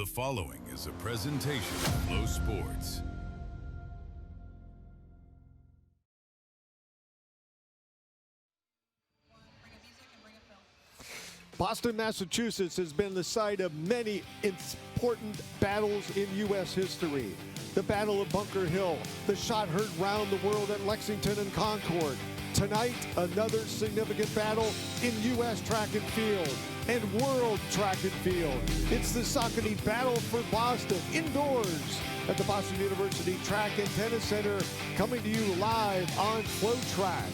following is a presentation of Flow Sports. Boston, Massachusetts has been the site of many important battles in U.S. history. The Battle of Bunker Hill, the shot heard round the world at Lexington and Concord. Tonight, another significant battle in U.S. track and field and world track and field. It's the Saucony Battle for Boston, indoors at the Boston University Track and Tennis Center, coming to you live on FloTrack.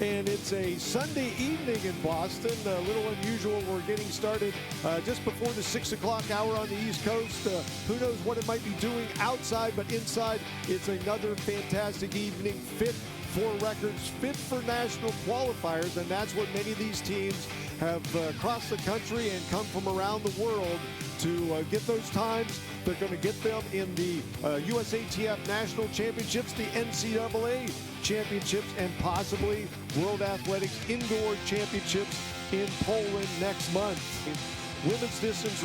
And it's a Sunday evening in Boston, a little unusual. We're getting started just before the 6 o'clock hour on the East Coast. Who knows what it might be doing outside, but inside, it's another fantastic evening, fit for records, fit for national qualifiers, and that's what many of these teams have crossed the country and come from around the world to get those times. They're going to get them in the USATF National Championships, the NCAA Championships, and possibly World Athletics Indoor Championships in Poland next month. Women's distance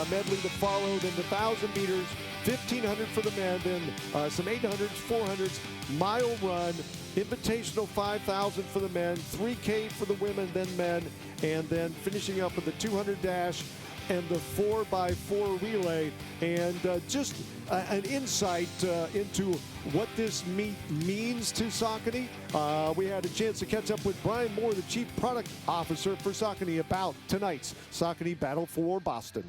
medley to follow, then the 1,000 meters, 1,500 for the men, then some 800s, 400s, mile run, invitational 5,000 for the men, 3K for the women, then men, and then finishing up with the 200 dash and the 4x4 relay, and just an insight into what this meet means to Saucony. We had a chance to catch up with Brian Moore, the Chief Product Officer for Saucony, about tonight's Saucony Battle for Boston.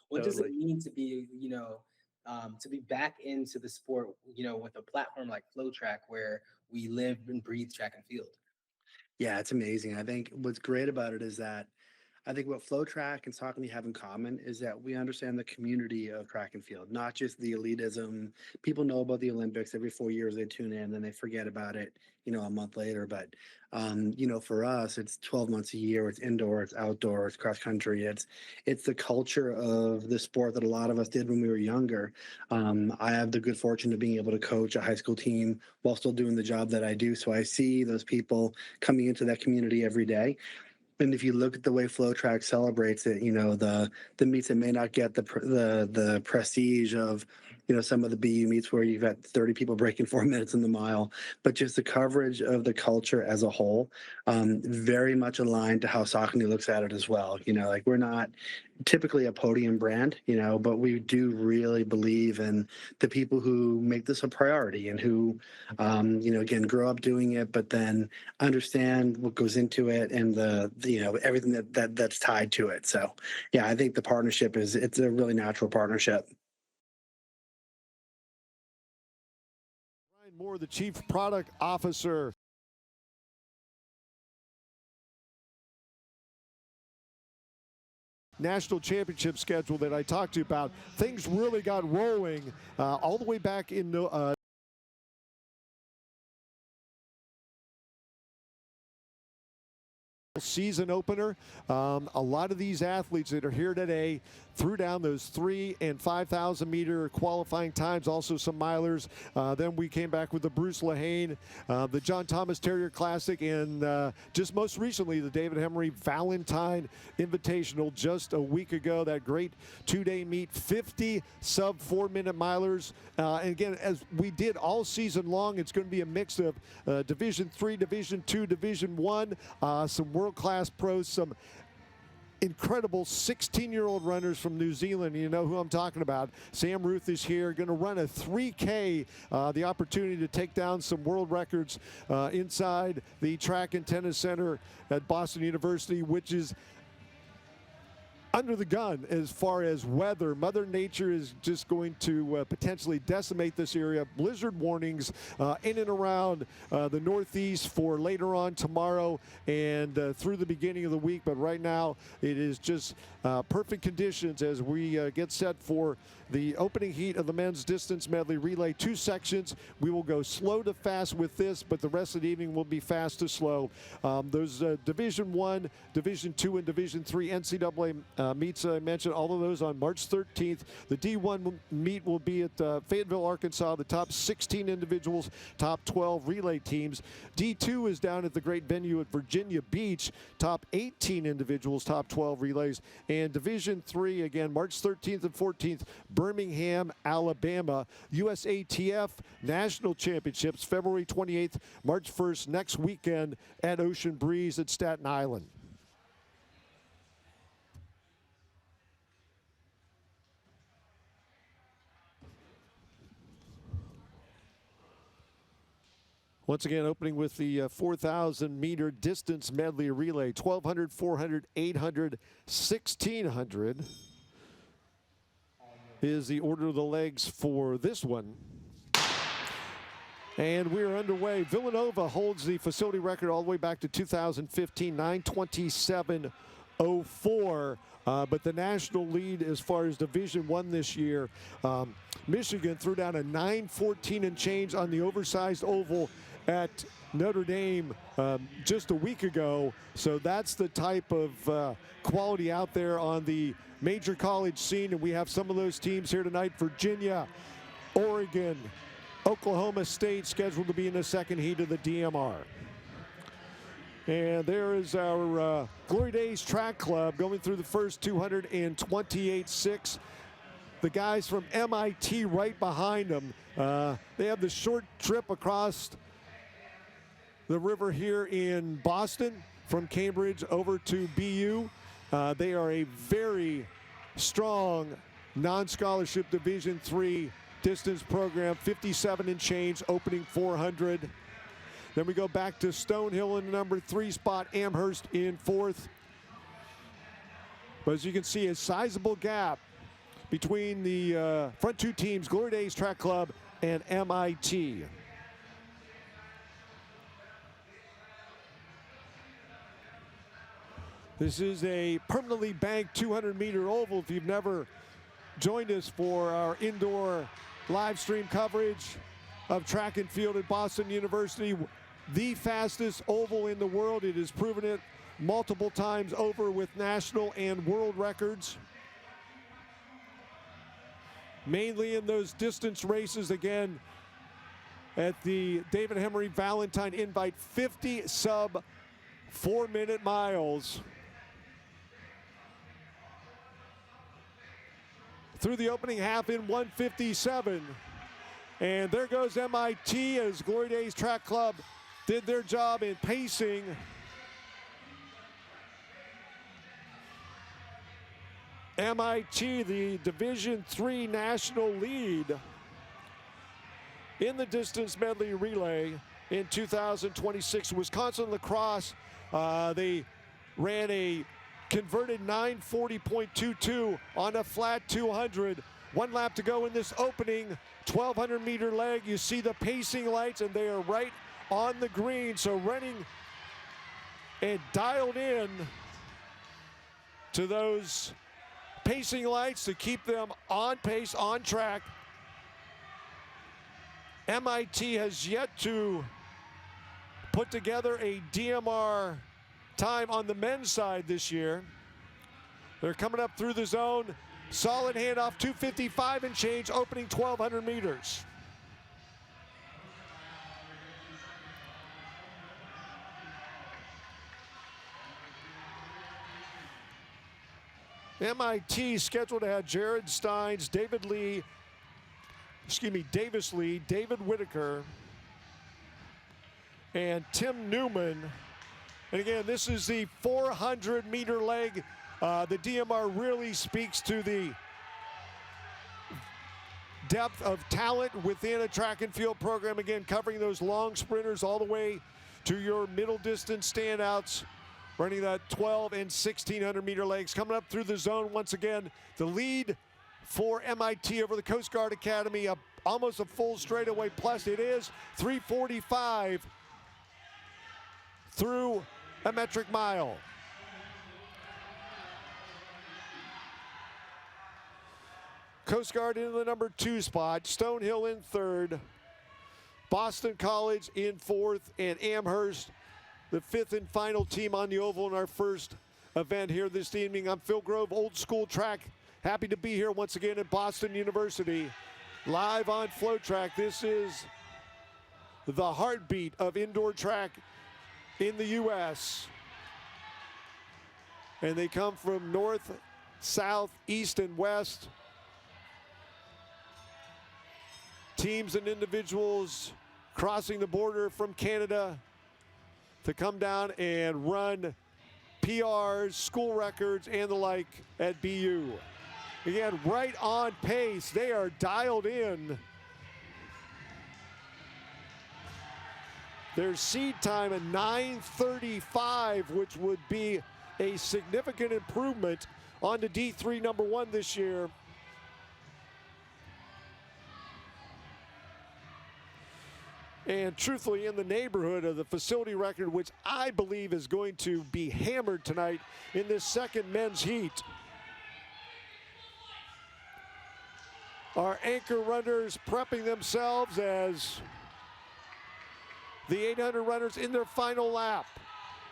What does it mean to be, to be back into the sport, with a platform like FloTrack where we live and breathe track and field? Yeah, it's amazing. I think what's great about it is that I think what FloTrack and Saucony have in common is that we understand the community of track and field, not just the elitism. People know about the Olympics every 4 years, they tune in, then they forget about it, a month later. But, for us, it's 12 months a year. It's indoor, it's outdoor, it's cross country. It's the culture of the sport that a lot of us did when we were younger. I have the good fortune of being able to coach a high school team while still doing the job that I do. So I see those people coming into that community every day. And if you look at the way FloTrack celebrates it, the meets that may not get the prestige of, some of the BU meets where you've got 30 people breaking 4 minutes in the mile, but just the coverage of the culture as a whole, very much aligned to how Saucony looks at it as well. We're not typically a podium brand, but we do really believe in the people who make this a priority and who, again, grow up doing it, but then understand what goes into it and everything that's tied to it. So, yeah, I think the partnership it's a really natural partnership. Brian Moore, the Chief Product Officer. National championship schedule that I talked to you about, things really got rolling all the way back in season opener. A lot of these athletes that are here today threw down those 3,000 and 5,000 meter qualifying times, also some milers. Then we came back with the Bruce Lehane, the John Thomas Terrier Classic, and just most recently the David Hemery Valentine Invitational just a week ago. That great two-day meet, 50 sub 4-minute milers. And again, as we did all season long, it's going to be a mix of Division III, Division II, Division I, some world-class pros, some incredible 16-year-old runners from New Zealand. You know who I'm talking about. Sam Ruth is here, going to run a 3K, the opportunity to take down some world records inside the Track and Tennis Center at Boston University, which is under the gun as far as weather. Mother Nature is just going to potentially decimate this area. Blizzard warnings in and around the Northeast for later on tomorrow and through the beginning of the week. But right now it is just perfect conditions as we get set for the opening heat of the men's distance medley relay. 2 sections. We will go slow to fast with this, but the rest of the evening will be fast to slow. Those Division I, Division II, and Division III NCAA meets I mentioned, all of those on March 13th. The D1 meet will be at Fayetteville, Arkansas. The top 16 individuals, top 12 relay teams. D2 is down at the great venue at Virginia Beach. Top 18 individuals, top 12 relays. And Division 3, again, March 13th and 14th, Birmingham, Alabama. USATF National Championships, February 28th, March 1st, next weekend at Ocean Breeze at Staten Island. Once again, opening with the 4,000-meter distance medley relay, 1,200, 400, 800, 1,600 is the order of the legs for this one. And we're underway. Villanova holds the facility record all the way back to 2015, 9:27.04. But the national lead as far as Division I this year, Michigan threw down a 9:14 and change on the oversized oval at Notre Dame just a week ago. So that's the type of quality out there on the major college scene. And we have some of those teams here tonight. Virginia, Oregon, Oklahoma State scheduled to be in the second heat of the DMR. And there is our Glory Days Track Club going through the first 228.6. The guys from MIT right behind them. They have the short trip across the river here in Boston from Cambridge over to BU. They are a very strong non-scholarship Division III distance program, 57 and change, opening 400. Then we go back to Stonehill in the number 3 spot, Amherst in 4th. But as you can see, a sizable gap between the front two teams, Glory Days Track Club and MIT. This is a permanently banked 200-meter oval. If you've never joined us for our indoor live stream coverage of track and field at Boston University, the fastest oval in the world. It has proven it multiple times over with national and world records. Mainly in those distance races, again, at the David Henry Valentine Invite, 50 sub 4-minute miles. Through the opening half in 1:57. And there goes MIT as Glory Days Track Club did their job in pacing. MIT, the Division III national lead in the distance medley relay in 2026. Wisconsin lacrosse, they ran a converted 9:40.22 on a flat 200. 1 lap to go in this opening 1,200-meter leg. You see the pacing lights, and they are right on the green. So running and dialed in to those pacing lights to keep them on pace, on track. MIT has yet to put together a DMR time on the men's side this year. They're coming up through the zone. Solid handoff, 2:55 and change, opening 1,200 meters. MIT scheduled to have Jared Steins, Davis Lee, David Whitaker, and Tim Newman. And again, this is the 400-meter leg. The DMR really speaks to the depth of talent within a track and field program. Again, covering those long sprinters all the way to your middle distance standouts, running that 1,200 and 1,600-meter legs. Coming up through the zone once again, the lead for MIT over the Coast Guard Academy, almost a full straightaway plus. It is 3:45 through a metric mile. Coast Guard in the number 2 spot, Stonehill in 3rd, Boston College in 4th, and Amherst, the 5th and final team on the oval in our first event here this evening. I'm Phil Grove, Old School Track. Happy to be here once again at Boston University, live on FloTrack. This is the heartbeat of indoor track in the U.S. And they come from north, south, east, and west. Teams and individuals crossing the border from Canada to come down and run PRs, school records, and the like at BU. Again, right on pace. They are dialed in. Their seed time at 9:35, which would be a significant improvement on the D3 #1 this year. And truthfully, in the neighborhood of the facility record, which I believe is going to be hammered tonight in this second men's heat. Our anchor runners prepping themselves as the 800 runners in their final lap.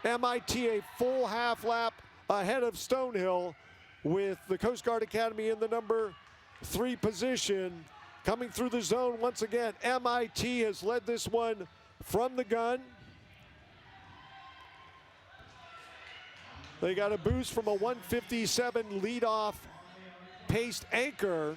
MIT a full half lap ahead of Stonehill with the Coast Guard Academy in the #3 position. Coming through the zone once again, MIT has led this one from the gun. They got a boost from a 157 leadoff paced anchor.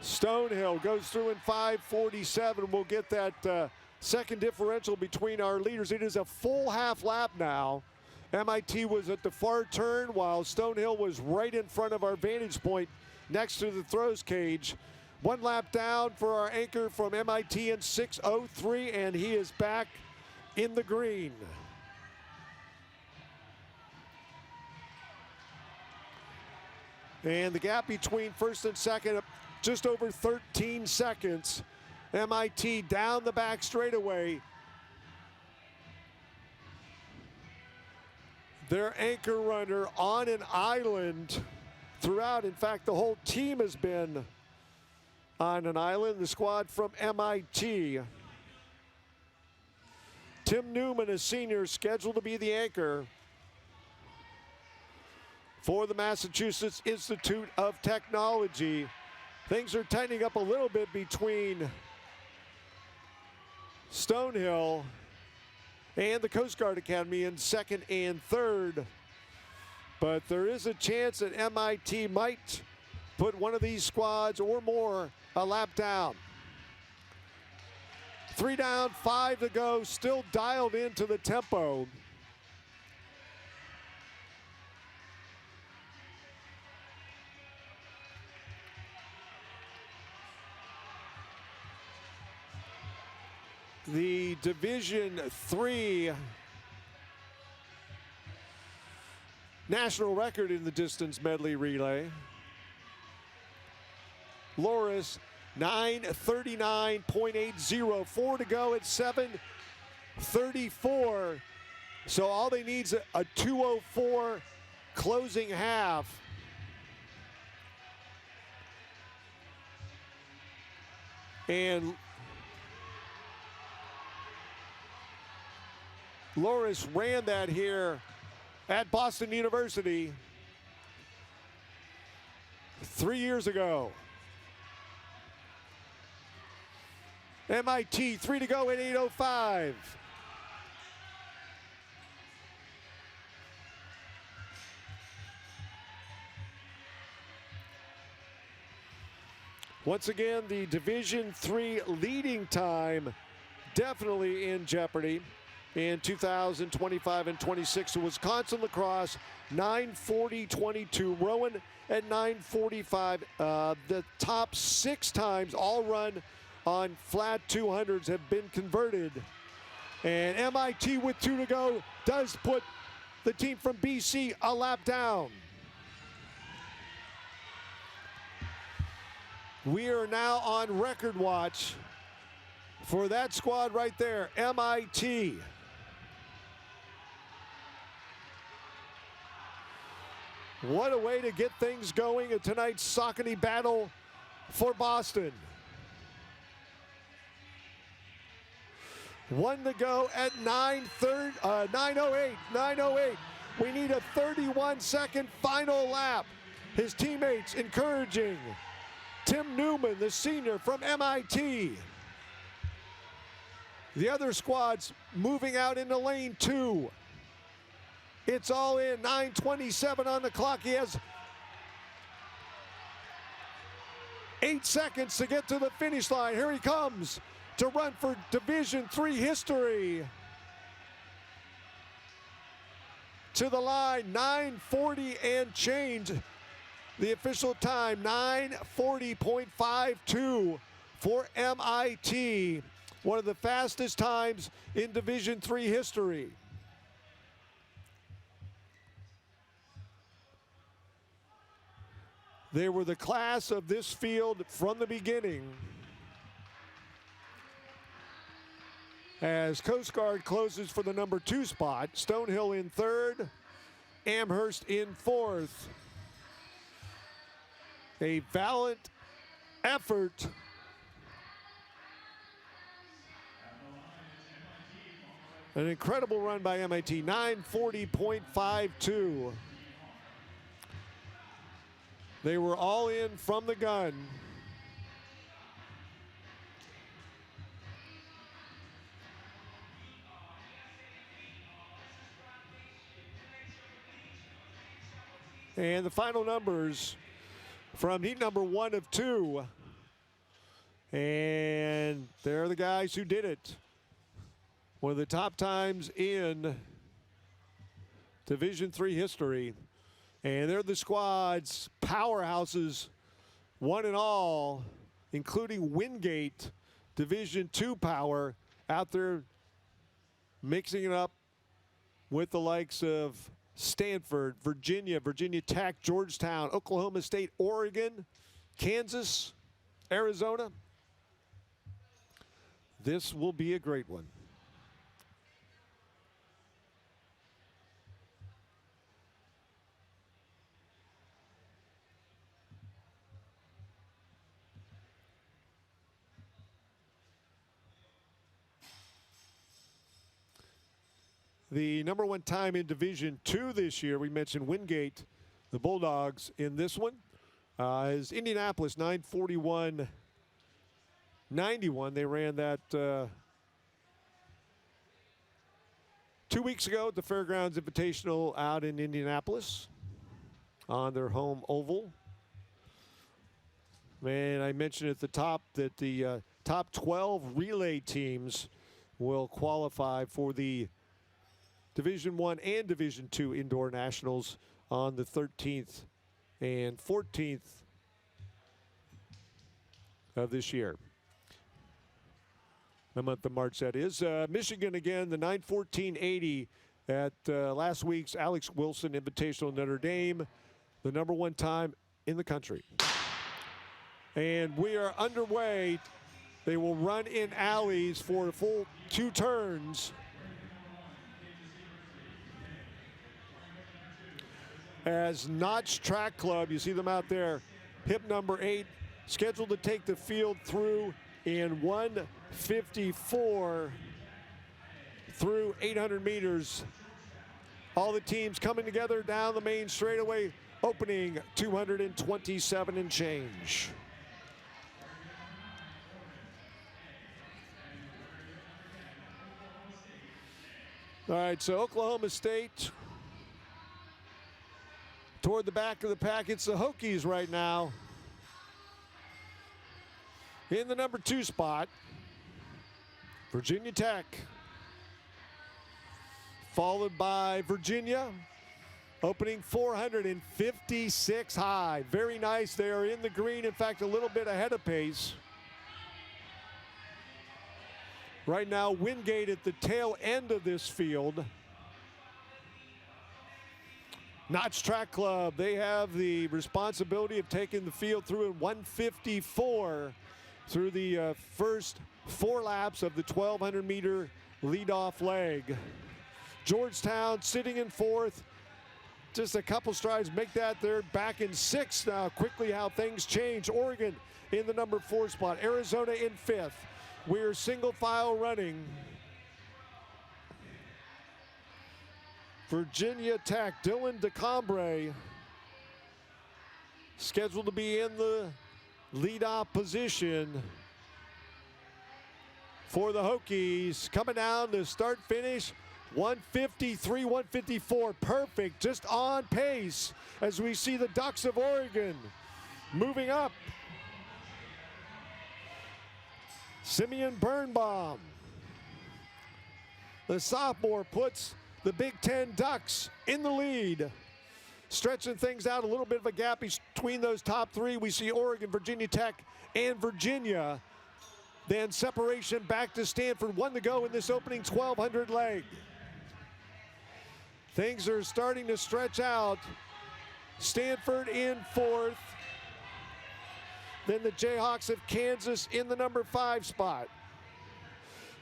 Stonehill goes through in 5:47. We'll get that second differential between our leaders. It is a full half lap now. MIT was at the far turn while Stonehill was right in front of our vantage point next to the throws cage. One lap down for our anchor from MIT in 6:03, and he is back in the green. And the gap between first and second, just over 13 seconds. MIT down the back straightaway. Their anchor runner on an island throughout. In fact, the whole team has been on an island, the squad from MIT. Tim Newman, a senior, scheduled to be the anchor for the Massachusetts Institute of Technology. Things are tightening up a little bit between Stonehill and the Coast Guard Academy in second and third. But there is a chance that MIT might put one of these squads or more a lap down. 3 down, 5 to go, still dialed into the tempo. The Division III national record in the distance medley relay. Loris, 9:39.80, 4 to go at 7:34. So all they need is a 2:04 closing half. And Loris ran that here at Boston University 3 years ago. MIT, 3 to go at 8:05. Once again, the Division III leading time definitely in jeopardy. In 2025 and 26, so Wisconsin lacrosse, 9:40.22. Rowan at 9:45. The top 6 times all run on flat 200s have been converted. And MIT with 2 to go does put the team from BC a lap down. We are now on record watch for that squad right there, MIT. What a way to get things going at tonight's Saucony Battle for Boston. 1 to go at 9:08. 9:08. We need a 31-second final lap. His teammates encouraging Tim Newman, the senior from MIT. The other squads moving out into lane 2. It's all in. 9:27 on the clock. He has 8 seconds to get to the finish line. Here he comes to run for Division III history. To the line, 9:40 and change. The official time, 9:40.52 for MIT. One of the fastest times in Division III history. They were the class of this field from the beginning. As Coast Guard closes for the number 2 spot, Stonehill in 3rd, Amherst in 4th. A valiant effort. An incredible run by MIT, 9:40.52. They were all in from the gun. And the final numbers from heat number 1 of 2. And they're the guys who did it. One of the top times in Division III history. And they're the squads, powerhouses, one and all, including Wingate, Division II power, out there mixing it up with the likes of Stanford, Virginia, Virginia Tech, Georgetown, Oklahoma State, Oregon, Kansas, Arizona. This will be a great one. The number 1 time in Division II this year, we mentioned Wingate, the Bulldogs in this one, is Indianapolis, 9:41.91. They ran that 2 weeks ago at the Fairgrounds Invitational out in Indianapolis on their home oval. And I mentioned at the top that the top 12 relay teams will qualify for the Division I and Division II Indoor Nationals on the 13th and 14th of this year. The month of March, that is. Michigan again, the 9:14.80 at last week's Alex Wilson Invitational Notre Dame, the number 1 time in the country. And we are underway. They will run in alleys for a full 2 turns. As Notch Track Club, you see them out there, hip number 8, scheduled to take the field through in 1:54 through 800 meters. All the teams coming together down the main straightaway, opening 227 and change. All right, so Oklahoma State toward the back of the pack. It's the Hokies right now in the number 2 spot. Virginia Tech, followed by Virginia, opening 456 high. Very nice. They are in the green, in fact, a little bit ahead of pace. Right now, Wingate at the tail end of this field. Notch Track Club, they have the responsibility of taking the field through in 1:54 through the first 4 laps of the 1,200-meter leadoff leg. Georgetown sitting in 4th. Just a couple strides make that. They're back in 6th now. Quickly how things change. Oregon in the number 4 spot. Arizona in 5th. We're single file running. Virginia Tech, Dylan DeCombre, scheduled to be in the lead-off position for the Hokies. Coming down to start-finish, 153, 154, perfect, just on pace as we see the Ducks of Oregon moving up. Simeon Birnbaum, the sophomore, puts the Big Ten Ducks in the lead. Stretching things out, a little bit of a gap between those top three. We see Oregon, Virginia Tech, and Virginia. Then separation back to Stanford. 1 to go in this opening 1,200 leg. Things are starting to stretch out. Stanford in 4th. Then the Jayhawks of Kansas in the number 5 spot.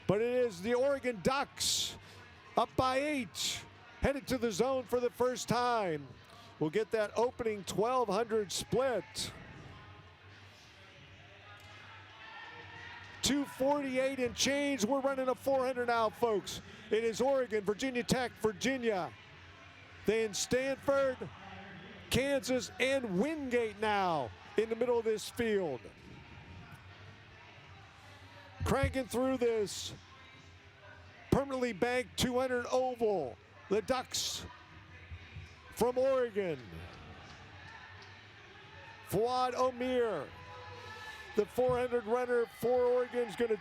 But it is the Oregon Ducks up by 8, headed to the zone for the first time. We'll get that opening 1,200 split. 248 and change. We're running a 400 now, folks. It is Oregon, Virginia Tech, Virginia. Then Stanford, Kansas, and Wingate now in the middle of this field. Cranking through this permanently banked 200 oval. The Ducks from Oregon. Fuad Omir, the 400 runner for Oregon, is going to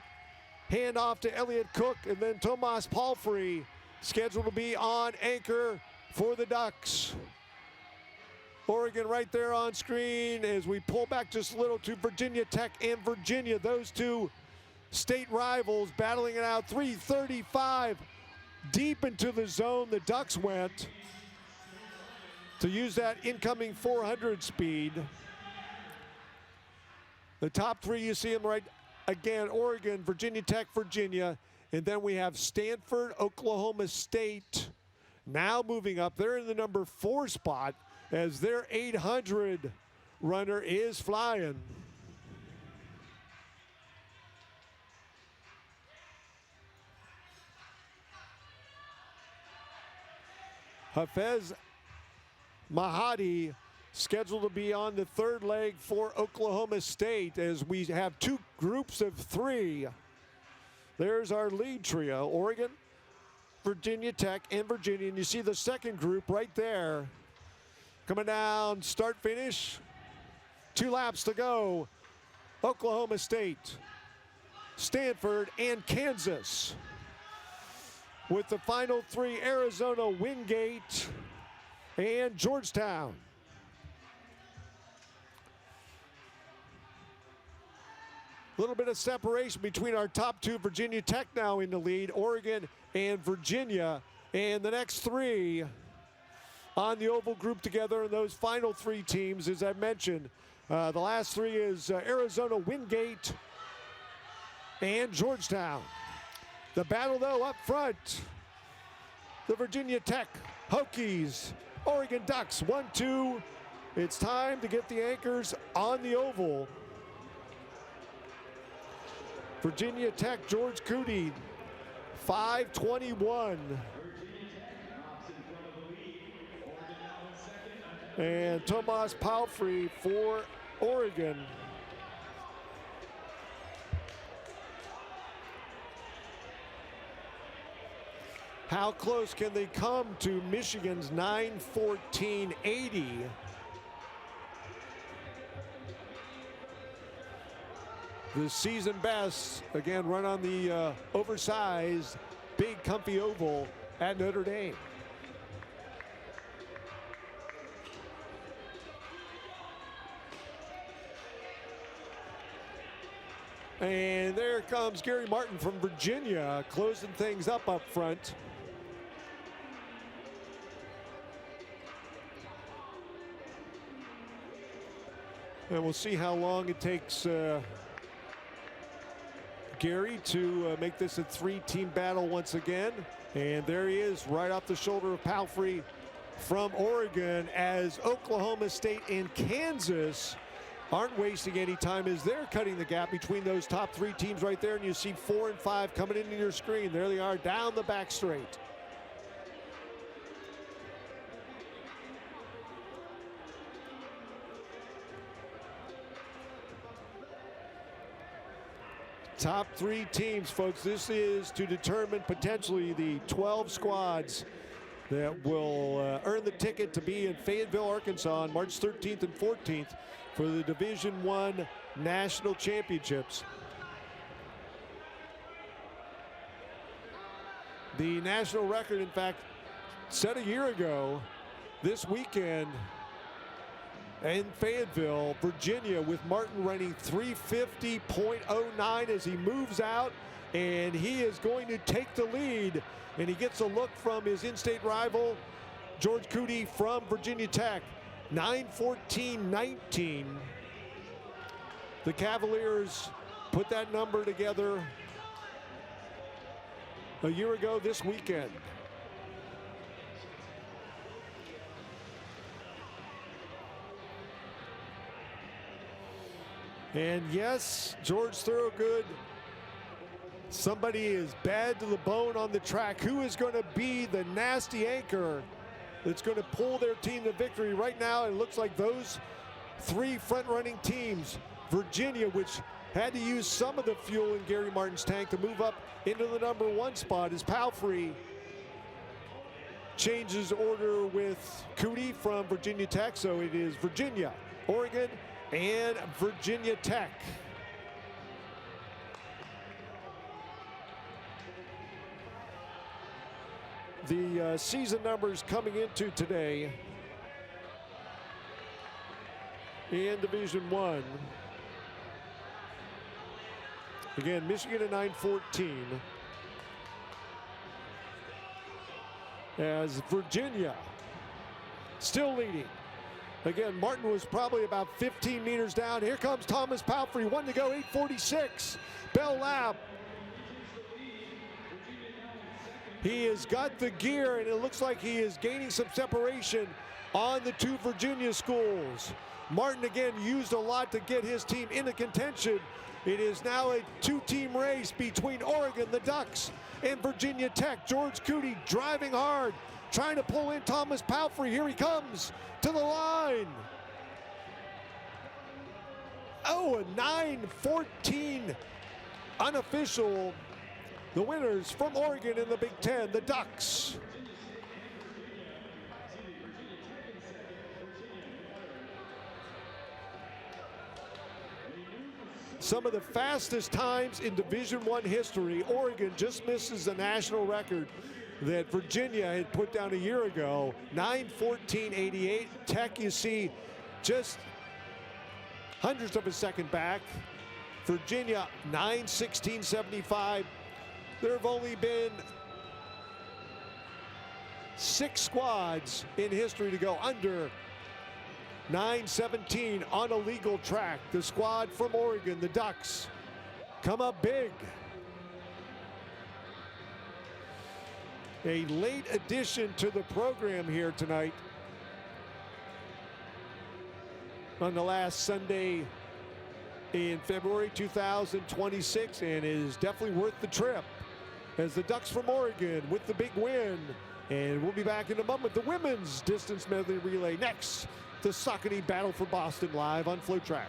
hand off to Elliott Cook, and then Tomas Palfrey scheduled to be on anchor for the Ducks. Oregon right there on screen as we pull back just a little to Virginia Tech and Virginia. Those two state rivals battling it out. 3:35 deep into the zone. The Ducks went to use that incoming 400 speed. The top three, you see them right again, Oregon, Virginia Tech, Virginia. And then we have Stanford, Oklahoma State now moving up. They're in the number 4 spot as their 800 runner is flying. Hafez Mahadi scheduled to be on the 3rd leg for Oklahoma State as we have 2 groups of 3. There's our lead trio, Oregon, Virginia Tech, and Virginia. And you see the second group right there. Coming down, start, finish. 2 laps to go. Oklahoma State, Stanford, and Kansas. With the final 3, Arizona, Wingate, and Georgetown. A little bit of separation between our top 2. Virginia Tech now in the lead, Oregon and Virginia. And the next 3 on the oval group together. And those final 3 teams, as I mentioned, the last 3 is Arizona, Wingate, and Georgetown. The battle, though, up front. The Virginia Tech Hokies, Oregon Ducks, 1-2. It's time to get the anchors on the oval. Virginia Tech, George Cootie, 5:21. And Tomas Palfrey for Oregon. How close can they come to Michigan's 9:14.80? The season best, again, run on the oversized, big, comfy oval at Notre Dame. And there comes Gary Martin from Virginia, closing things up front. And we'll see how long it takes Gary to make this a 3-team battle once again. And there he is, right off the shoulder of Palfrey from Oregon, as Oklahoma State and Kansas aren't wasting any time as they're cutting the gap between those top 3 teams right there. And you see 4 and 5 coming into your screen. There they are down the back straight. Top 3 teams, folks. This is to determine potentially the 12 squads that will earn the ticket to be in Fayetteville, Arkansas on March 13th and 14th for the Division I National Championships. The national record, in fact, set a year ago this weekend in Fayetteville, Virginia, with Martin running 350.09 as he moves out, and he is going to take the lead, and he gets a look from his in-state rival, George Cootie from Virginia Tech. 9:14.19. The Cavaliers put that number together a year ago this weekend. And yes, George Thorogood, somebody is bad to the bone on the track. Who is going to be the nasty anchor that's going to pull their team to victory? Right now, it looks like those 3 front-running teams, Virginia, which had to use some of the fuel in Gary Martin's tank to move up into the number 1 spot, as Palfrey changes order with Cootie from Virginia Tech. So it is Virginia, Oregon, and Virginia Tech. The season numbers coming into today in Division I. Again, Michigan at 9:14. As Virginia still leading. Again, Martin was probably about 15 meters down. Here comes Thomas Palfrey, 1 to go, 8:46. Bell Lab. He has got the gear, and it looks like he is gaining some separation on the 2 Virginia schools. Martin again used a lot to get his team into contention. It is now a 2-team race between Oregon, the Ducks, and Virginia Tech. George Cootie driving hard, trying to pull in Thomas Palfrey. Here he comes to the line. Oh, a 9:14 unofficial. The winners from Oregon in the Big Ten, the Ducks. Some of the fastest times in Division I history. Oregon just misses the national record that Virginia had put down a year ago, 9:14.88. Tech, you see, just hundredths of a second back. Virginia, 9:16.75. There have only been 6 squads in history to go under 9:17 on a legal track. The squad from Oregon, the Ducks, come up big. A late addition to the program here tonight on the last Sunday in February 2026, and is definitely worth the trip, as the Ducks from Oregon with the big win. And we'll be back in a moment. The women's distance medley relay next. The Saucony Battle for Boston live on FloTrack.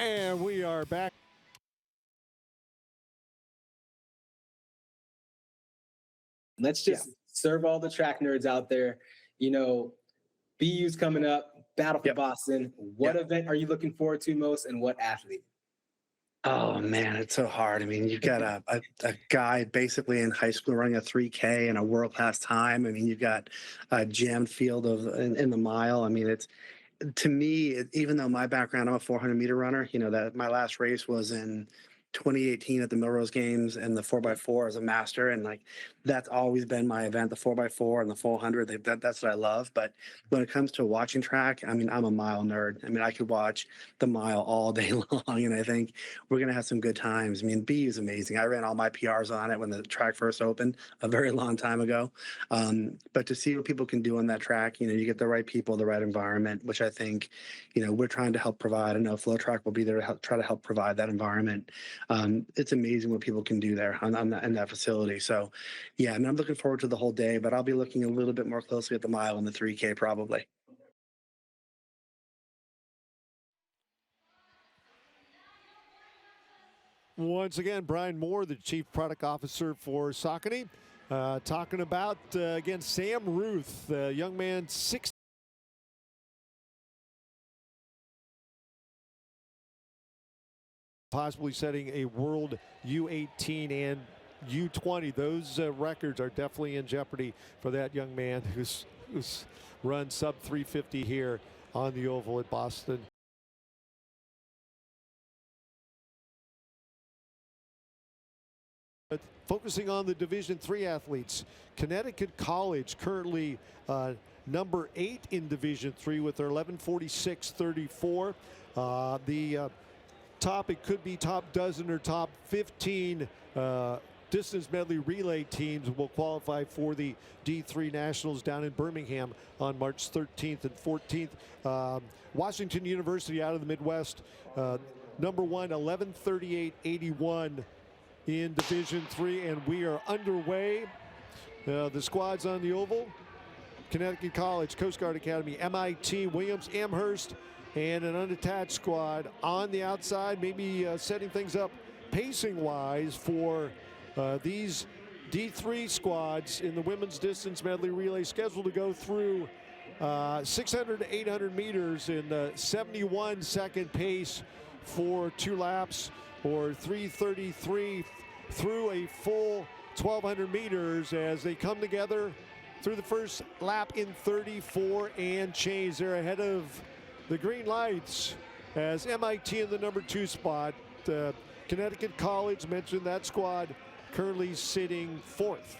And we are back. Let's just serve all the track nerds out there. You know, BU's coming up, Battle for Boston. What event are you looking forward to most, and what athlete? Oh man, it's so hard. I mean, you've got a guy basically in high school running a 3K and a world class time. I mean, you've got a jammed field in the mile. I mean, it's to me, even though my background, I'm a 400-meter runner. You know that my last race was in 2018 at the Melrose Games, and the 4x4 as a master, and like that's always been my event, the 4x4 and the 400. That's what I love. But when it comes to watching track, I mean, I'm a mile nerd. I mean, I could watch the mile all day long, and I think we're gonna have some good times. I mean, BU is amazing. I ran all my PRs on it when the track first opened a very long time ago. But to see what people can do on that track, you know, you get the right people, the right environment, which I think, you know, we're trying to help provide. I know FloTrack will be there to try to help provide that environment. It's amazing what people can do there in that facility. So, yeah, I mean, I'm looking forward to the whole day, but I'll be looking a little bit more closely at the mile and the 3K probably. Once again, Brian Moore, the Chief Product Officer for Saucony, talking about, again, Sam Ruth, the young man, possibly setting a world U18 and U20. Those records are definitely in jeopardy for that young man who's run sub 350 here on the oval at Boston. But focusing on the Division III athletes, Connecticut College currently number 8 in Division III with their 11:46.34. The top, it could be top dozen or top 15 distance medley relay teams will qualify for the D3 Nationals down in Birmingham on March 13th and 14th. Washington University out of the Midwest, number 1, 11:38.81 in Division III, and we are underway. The squads on the oval: Connecticut College, Coast Guard Academy, MIT, Williams, Amherst, and an unattached squad on the outside, maybe setting things up pacing-wise for these D3 squads in the women's distance medley relay, scheduled to go through 600 to 800 meters in the 71-second pace for 2 laps, or 3:33 through a full 1,200 meters as they come together through the first lap in 34 and change. They're ahead of the green lights as MIT in the number 2 spot. Connecticut College, mentioned that squad, currently sitting 4th.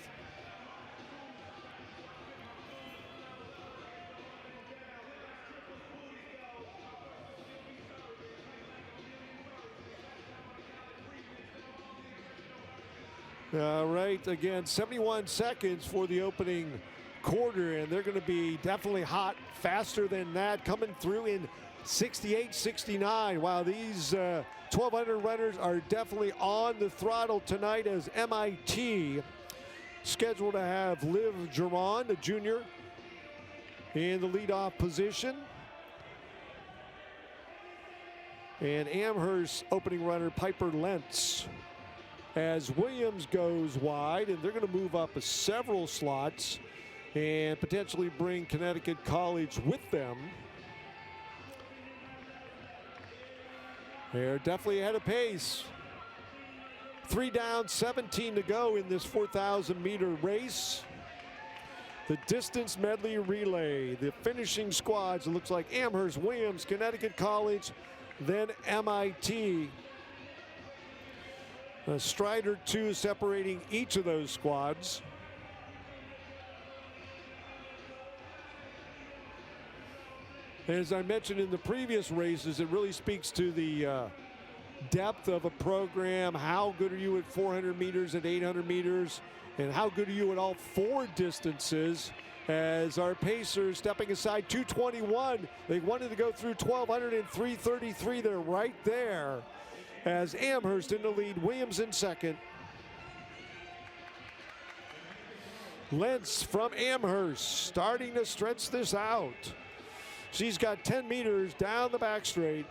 All right, again, 71 seconds for the opening quarter, and they're going to be definitely hot, faster than that, coming through in 68-69. Wow, these 1,200 runners are definitely on the throttle tonight, as MIT scheduled to have Liv Giron, a junior, in the leadoff position. And Amherst opening runner Piper Lentz, as Williams goes wide, and they're going to move up several slots and potentially bring Connecticut College with them. They're definitely ahead of pace. 3 down, 17 to go in this 4,000-meter race. The distance medley relay, the finishing squads, it looks like Amherst, Williams, Connecticut College, then MIT. A stride or two separating each of those squads. As I mentioned in the previous races, it really speaks to the depth of a program. How good are you at 400 meters, at 800 meters, and how good are you at all 4 distances? As our pacers stepping aside, 2:21. They wanted to go through 1,200 and 3:33. They're right there, as Amherst in the lead, Williams in second. Lentz from Amherst starting to stretch this out. She's got 10 meters down the back straight.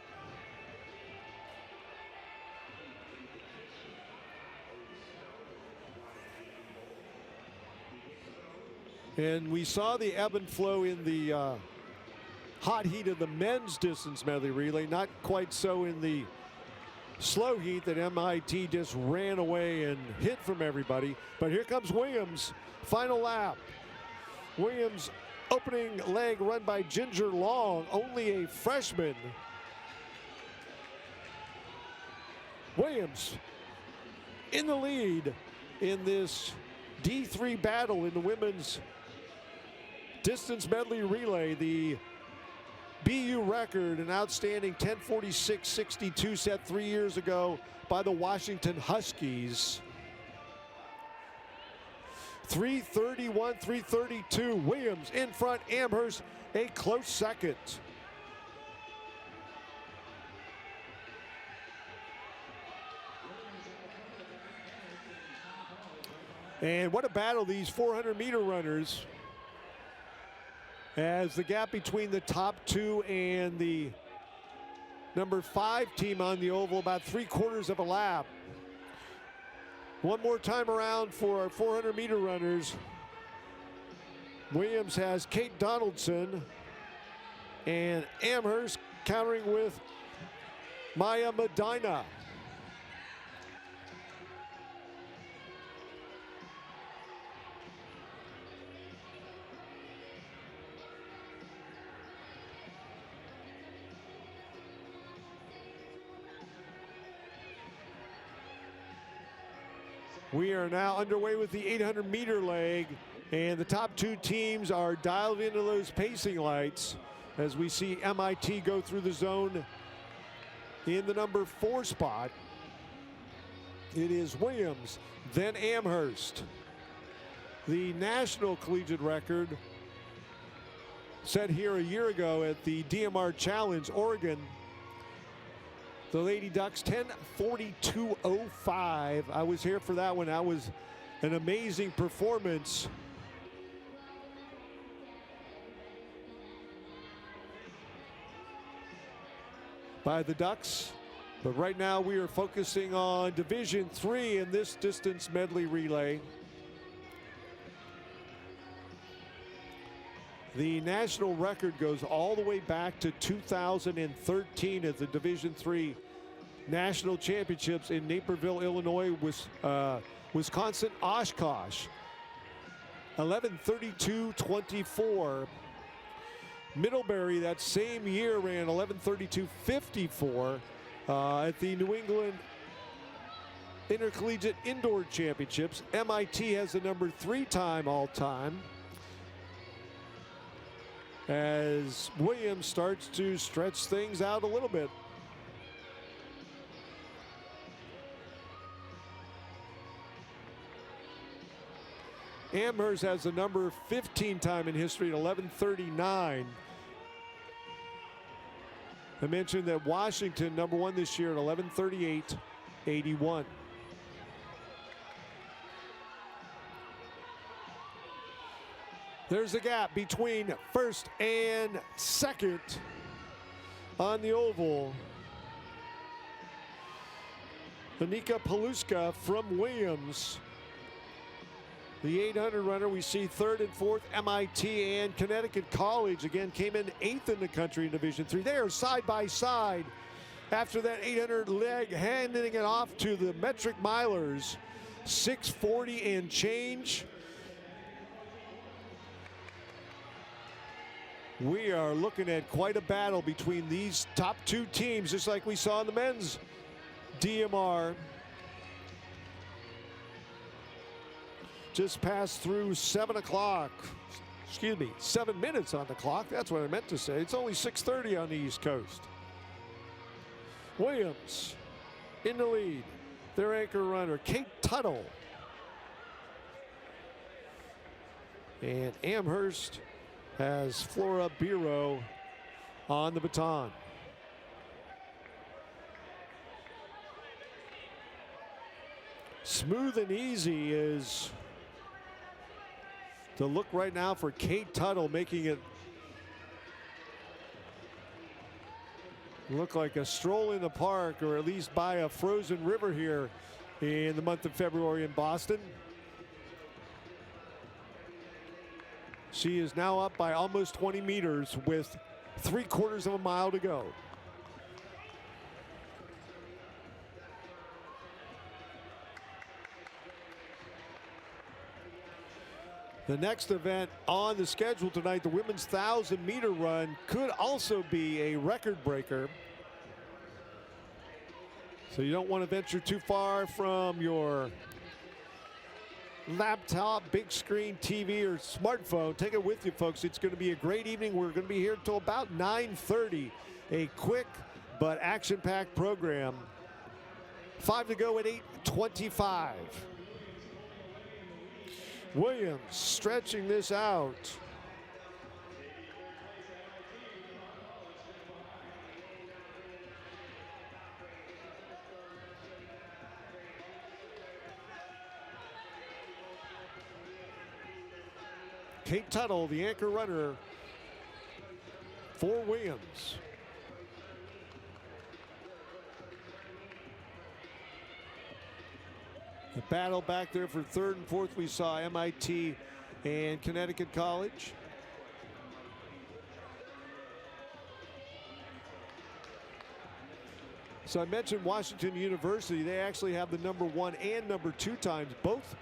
And we saw the ebb and flow in the hot heat of the men's distance medley relay, not quite so in the slow heat that MIT just ran away and hid from everybody. But here comes Williams, final lap. Williams opening leg run by Ginger Long, only a freshman. Williams in the lead in this D3 battle in the women's distance medley relay. The BU record, an outstanding 10:46.62 set 3 years ago by the Washington Huskies. 3:31, 3:32. Williams in front, Amherst a close second. And what a battle, these 400-meter runners, as the gap between the top two and the number 5 team on the oval about 3/4 of a lap. One more time around for our 400-meter runners. Williams has Kate Donaldson, and Amherst countering with Maya Medina. We are now underway with the 800-meter leg, and the top 2 teams are dialed into those pacing lights as we see MIT go through the zone in the number 4 spot. It is Williams, then Amherst. The national collegiate record set here a year ago at the DMR Challenge, Oregon. The Lady Ducks 10:42.05. I was here for that one. That was an amazing performance. By the Ducks. But right now we are focusing on Division III in this distance medley relay. The national record goes all the way back to 2013 at the Division III National Championships in Naperville, Illinois, Wisconsin, Oshkosh. 11:32.24. Middlebury that same year ran 11:32.54 at the New England Intercollegiate Indoor Championships. MIT has the number 3 time all-time, as Williams starts to stretch things out a little bit. Amherst has the number 15 time in history at 11:39. I mentioned that Washington, number 1 this year at 11:38.81. There's a gap between first and second on the oval. Anika Paluska from Williams. The 800 runner, we see 3rd and 4th, MIT and Connecticut College again came in 8th in the country in Division III. They are side by side after that 800 leg, handing it off to the metric milers. 6:40 and change. We are looking at quite a battle between these top 2 teams, just like we saw in the men's DMR. Just passed through 7 o'clock. Excuse me, 7 minutes on the clock. That's what I meant to say. It's only 6:30 on the East Coast. Williams in the lead. Their anchor runner, Kate Tuttle. And Amherst has Flora Biro on the baton. Smooth and easy is the look right now for Kate Tuttle, making it look like a stroll in the park, or at least by a frozen river here in the month of February in Boston. She is now up by almost 20 meters with 3/4 of a mile to go. The next event on the schedule tonight, the women's 1,000-meter run, could also be a record breaker. So you don't want to venture too far from your laptop, big screen TV, or smartphone. Take it with you, folks. It's going to be a great evening. We're going to be here until about 9:30. A quick but action-packed program. 5 to go at 8:25. Williams stretching this out. Kate Tuttle, the anchor runner for Williams. The battle back there for third and fourth, we saw MIT and Connecticut College. So I mentioned Washington University. They actually have the #1 and #2 times, both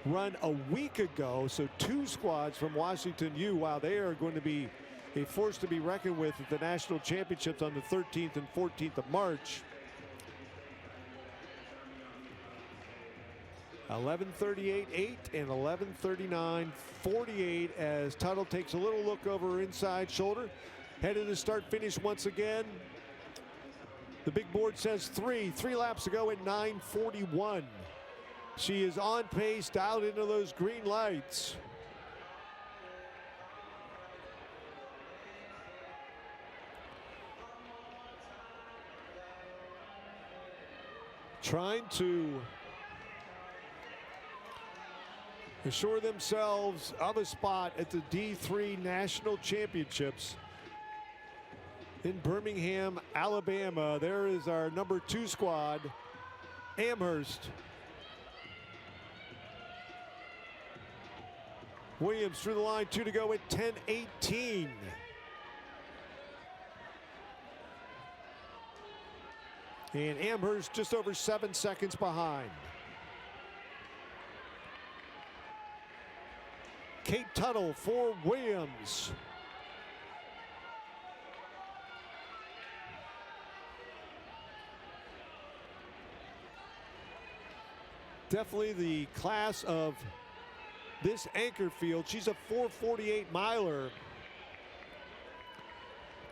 run a week ago. So 2 squads from Washington U. Wow, they are going to be a force to be reckoned with at the national championships on the 13th and 14th of March. 11:38.8 and 11:39.48 as Tuttle takes a little look over her inside shoulder. Headed to start finish once again. The big board says 3 laps to go at 9:41. She is on pace, dialed into those green lights. Trying to assure themselves of a spot at the D3 National Championships in Birmingham, Alabama. There is our #2 squad, Amherst. Williams through the line, 2 to go at 10:18. And Amherst just over 7 seconds behind. Kate Tuttle for Williams. Definitely the class of this anchor field. She's a 4:48 miler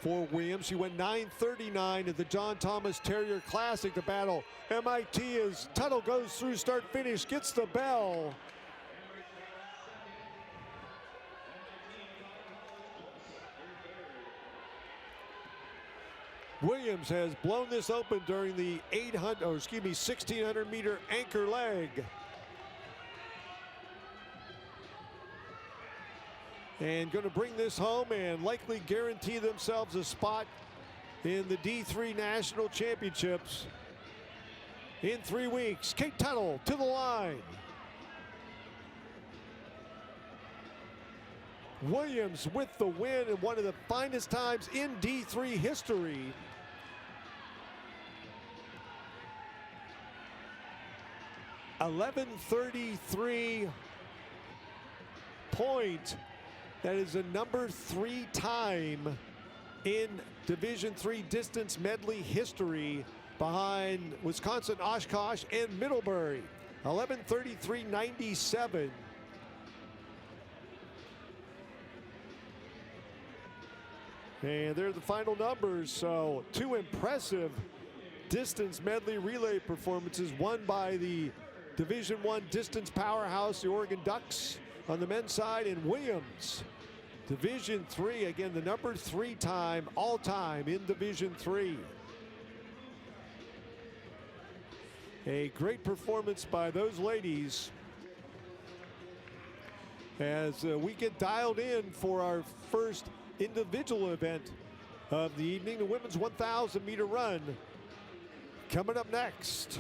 for Williams. She went 9:39 at the John Thomas Terrier Classic to battle MIT as Tuttle goes through start finish, gets the bell. Williams has blown this open during the 1,600 meter anchor leg. And going to bring this home and likely guarantee themselves a spot in the D3 National Championships in 3 weeks. Kate Tuttle to the line. Williams with the win and one of the finest times in D3 history. .1133 point. That is a #3 time in Division III distance medley history behind Wisconsin Oshkosh and Middlebury. 11:33.97. And there are the final numbers. So 2 impressive distance medley relay performances, one by the Division I distance powerhouse, the Oregon Ducks on the men's side, and Williams, Division III, again, the #3 time all time in Division III. A great performance by those ladies as we get dialed in for our first individual event of the evening, the women's 1,000 meter run, coming up next.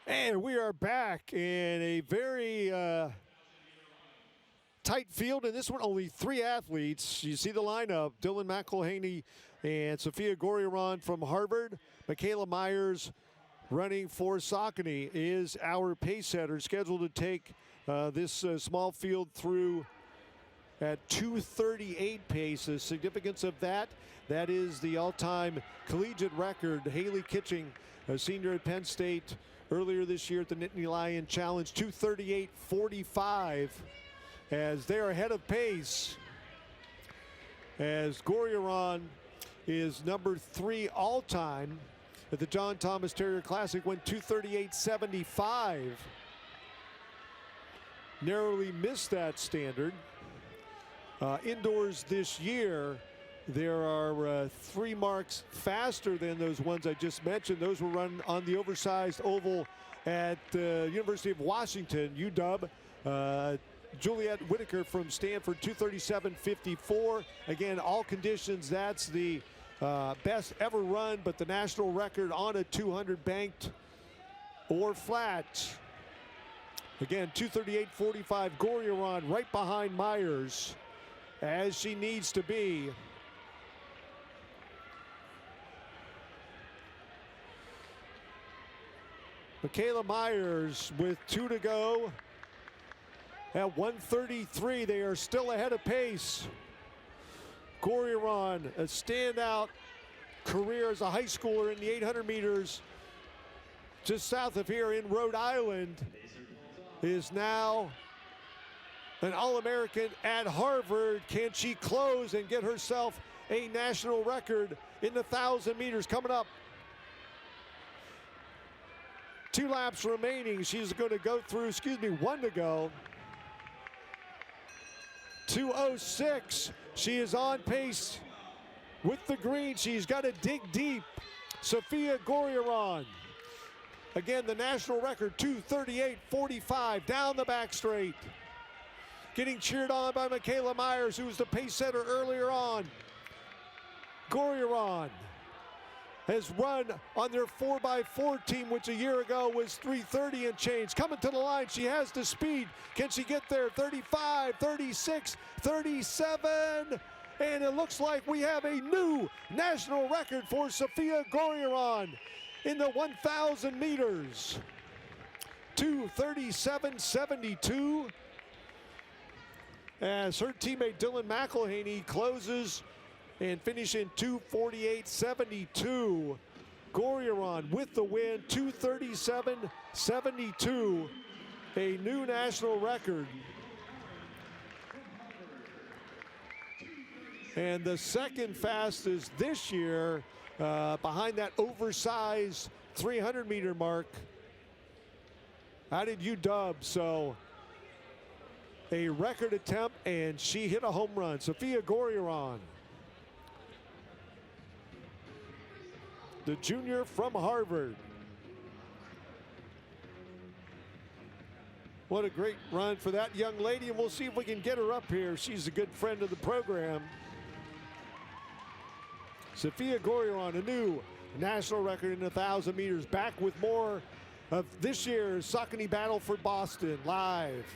And we are back in a very tight field. In this one, only 3 athletes. You see the lineup: Dylan McElhaney and Sophia Goriaron from Harvard. Michaela Myers, running for Saucony, is our pace setter, scheduled to take this small field through at 2:38 pace. The significance of that is the all-time collegiate record. Haley Kitching, a senior at Penn State, earlier this year at the Nittany Lion Challenge, 2:38.45, as they're ahead of pace, as Goriaron is number 3 all-time at the John Thomas Terrier Classic, went 2:38.75. Narrowly missed that standard. Indoors this year, there are 3 marks faster than those ones I just mentioned. Those were run on the oversized oval at the University of Washington, UW. Juliet Whitaker from Stanford, 2:37.54. Again, all conditions, that's the best ever run, but the national record on a 200 banked or flat. Again, 2:38.45. Goriaron right behind Myers, as she needs to be. Michaela Myers with 2 to go. At 1:33, they are still ahead of pace. Goriaron, a standout career as a high schooler in the 800 meters just south of here in Rhode Island, is now an All-American at Harvard. Can she close and get herself a national record in the 1,000 meters coming up? 2 laps remaining. She's going to go through, 1 to go. 2:06. She is on pace with the green. She's got to dig deep. Sophia Goriaron. Again, the national record, 2:38.45 down the back straight. Getting cheered on by Michaela Myers, who was the pace setter earlier on. Goriaron has run on their 4x4 team, which a year ago was 3:30 and change. Coming to the line, she has the speed. Can she get there? 35, 36, 37. And it looks like we have a new national record for Sophia Goriaron in the 1,000 meters. 2:37.72. As her teammate Dylan McElhaney closes and finish in 2:48.72. Goriaron with the win, 2:37.72, a new national record. And the second fastest this year, behind that oversized 300-meter mark, out of UW. So a record attempt, and she hit a home run. Sophia Goriaron, the junior from Harvard. What a great run for that young lady, and we'll see if we can get her up here. She's a good friend of the program. Sophia Goriaron, a new national record in 1,000 meters. Back with more of this year's Saucony Battle for Boston live.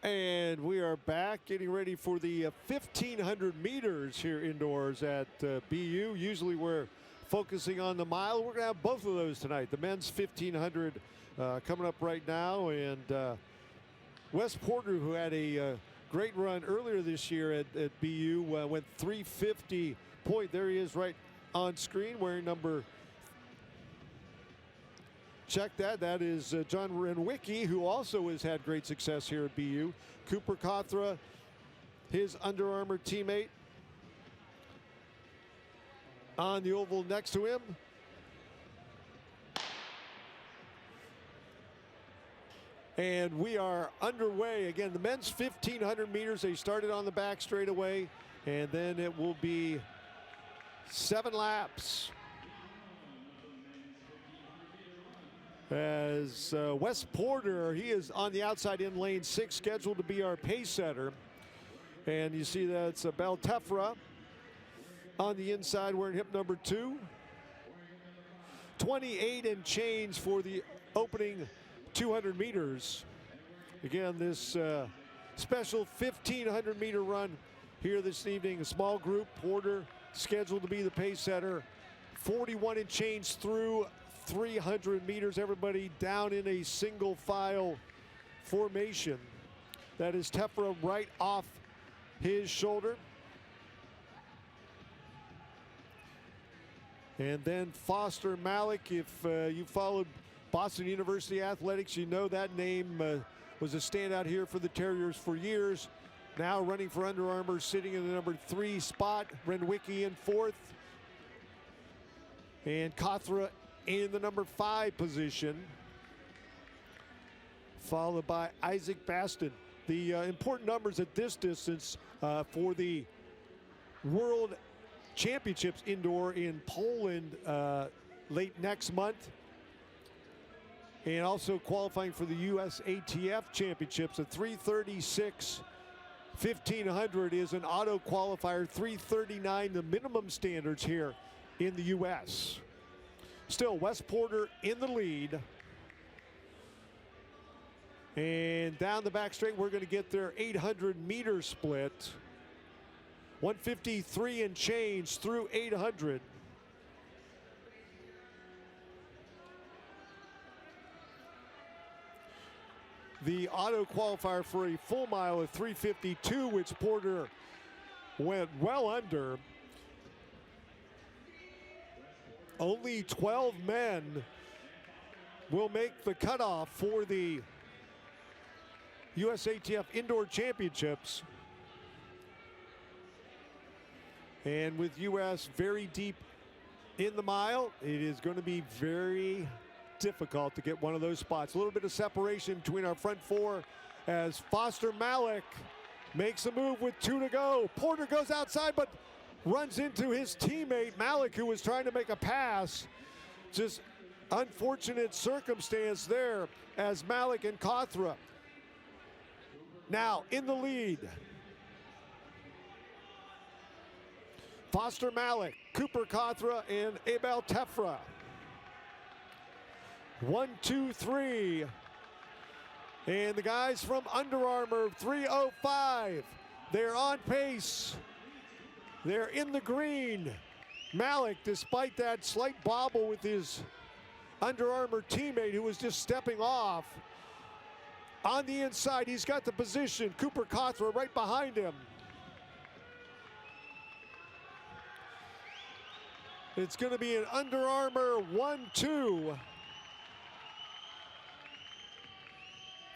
And we are back getting ready for the 1,500 meters here indoors at BU. Usually we're focusing on the mile. We're going to have both of those tonight. The men's 1,500 coming up right now. And Wes Porter, who had a great run earlier this year at BU, went 350 point. There he is right on screen wearing number. Check that. That is John Renwicki, who also has had great success here at BU. Cooper Kothra, his Under Armour teammate, on the oval next to him. And we are underway. Again, the men's 1,500 meters, they started on the back straightaway, and then it will be 7 laps. As Wes Porter, he is on the outside in lane 6, scheduled to be our pace setter. And you see that's Beltefra on the inside wearing hip number 2. 28 and change for the opening 200 meters. Again, this special 1,500 meter run here this evening. A small group. Porter scheduled to be the pace setter. 41 and change through 300 meters. Everybody down in a single file formation. That is Tefra right off his shoulder. And then Foster Malik. If you followed Boston University athletics, you know that name was a standout here for the Terriers for years. Now running for Under Armour, sitting in the number 3 spot. Renwicki in 4th. And Kothra in the number 5 position, followed by Isaac Baston. The important numbers at this distance for the World Championships indoor in Poland late next month, and also qualifying for the US ATF Championships at 3:36. 1,500 is an auto qualifier, 3:39 the minimum standards here in the US. Still, Wes Porter in the lead. And down the back straight, we're going to get their 800-meter split. 153 and change through 800. The auto qualifier for a full mile of 3:52, which Porter went well under. Only 12 men will make the cutoff for the USATF Indoor Championships. And with US very deep in the mile, it is going to be very difficult to get one of those spots. A little bit of separation between our front 4 as Foster Malik makes a move with 2 to go. Porter goes outside, but runs into his teammate Malik, who was trying to make a pass. Just unfortunate circumstance there as Malik and Kothra now in the lead. Foster Malik, Cooper Kothra, and Abel Tefra. 1, 2, 3. And the guys from Under Armour, 3:05. They're on pace. They're in the green. Malik, despite that slight bobble with his Under Armour teammate who was just stepping off. On the inside, he's got the position. Cooper Kothra right behind him. It's going to be an Under Armour 1-2.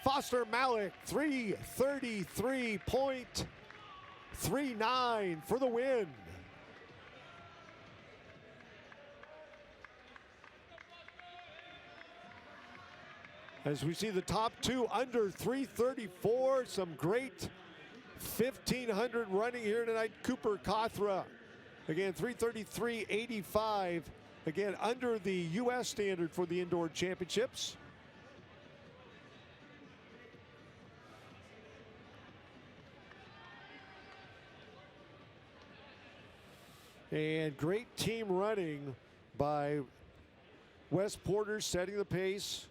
Foster Malik, 3:33.39 for the win. As we see the top 2 under 3:34, some great 1,500 running here tonight. Cooper Kothra, again 3:33.85, again under the US standard for the indoor championships. And great team running by Wes Porter, setting the pace.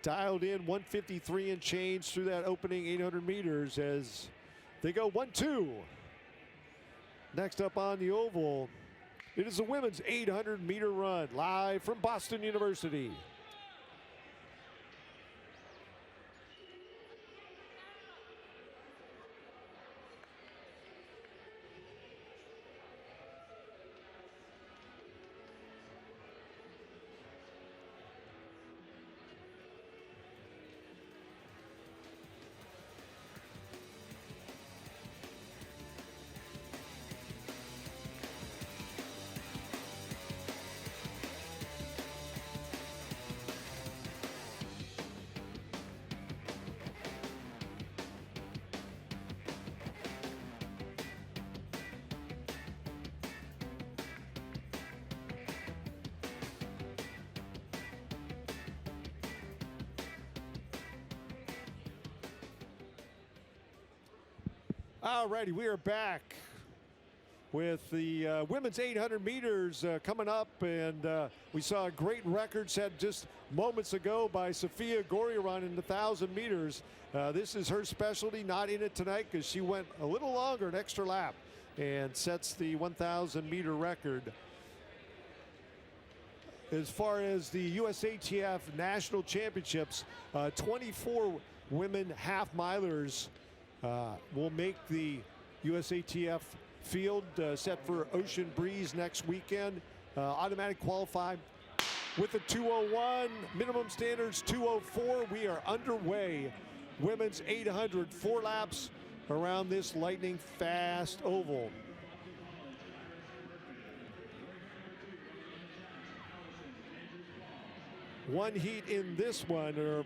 dialed in 153 and change through that opening 800 meters as they go 1-2. Next up on the oval, it is the women's 800-meter run, live from Boston University. All righty, we are back with the women's 800 meters coming up, and we saw a great record set just moments ago by Sofia Goriaran in the 1,000 meters. This is her specialty, not in it tonight because she went a little longer, an extra lap, and sets the 1,000 meter record. As far as the USATF National Championships, 24 women half milers will make the USATF field set for Ocean Breeze next weekend. Automatic qualify with a 2:01, minimum standards 2:04. We are underway. Women's 800, 4 laps around this lightning fast oval. One heat in this one, or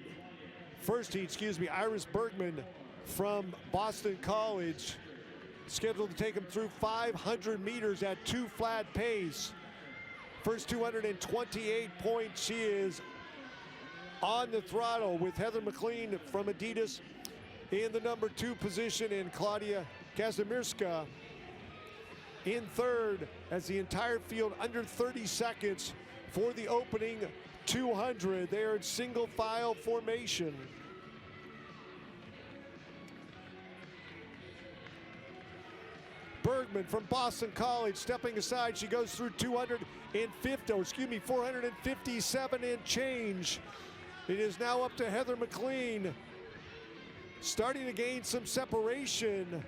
first heat, excuse me, Iris Bergman from Boston College, scheduled to take him through 500 meters at 2 flat pace. First 228 points. She is on the throttle with Heather McLean from Adidas in the number 2 position, and Claudia Kazimirska in third, as the entire field under 30 seconds for the opening 200. They are in single file formation. Bergman from Boston College stepping aside. She goes through 457 and change. It is now up to Heather McLean, starting to gain some separation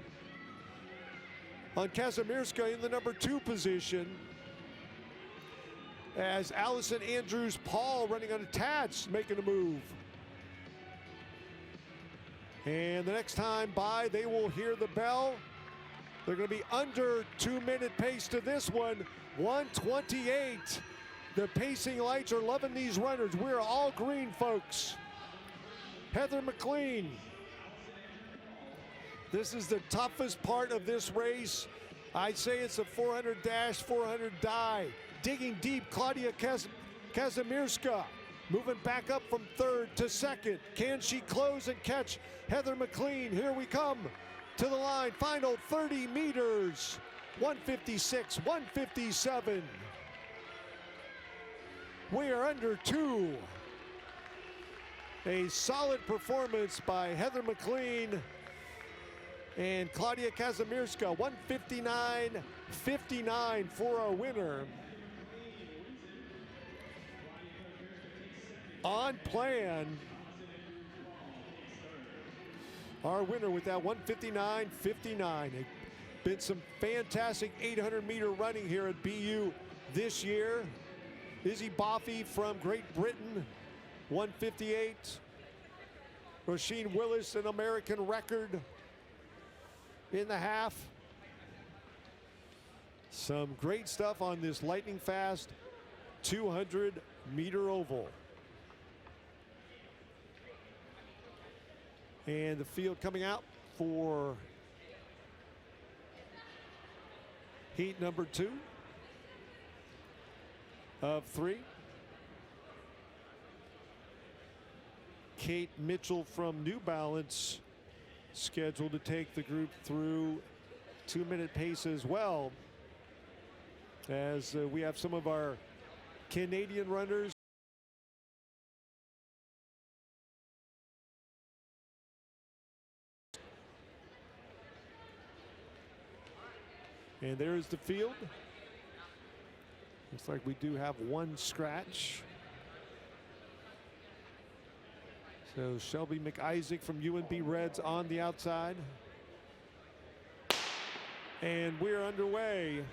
on Kazimirska in the number 2 position, as Allison Andrews-Paul running unattached, making a move. And the next time by, they will hear the bell. They're going to be under 2-minute pace to this one, 1:28. The pacing lights are loving these runners. We're all green, folks. Heather McLean. This is the toughest part of this race. I'd say it's a 400 dash, 400 die. Digging deep, Claudia Kazimirska moving back up from third to second. Can she close and catch Heather McLean? Here we come to the line. Final 30 meters. 156, 157. We are under 2. A solid performance by Heather McLean and Claudia Kazimirska. 159.59 for our winner. On plan, our winner with that 159.59. Been some fantastic 800-meter running here at BU this year. Izzy Boffey from Great Britain, 158. Roisin Willis, an American record in the half. Some great stuff on this lightning fast 200-meter oval. And the field coming out for heat number 2 of 3. Kate Mitchell from New Balance scheduled to take the group through 2-minute pace as well, as we have some of our Canadian runners And there's the field. Looks like we do have one scratch. So Shelby McIsaac from UNB Reds on the outside. And we're underway.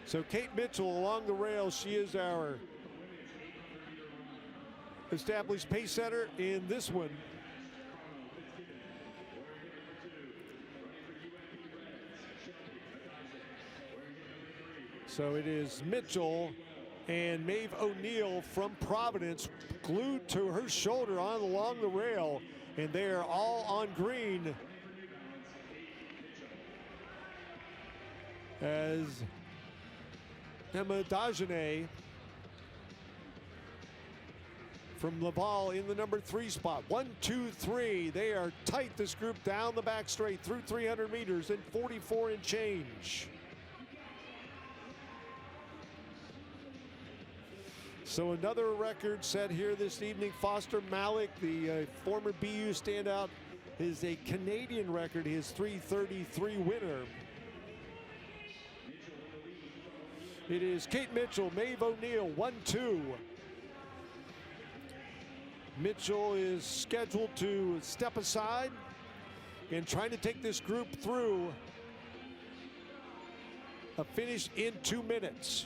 So Kate Mitchell along the rail. She is our established pace setter in this one. So it is Mitchell and Maeve O'Neill from Providence glued to her shoulder on along the rail, and they are all on green as Emma Dajane from Laval in the number 3 spot. 1, 2, 3. They are tight, this group, down the back straight through 300 meters in 44 and change. So another record set here this evening. Foster Malik, the former BU standout, is a Canadian record, his 3:33 winner. It is Kate Mitchell, Maeve O'Neill, 1-2. Mitchell is scheduled to step aside and trying to take this group through a finish in 2 minutes.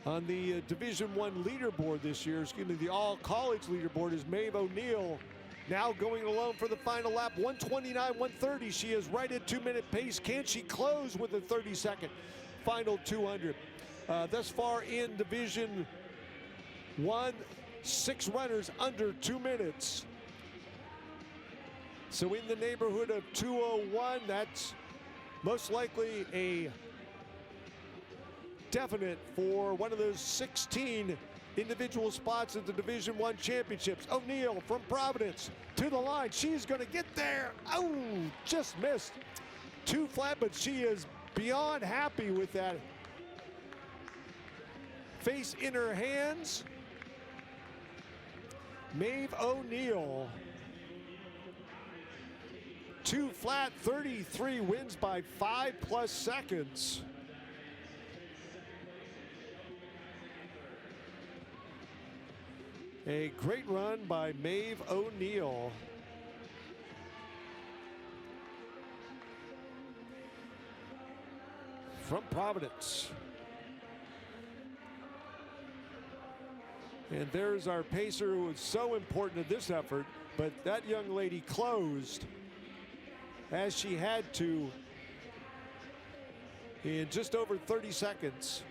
On the Division I leaderboard this year, the all-college leaderboard, is Maeve O'Neill now going alone for the final lap. 1:29, 1:30. She is right at 2-minute pace. Can she close with a 30-second final 200? Thus far in Division I, 6 runners under 2 minutes. So in the neighborhood of 2:01, that's most likely a definite for one of those 16 individual spots at the Division I championships. O'Neill from Providence to the line. She's going to get there. Oh, just missed. Too flat, but she is beyond happy with that. Face in her hands. Maeve O'Neill. 2 flat, 33, wins by 5+ seconds. A great run by Maeve O'Neill. From Providence. And there's our pacer who was so important in this effort, but that young lady closed as she had to in just over 30 seconds.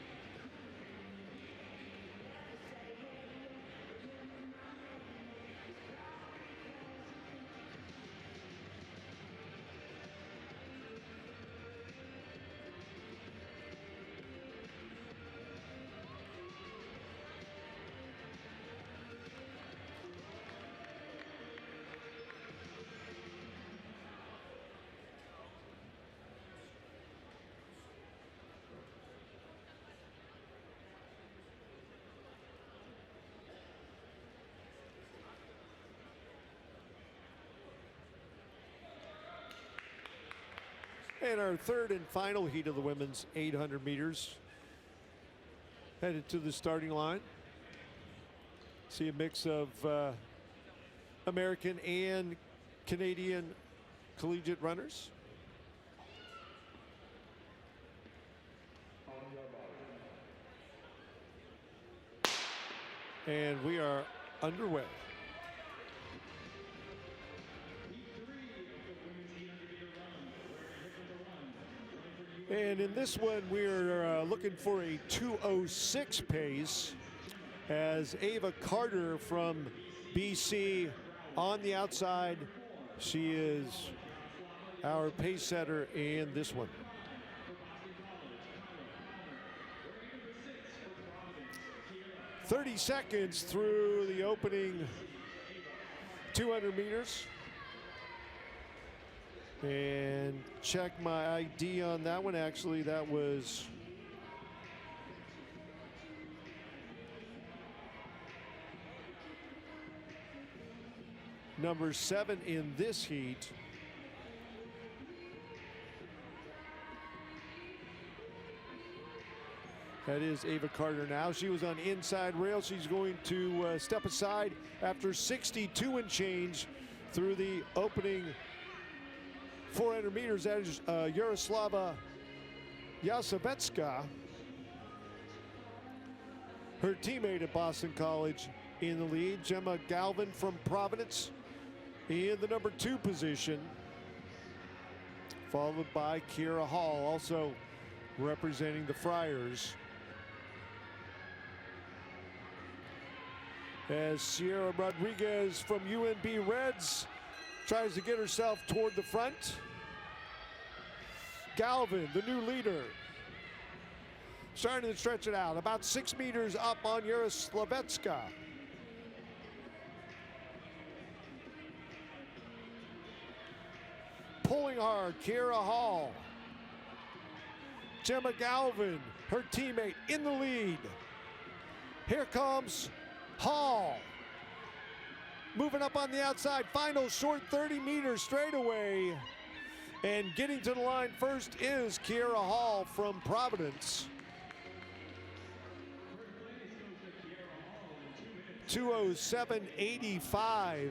And our third and final heat of the women's 800 meters. Headed to the starting line. See a mix of American and Canadian collegiate runners. And we are underway. And in this one, we're looking for a 2:06 pace as Ava Carter from BC on the outside. She is our pace setter in this one. "30 seconds through the opening 200 meters. And check my ID on that one. Actually, that was number 7 in this heat. That is Ava Carter now. She was on inside rail. She's going to step aside after 62 and change through the opening 400 meters. That is Yaroslava Yasovetska, her teammate at Boston College, in the lead. Gemma Galvin from Providence in the number 2 position, followed by Kiera Hall, also representing the Friars. As Sierra Rodriguez from UNB Reds tries to get herself toward the front. Galvin, the new leader, starting to stretch it out, about 6 meters up on Yaroslavetska. Pulling hard, Kiera Hall. Gemma Galvin, her teammate, in the lead. Here comes Hall. Moving up on the outside, final short 30 meters straightaway. And getting to the line first is Kiera Hall from Providence. 2:07.85.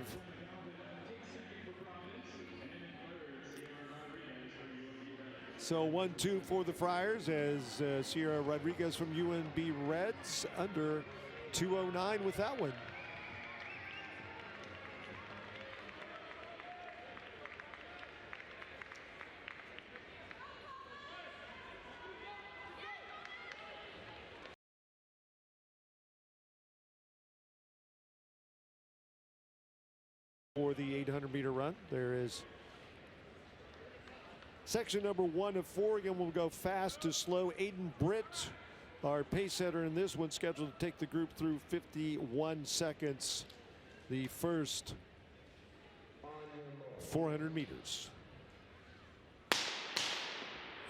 So 1-2 for the Friars as Sierra Rodriguez from UNB Reds under 2:09 with that one. For the 800-meter run, there is section number 1 of 4. Again, we'll go fast to slow. Aiden Britt, our pace setter in this one, scheduled to take the group through 51 seconds. The first 400 meters.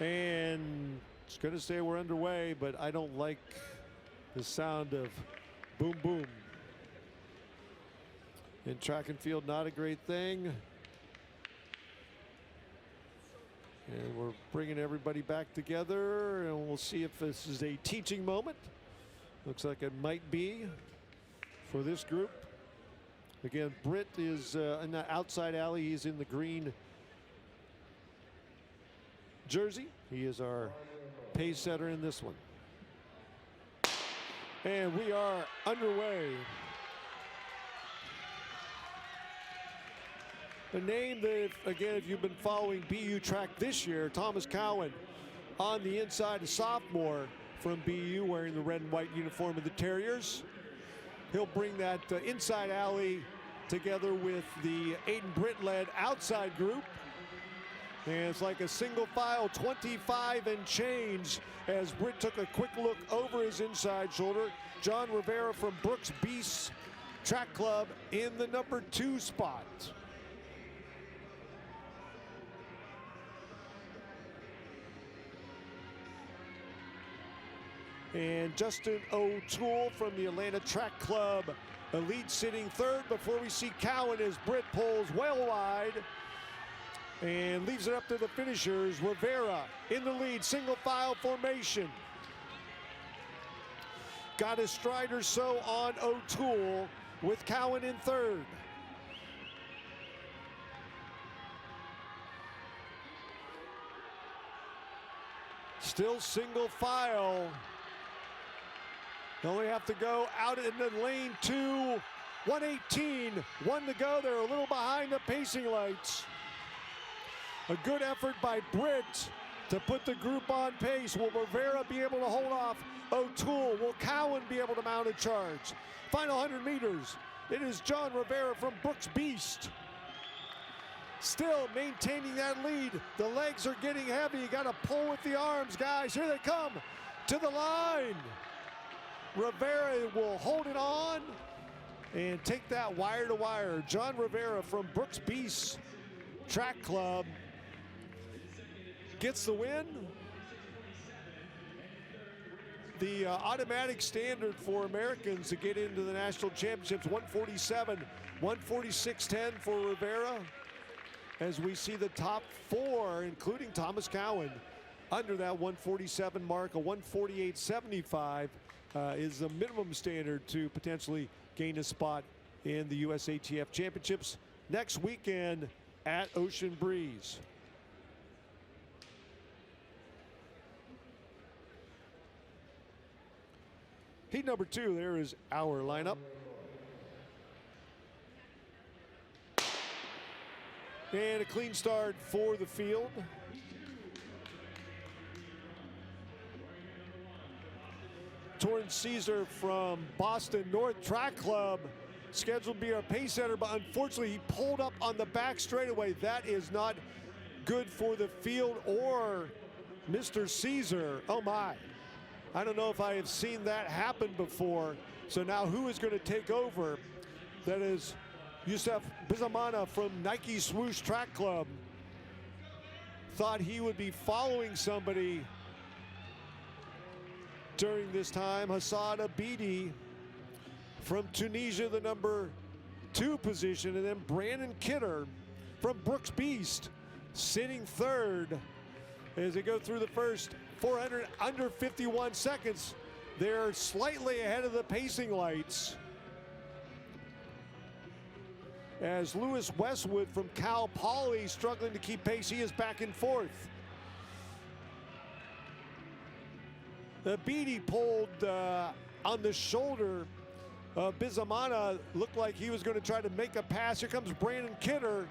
And it's going to say we're underway, but I don't like the sound of boom, boom. In track and field, not a great thing. And we're bringing everybody back together, and we'll see if this is a teaching moment. Looks like it might be for this group. Again, Britt is in the outside alley. He's in the green jersey. He is our pace setter in this one. And we are underway. The name that, again, if you've been following BU track this year, Thomas Cowan on the inside, a sophomore from BU wearing the red and white uniform of the Terriers. He'll bring that inside alley together with the Aiden Britt-led outside group. And it's like a single file, 25 and change, as Britt took a quick look over his inside shoulder. John Rivera from Brooks Beast Track Club in the number 2 spot. And Justin O'Toole from the Atlanta Track Club, elite, sitting 3rd before we see Cowan as Britt pulls well wide and leaves it up to the finishers. Rivera in the lead, single file formation. Got a stride or so on O'Toole with Cowan in 3rd. Still single file. They only have to go out into lane 2, 1:18, 1 to go. They're a little behind the pacing lights. A good effort by Britt to put the group on pace. Will Rivera be able to hold off O'Toole? Will Cowan be able to mount a charge? Final 100 meters. It is John Rivera from Brooks Beast. Still maintaining that lead. The legs are getting heavy. You got to pull with the arms, guys. Here they come to the line. Rivera will hold it on and take that wire to wire. John Rivera from Brooks Beast Track Club gets the win. The automatic standard for Americans to get into the national championships, 147, 146.10 for Rivera. As we see the top 4, including Thomas Cowan, under that 147 mark. A 148.75 is the minimum standard to potentially gain a spot in the USATF Championships next weekend at Ocean Breeze. Heat number 2, there is our lineup. And a clean start for the field. Torrance Caesar from Boston North Track Club, scheduled to be our pace setter, but unfortunately he pulled up on the back straightaway. That is not good for the field or Mr. Caesar. Oh my. I don't know if I have seen that happen before. So now who is going to take over? That is Yusef Bizamana from Nike Swoosh Track Club. Thought he would be following somebody during this time. Hassan Abidi from Tunisia, the number 2 position. And then Brandon Kidder from Brooks Beast sitting 3rd as they go through the first 400 under 51 seconds. They're slightly ahead of the pacing lights as Lewis Westwood from Cal Poly struggling to keep pace. He is back and forth. The Beatty pulled on the shoulder of Bizamana. Looked like he was going to try to make a pass. Here comes Brandon Kidder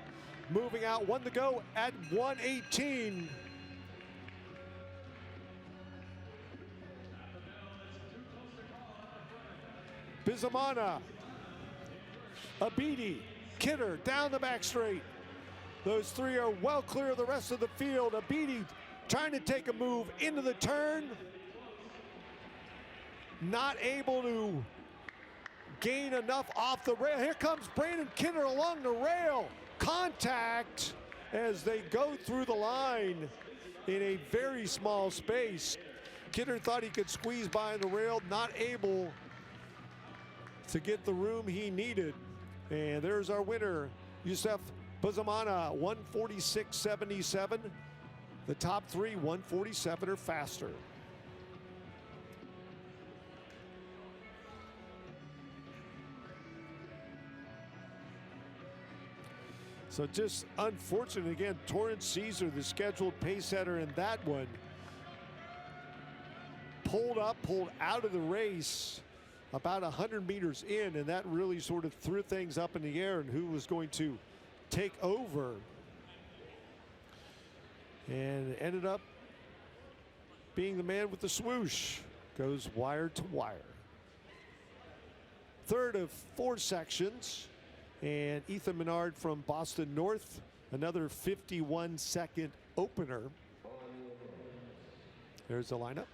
moving out. 1 to go at 1:18. Bizamana, Abidi, Kidder down the back straight. Those 3 are well clear of the rest of the field. Abidi trying to take a move into the turn. Not able to gain enough off the rail. Here comes Brandon Kidder along the rail. Contact as they go through the line in a very small space. Kidder thought he could squeeze by the rail, not able to get the room he needed. And there's our winner, Yusef Bizamana, 146.77. The top 3, 147 or faster. So just unfortunate again, Torrance Caesar, the scheduled pace setter in that one, pulled out of the race about 100 meters in, and that really sort of threw things up in the air and who was going to take over. And ended up being the man with the swoosh. Goes wire to wire. 3rd of 4 sections. And Ethan Menard from Boston North, another 51-second opener. There's the lineup.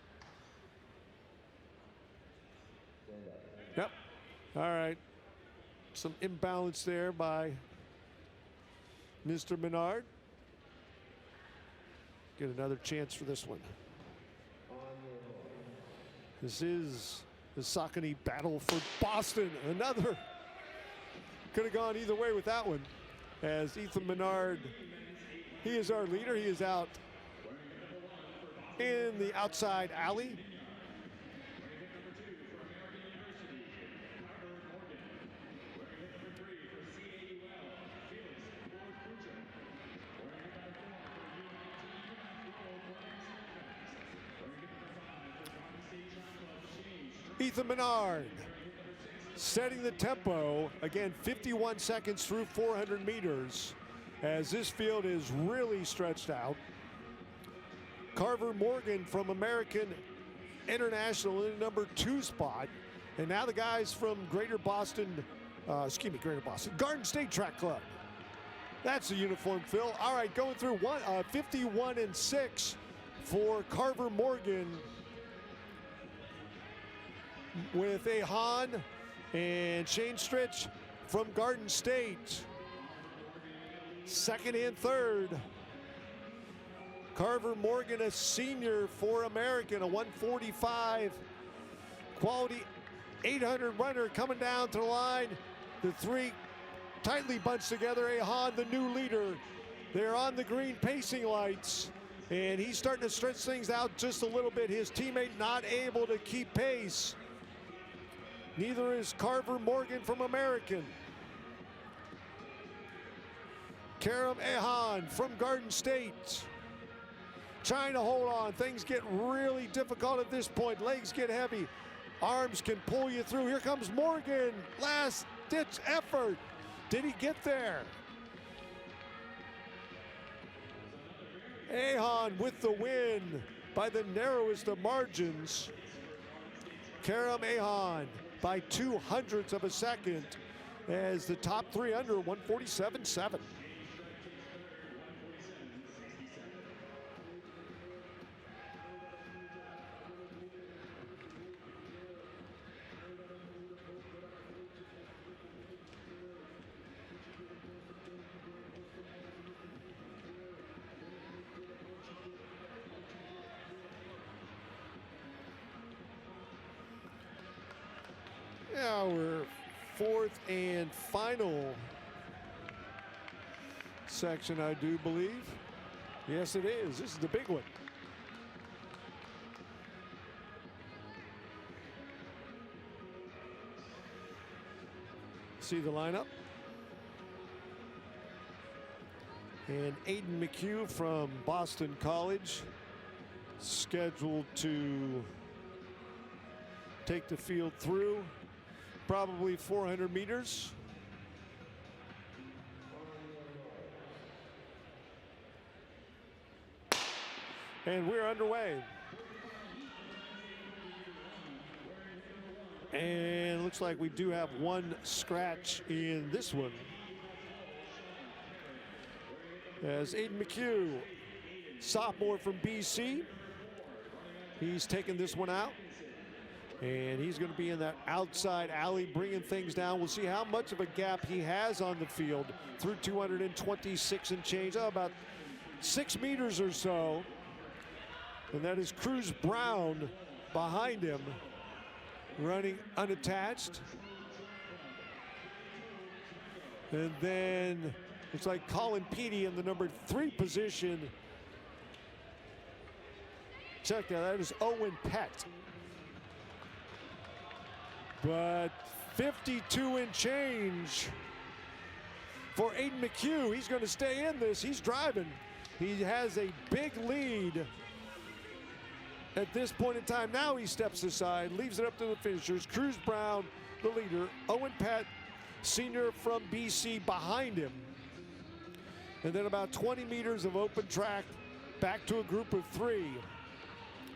Yep. All right. Some imbalance there by Mr. Menard. Get another chance for this one. This is the Saucony Battle for Boston. Another. Could have gone either way with that one. As Ethan Menard, he is our leader. He is out in the outside alley. Ethan Menard setting the tempo. Again, 51 seconds through 400 meters as this field is really stretched out. Carver Morgan from American International in the number 2 spot. And now the guys from Greater Boston, Garden State Track Club. That's the uniform fill. All right, going through 51 and 6 for Carver Morgan with Ahan and Shane Stritch from Garden State. 2nd and 3rd. Carver Morgan, a senior for American, a 145 quality 800 runner coming down to the line. The 3 tightly bunched together. Ahan, the new leader. They're on the green pacing lights. And he's starting to stretch things out just a little bit. His teammate not able to keep pace. Neither is Carver Morgan from American. Karam Ehan from Garden State trying to hold on. Things get really difficult at this point. Legs get heavy. Arms can pull you through. Here comes Morgan. Last ditch effort. Did he get there? Ehan with the win by the narrowest of margins. Karam Ehan by 0.02 of a second as the top three under 147.7. Our fourth and final section, I do believe. Yes, it is. This is the big one. See the lineup. And Aiden McHugh from Boston College, scheduled to take the field through probably 400 meters. And we're underway. And looks like we do have one scratch in this one, as Aiden McHugh, sophomore from BC, he's taking this one out. And he's going to be in that outside alley, bringing things down. We'll see how much of a gap he has on the field through 226 and change, about 6 meters or so. And that is Cruz Brown behind him, running unattached. And then it's like Colin Petey in the number 3 position. Check that is Owen Pett. But 52 and change for Aiden McHugh. He's going to stay in this. He's driving. He has a big lead at this point in time. Now he steps aside, leaves it up to the finishers. Cruz Brown, the leader. Owen Pett, senior from BC, behind him. And then about 20 meters of open track back to a group of 3.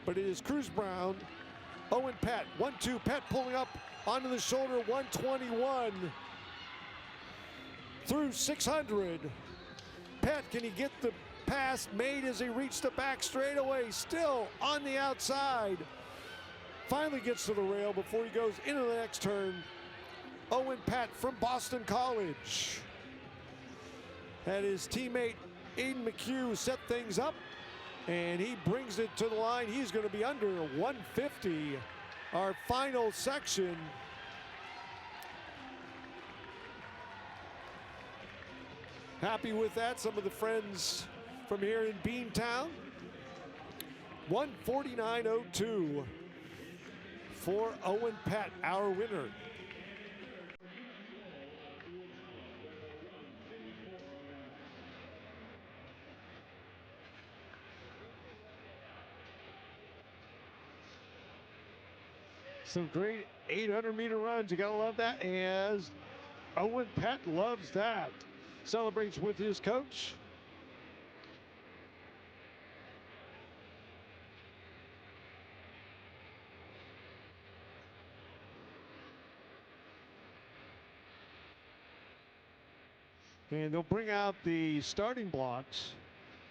But it is Cruz Brown, Owen Pett, 1-2. Pett pulling up onto the shoulder, 121 through 600. Pett, can he get the pass made as he reached the back straightaway? Still on the outside. Finally gets to the rail before he goes into the next turn. Owen Pett from Boston College. Had his teammate Aiden McHugh set things up, and he brings it to the line. He's going to be under 150. Our final section. Happy with that. Some of the friends from here in Beantown. 149.02 for Owen Pett, our winner. Some great 800-meter runs. You gotta love that, as Owen Pett loves that. Celebrates with his coach. And they'll bring out the starting blocks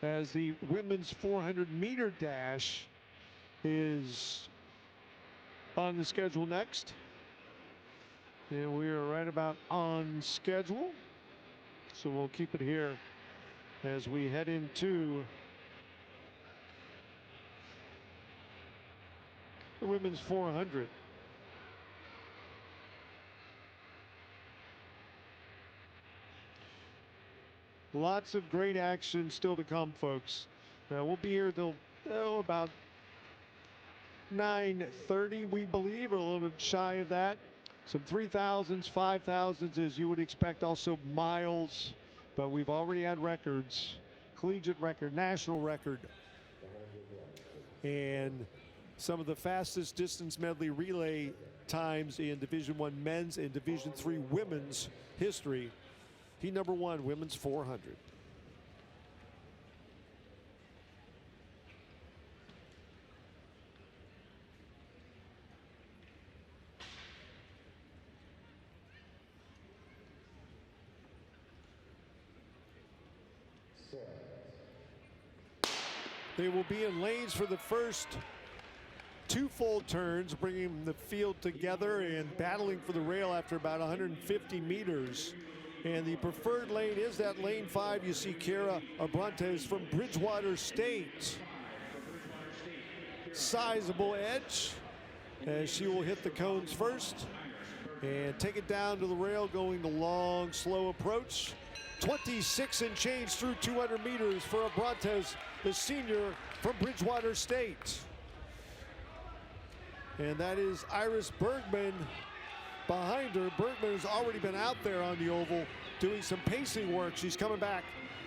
as the women's 400-meter dash is on the schedule next. And we are right about on schedule. So we'll keep it here as we head into the women's 400. Lots of great action still to come, folks. We'll be here till about 9:30, we believe, or a little bit shy of that. Some 3,000s, 5,000s, as you would expect, also miles, but we've already had records, collegiate record, national record, and some of the fastest distance medley relay times in Division I men's and Division III women's history. Heat number 1, women's 400. They will be in lanes for the first 2 full turns, bringing the field together and battling for the rail after about 150 meters. And the preferred lane is that lane 5. You see Kara Abrantes from Bridgewater State. Sizable edge as she will hit the cones first and take it down to the rail, going the long, slow approach. 26 and change through 200 meters for Abrantes, the senior from Bridgewater State. And that is Iris Bergman behind her. Bergman has already been out there on the oval doing some pacing work. She's coming back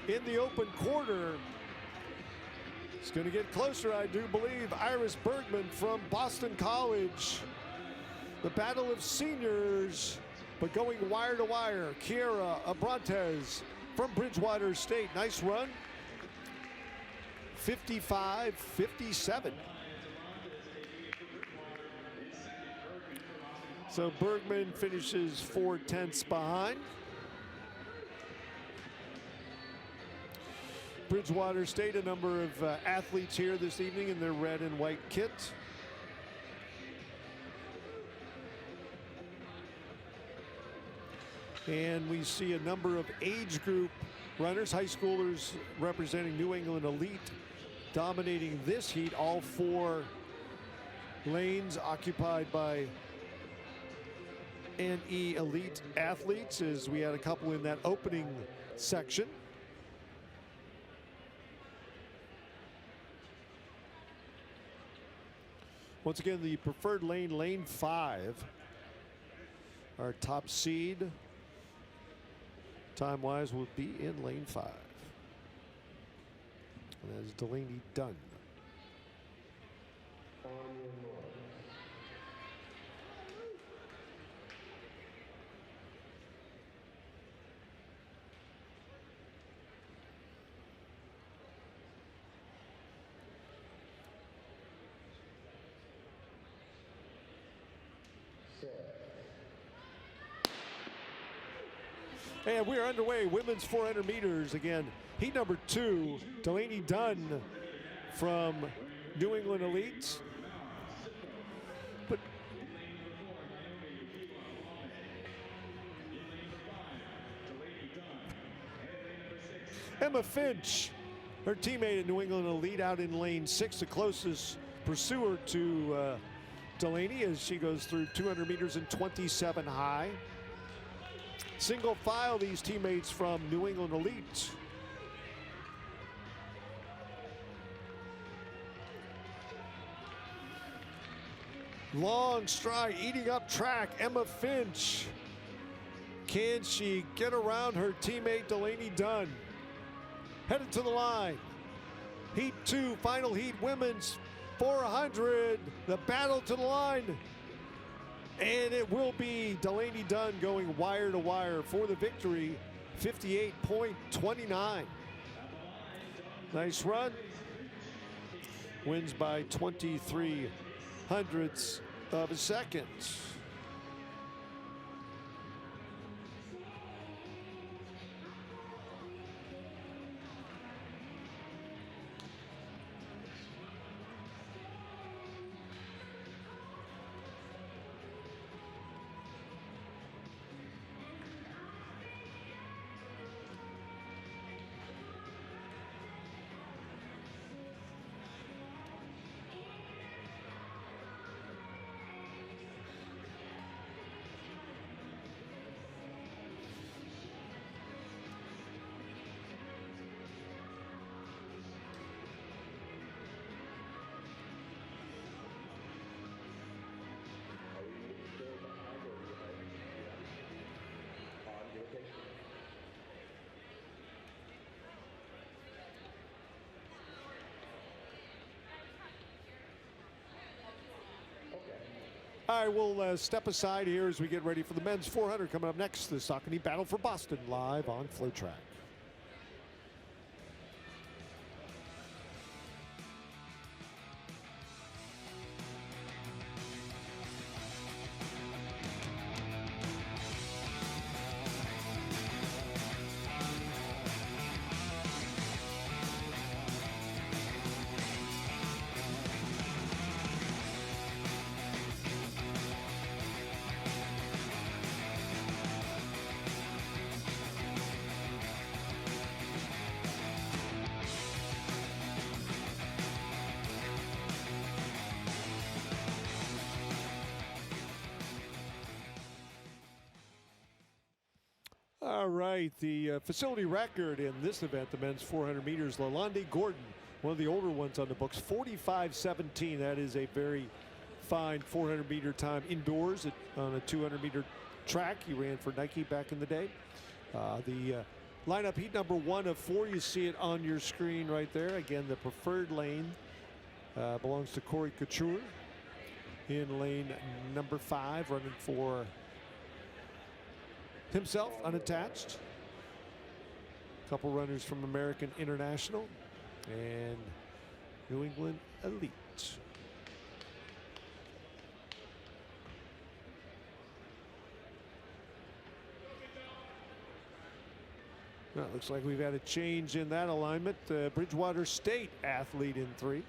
in the open quarter. It's going to get closer, I do believe. Iris Bergman from Boston College. The battle of seniors, but going wire to wire. Kiera Abrantes from Bridgewater State. Nice run. 55-57. So Bergman finishes 4/10 behind. Bridgewater State, a number of athletes here this evening in their red and white kit. And we see a number of age group runners, high schoolers representing New England Elite, dominating this heat. All 4 lanes occupied by NE Elite athletes, as we had a couple in that opening section. Once again, the preferred lane, lane 5, our top seed, time-wise, will be in lane 5. And that is Delaney Dunn. And we are underway. Women's 400 meters again. Heat number 2, Delaney Dunn from New England Elites. But Emma Finch, her teammate at New England Elite, out in lane 6, the closest pursuer to Delaney, as she goes through 200 meters in 27 high. Single file, these teammates from New England Elite. Long stride, eating up track, Emma Finch. Can she get around her teammate Delaney Dunn? Headed to the line. Heat 2, final heat, women's 400. The battle to the line. And it will be Delaney Dunn going wire to wire for the victory, 58.29. Nice run. Wins by 23 hundredths of a second. All right, we'll step aside here as we get ready for the men's 400 coming up next. The Saucony Battle for Boston live on FloTrack. All right, the facility record in this event, the men's 400 meters, Lalonde Gordon, one of the older ones on the books, 45:17. That is a very fine 400 meter time indoors on a 200 meter track. He ran for Nike back in the day. The lineup, heat number 1 of 4, you see it on your screen right there. Again, the preferred lane belongs to Corey Couture in lane number 5, running for himself, unattached. A couple runners from American International and New England Elite. Well, it looks like we've had a change in that alignment. Bridgewater State athlete in 3.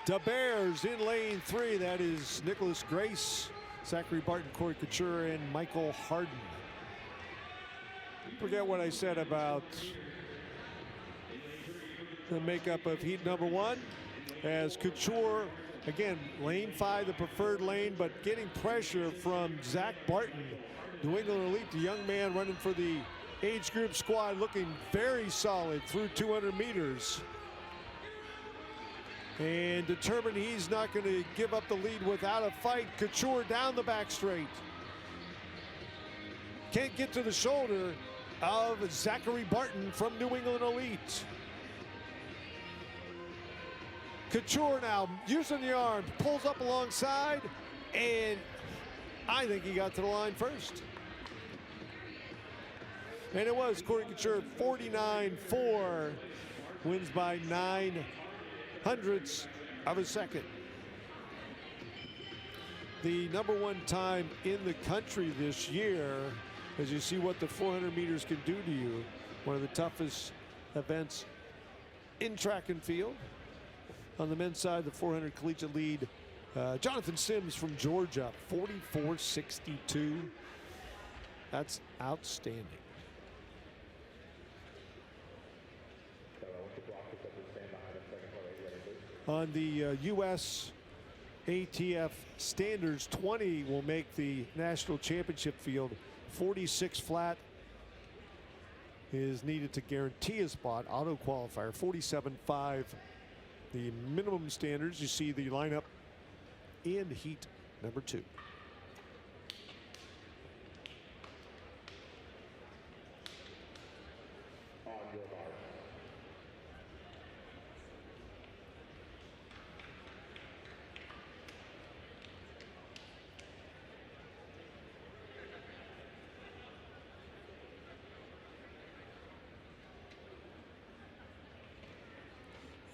The Bears in lane 3. That is Nicholas Grace, Zachary Barton, Corey Couture, and Michael Harden. Forget what I said about the makeup of heat number 1. As Couture, again, lane 5, the preferred lane, but getting pressure from Zach Barton, New England Elite, the young man running for the age group squad, looking very solid through 200 meters. And determined he's not going to give up the lead without a fight. Couture down the back straight. Can't get to the shoulder of Zachary Barton from New England Elite. Couture now using the arm, pulls up alongside, and I think he got to the line first. And it was Corey Couture, 49.4, wins by 9/100ths of a second. The number 1 time in the country this year, as you see what the 400 meters can do to you. One of the toughest events in track and field. On the men's side, the 400 collegiate lead, Jonathan Sims from Georgia, 44.62. That's outstanding. On the U.S. ATF standards, 20 will make the national championship field. 46 flat is needed to guarantee a spot. Auto qualifier, 47.5. The minimum standards. You see the lineup in heat number 2.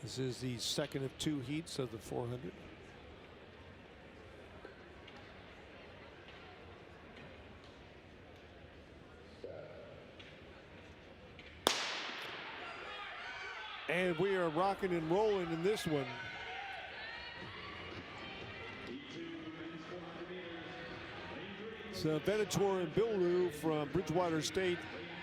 This is the second of 2 heats of the 400. And we are rocking and rolling in this one. So Venator and Bilu from Bridgewater State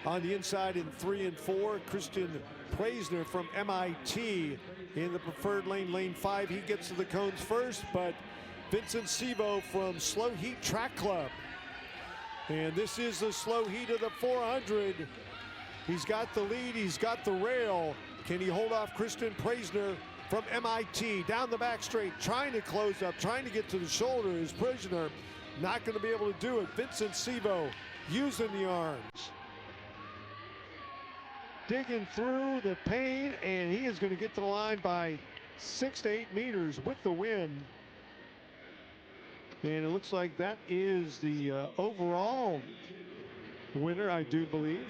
on the inside in 3 and 4. Christian Preisner from MIT in the preferred lane, lane 5. He gets to the cones first, but Vincent Sevo from Slow Heat Track Club. And this is the slow heat of the 400. He's got the lead, he's got the rail. Can he hold off Christian Preisner from MIT? Down the back straight, trying to close up, trying to get to the shoulder is Preisner. Not going to be able to do it. Vincent Sevo using the arms. digging through the paint, and he is going to get to the line by 6 to 8 meters with the win. And it looks like that is the overall winner, I do believe.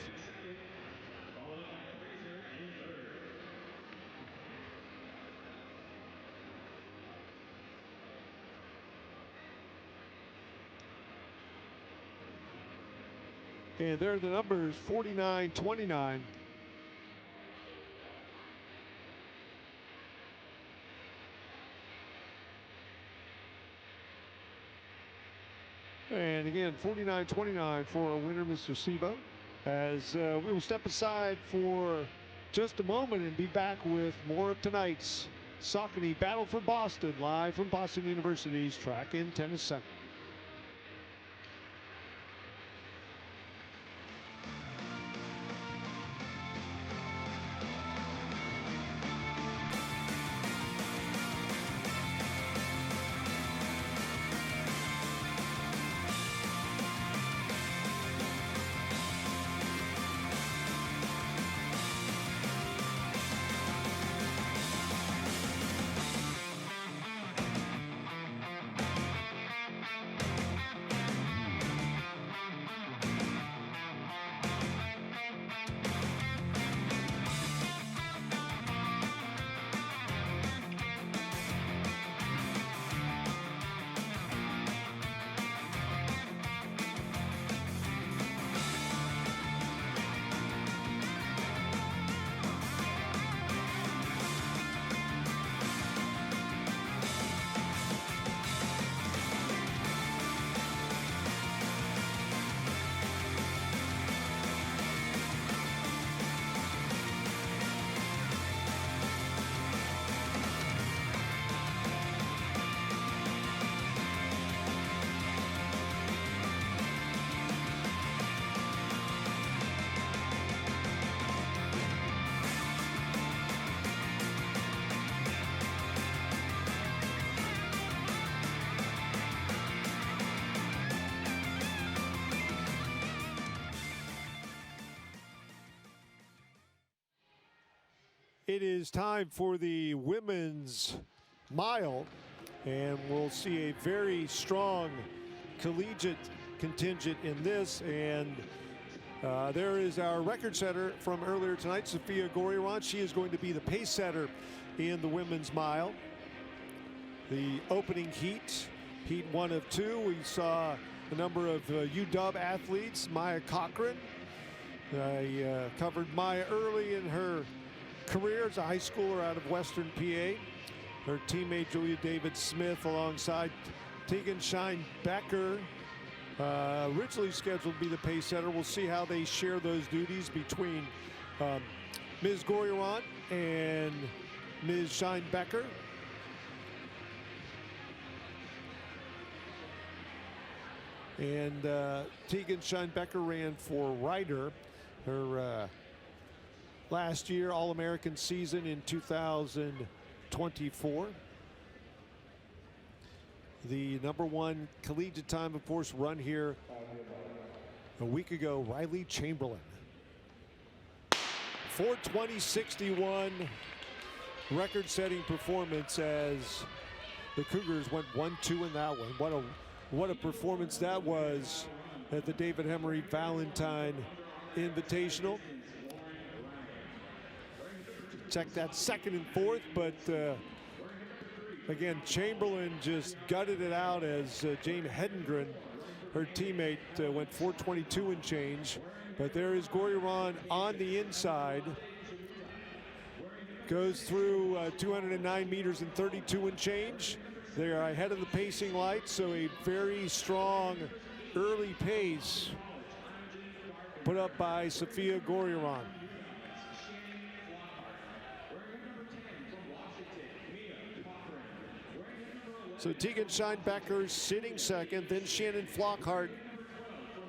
And there are the numbers, 49-29. And again, 49-29 for our winner, Mr. Sebo. As we will step aside for just a moment and be back with more of tonight's Saucony Battle for Boston, live from Boston University's Track and Tennis Center. It is time for the women's mile, and we'll see a very strong collegiate contingent in this. And there is our record setter from earlier tonight, Sophia Goriron. She is going to be the pace setter in the women's mile. The opening heat 1 of 2, we saw a number of UW athletes. Maya Cochran. I covered Maya early in her career as a high schooler out of Western PA. Her teammate Julia David Smith alongside Tegan Shine Becker, originally scheduled to be the pace setter. We'll see how they share those duties between Ms. Goriron and Ms. Shine Becker. And Tegan Shine Becker ran for Ryder. Her last year All-American season in 2024. The #1 collegiate time, of course, run here a week ago, Riley Chamberlain. 4:20.61, record-setting performance as the Cougars went 1-2 in that one. What a performance that was at the David Emery Valentine Invitational. Check that second and fourth, but again, Chamberlain just gutted it out as Jane Hedengren, her teammate, went 4:22 and change. But there is Goriron on the inside. Goes through 209 meters and 32 and change. They are ahead of the pacing lights, so a very strong early pace put up by Sophia Goriron. So Tegan Shine Becker sitting second, then Shannon Flockhart,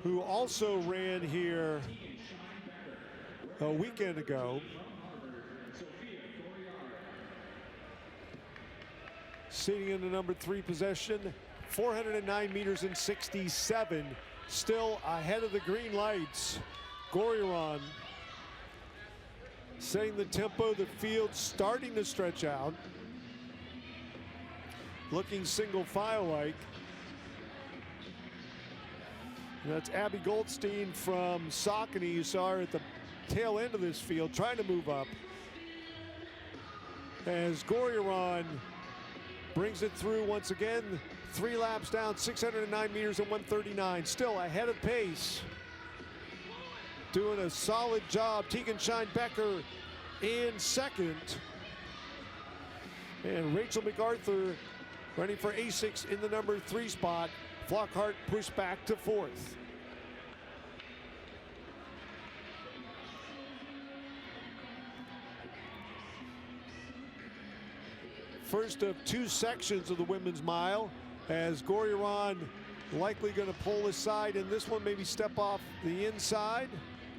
who also ran here a weekend ago. Sitting in the #3 possession, 409 meters and 67, still ahead of the green lights. Goriron setting the tempo. The field starting to stretch out. Looking single file like. That's Abby Goldstein from Saucony. You saw her at the tail end of this field trying to move up. As Goryaron brings it through once again. 3 laps down, 609 meters and 139. Still ahead of pace. Doing a solid job. Tegan Shine-Becker in second. And Rachel MacArthur running for ASICS in the number 3 spot. Flockhart pushed back to 4th. First of 2 sections of the women's mile, as Goryaron likely going to pull aside, and this one maybe step off the inside.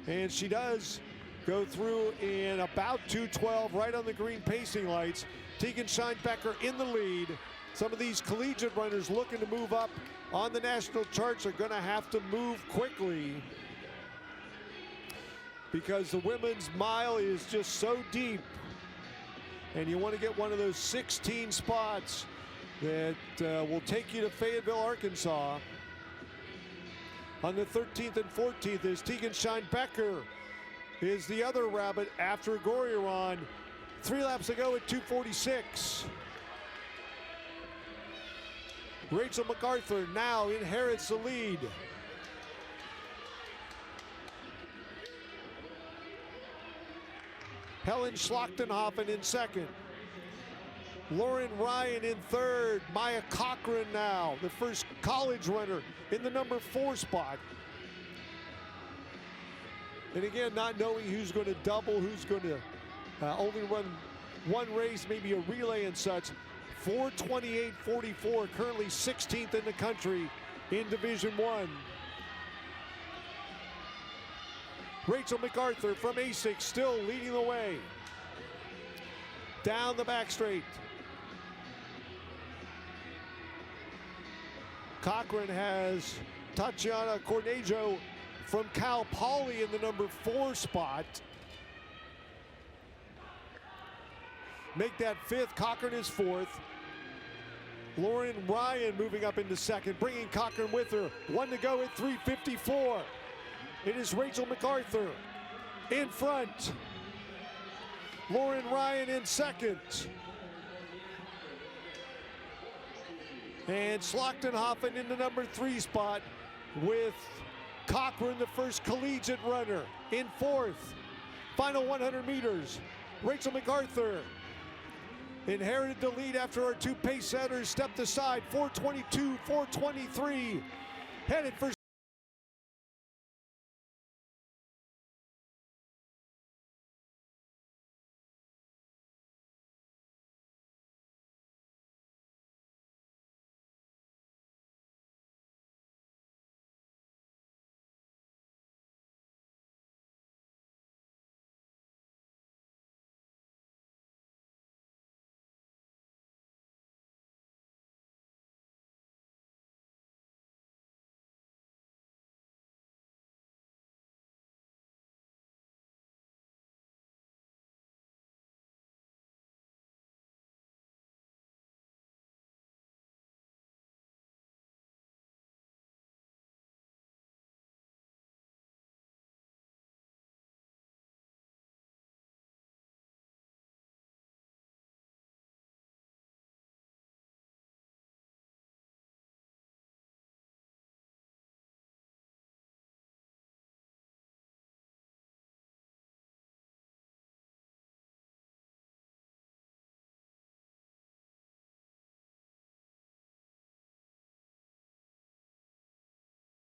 And she does go through in about 2:12, right on the green pacing lights. Tegan Shine-Becker in the lead. Some of these collegiate runners looking to move up on the national charts are going to have to move quickly, because the women's mile is just so deep, and you want to get one of those 16 spots that will take you to Fayetteville, Arkansas. On the 13th and 14th is Tegan Shine-Becker is the other rabbit after Goryaron. 3 laps to go at 2:46. Rachel MacArthur now inherits the lead. Helen Schlachtenhofen in second. Lauren Ryan in third. Maya Cochran now, the first college runner, in the number 4 spot. And again, not knowing who's going to double, who's going to only run one race, maybe a relay and such. 4:28.44, currently 16th in the country in Division I. Rachel MacArthur from ASICS still leading the way. Down the back straight. Cochran has Tatiana Cornejo from Cal Poly in the number 4 spot. Make that 5th. Cochran is 4th. Lauren Ryan moving up into 2nd, bringing Cochran with her. 1 to go at 3:54. It is Rachel MacArthur in front. Lauren Ryan in 2nd. And Schlachtenhofen in the number 3 spot, with Cochran, the first collegiate runner, in 4th. Final 100 meters. Rachel MacArthur inherited the lead after our 2 pace setters stepped aside. 4:22, 4:23, headed for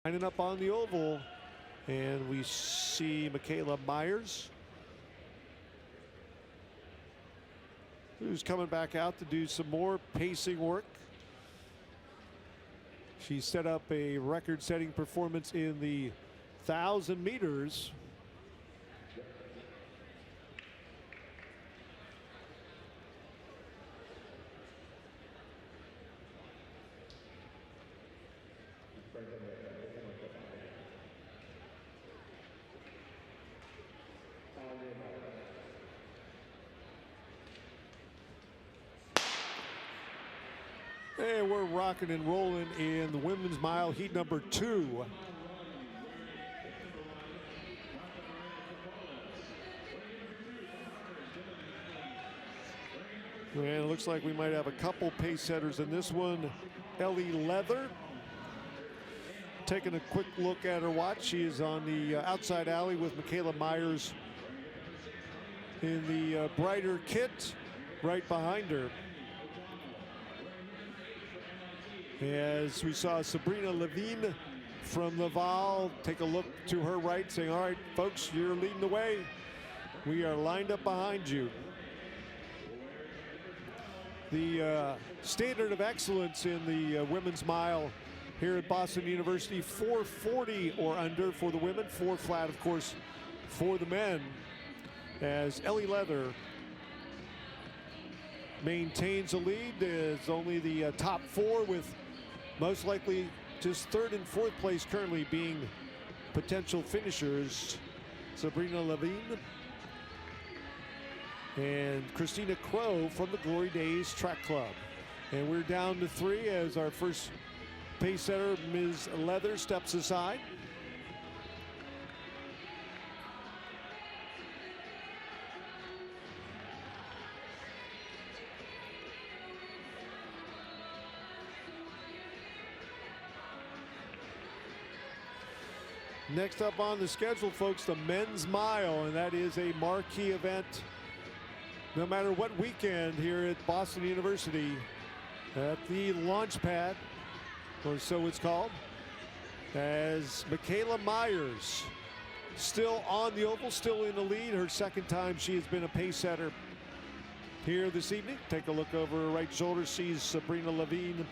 lining up on the oval, and we see Michaela Myers, who's coming back out to do some more pacing work. She set up a record-setting performance in the 1,000 meters. And we're rocking and rolling in the women's mile, heat number 2. And it looks like we might have a couple pace setters in this one. Ellie Leather. Taking a quick look at her watch. She is on the outside alley with Michaela Myers in the brighter kit right behind her. As we saw Sabrina Levine from Laval take a look to her right, saying, all right, folks, you're leading the way. We are lined up behind you. The standard of excellence in the women's mile here at Boston University, 440 or under for the women, 4 flat, of course, for the men, as Ellie Leather maintains a lead. It's only the top 4, with most likely just 3rd and 4th place currently being potential finishers. Sabrina Levine and Christina Crow from the Glory Days Track Club. And we're down to 3 as our first pace setter, Ms. Leather, steps aside. Next up on the schedule, folks, the men's mile, and that is a marquee event no matter what weekend here at Boston University at the launch pad, or so it's called, as Michaela Myers still on the oval, still in the lead. Her second time she has been a pace setter here this evening. Take a look over her right shoulder, sees Sabrina Levine.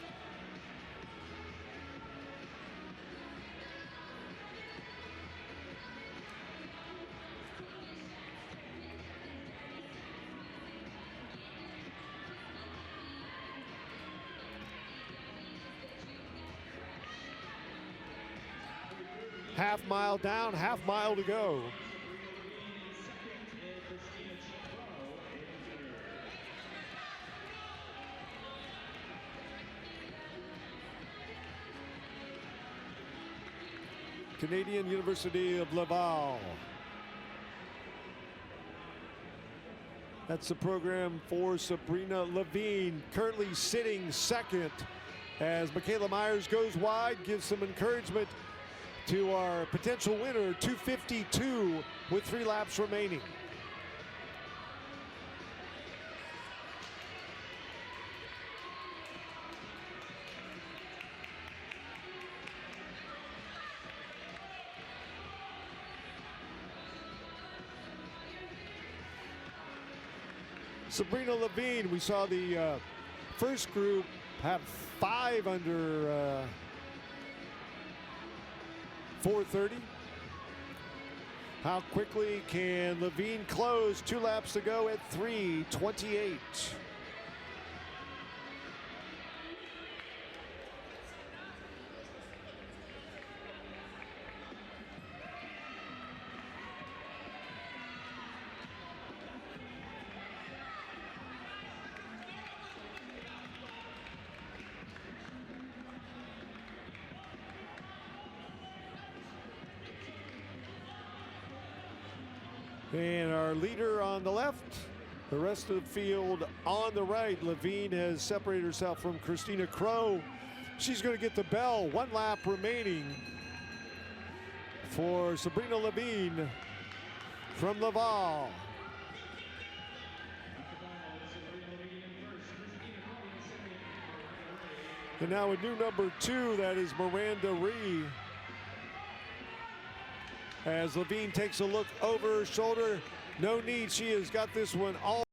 Half mile down, half mile to go. Canadian University of Laval. That's the program for Sabrina Levine, currently sitting second as Michaela Myers goes wide, gives some encouragement to our potential winner, 2:52 with 3 laps remaining. Sabrina Levine, we saw the first group have 5 under 4:30. How quickly can Levine close? 2 laps to go at 3:28. And our leader on the left, the rest of the field on the right. Levine has separated herself from Christina Crow. She's going to get the bell. 1 lap remaining for Sabrina Levine from Laval. And now a new number 2, that is Miranda Ree. As Levine takes a look over her shoulder, no need, she has got this one all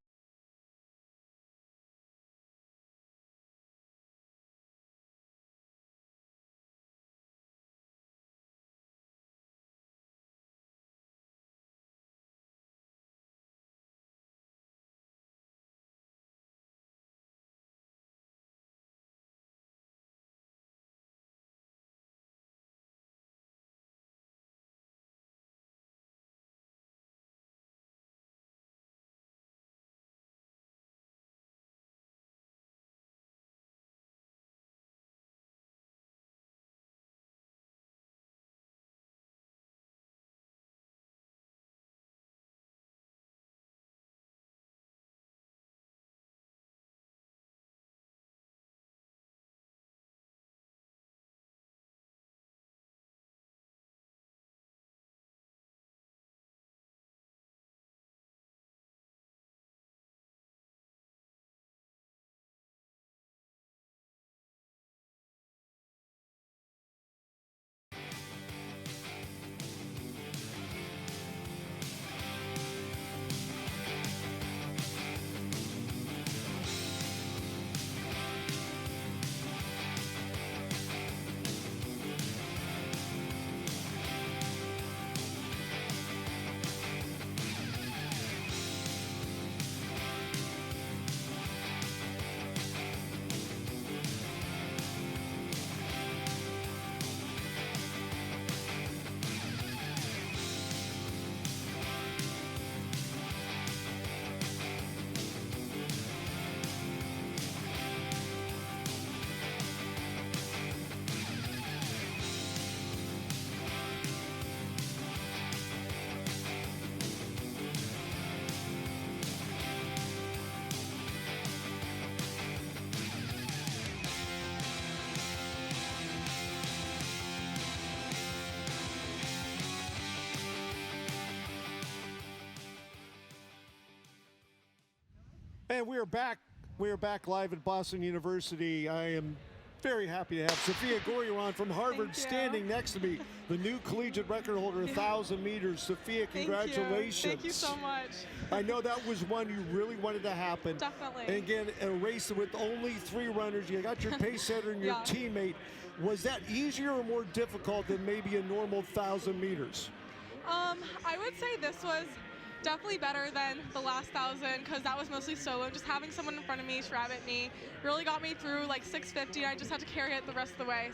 And we are back. We are back live at Boston University. I am very happy to have Sophia Goriron from Harvard standing next to me, the new collegiate record holder, 1,000 meters. Sophia, congratulations. Thank you so much. I know that was one you really wanted to happen. Definitely. And again, a race with only 3 runners. You got your pace setter and your teammate. Was that easier or more difficult than maybe a normal 1,000 meters? I would say this was definitely better than the last 1,000 because that was mostly solo. Just having someone in front of me, rabbit me, really got me through like 6:50. I just had to carry it the rest of the way.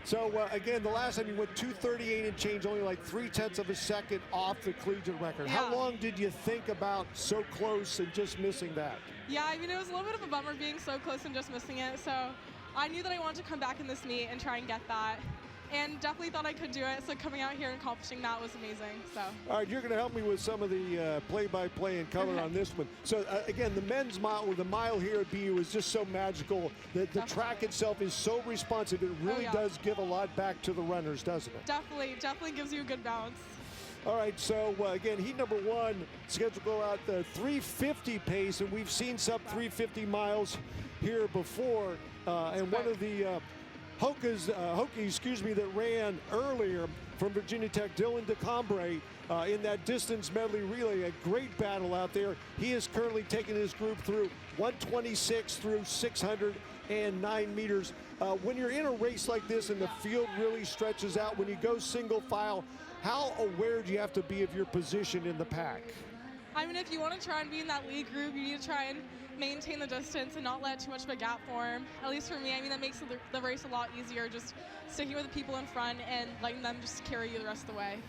So again, the last time you went 2:38 and change, only like 0.3 of a second off the collegiate record. How long did you think about so close and just missing that? Yeah, I mean, it was a little bit of a bummer being so close and just missing it. So I knew that I wanted to come back in this meet and try and get that. And definitely thought I could do it, so coming out here and accomplishing that was amazing. So. All right, you're going to help me with some of the play-by-play and color on this one. So again, the men's mile, or the mile here at BU, is just so magical. The track itself is so responsive. It really does give a lot back to the runners, doesn't it? Definitely gives you a good balance. All right, so again, heat number 1, scheduled to go out the 3:50 pace, and we've seen sub 3:50 miles here before. And one of the Hokies, that ran earlier from Virginia Tech, Dylan DeCombre, in that distance medley relay, a great battle out there. He is currently taking his group through 126 through 609 meters. When you're in a race like this and the field really stretches out, when you go single file, how aware do you have to be of your position in the pack? I mean, if you want to try and be in that lead group, you need to try and maintain the distance and not let too much of a gap form. At least for me, I mean, that makes the race a lot easier, just sticking with the people in front and letting them just carry you the rest of the way.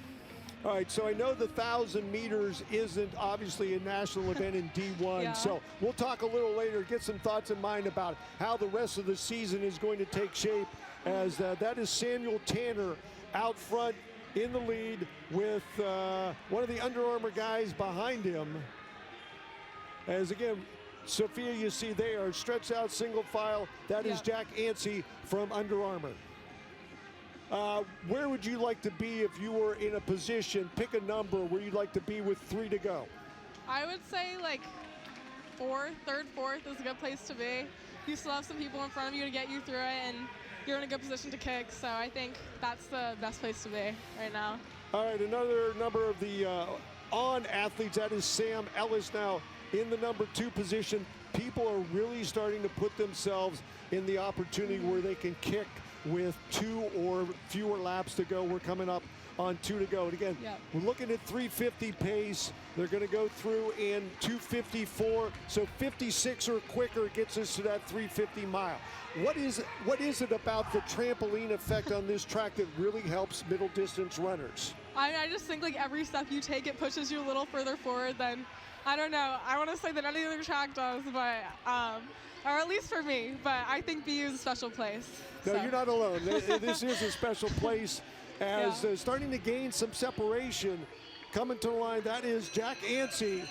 All right, so I know the 1,000 meters isn't obviously a national event in D1, so we'll talk a little later, get some thoughts in mind about how the rest of the season is going to take shape, as that is Samuel Tanner out front in the lead with one of the Under Armour guys behind him. As again, Sophia, you see they are stretched out single file. That is Jack Ansey from Under Armour. Where would you like to be if you were in a position, pick a number where you'd like to be with 3 to go? I would say like third, fourth is a good place to be. You still have some people in front of you to get you through it, and you're in a good position to kick. So I think that's the best place to be right now. All right, another number of the on athletes, that is Sam Ellis now in the number 2 position. People are really starting to put themselves in the opportunity where they can kick with 2 or fewer laps to go. We're coming up on 2 to go. And again, we're looking at 3:50 pace. They're going to go through in 2:54. So 56 or quicker gets us to that 3:50 mile. What is it about the trampoline effect on this track that really helps middle distance runners? I just think like every step you take, it pushes you a little further forward than, I don't know, I want to say that any other track does, but, or at least for me, but I think BU is a special place. No, you're not alone. This is a special place, as starting to gain some separation. Coming to the line, that is Jack Ansey.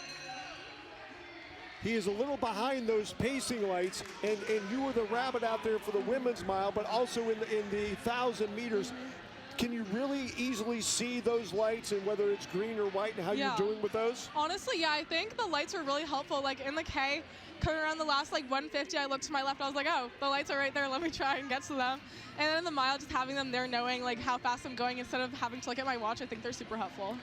He is a little behind those pacing lights, and you were the rabbit out there for the women's mile, but also in the 1,000 meters. Can you really easily see those lights and whether it's green or white and how you're doing with those? Honestly, I think the lights are really helpful. Like in the K, coming around the last like 150, I looked to my left, I was like, oh, the lights are right there, let me try and get to them. And then in the mile, just having them there, knowing like how fast I'm going instead of having to look at my watch, I think they're super helpful.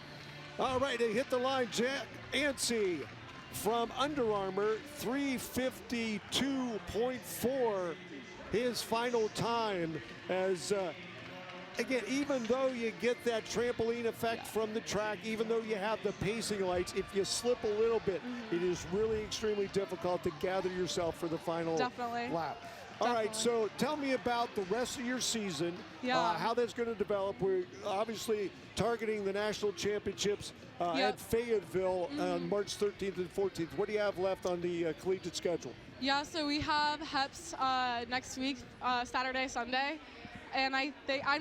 All right, they hit the line. Jack Ansey from Under Armour, 3:52.4, his final time. As again, even though you get that trampoline effect from the track, even though you have the pacing lights, if you slip a little bit, it is really extremely difficult to gather yourself for the final lap. All right, so tell me about the rest of your season, how that's going to develop. We're obviously targeting the national championships at Fayetteville on March 13th and 14th. What do you have left on the collegiate schedule? Yeah, so we have HEPS next week, Saturday, Sunday. And I'm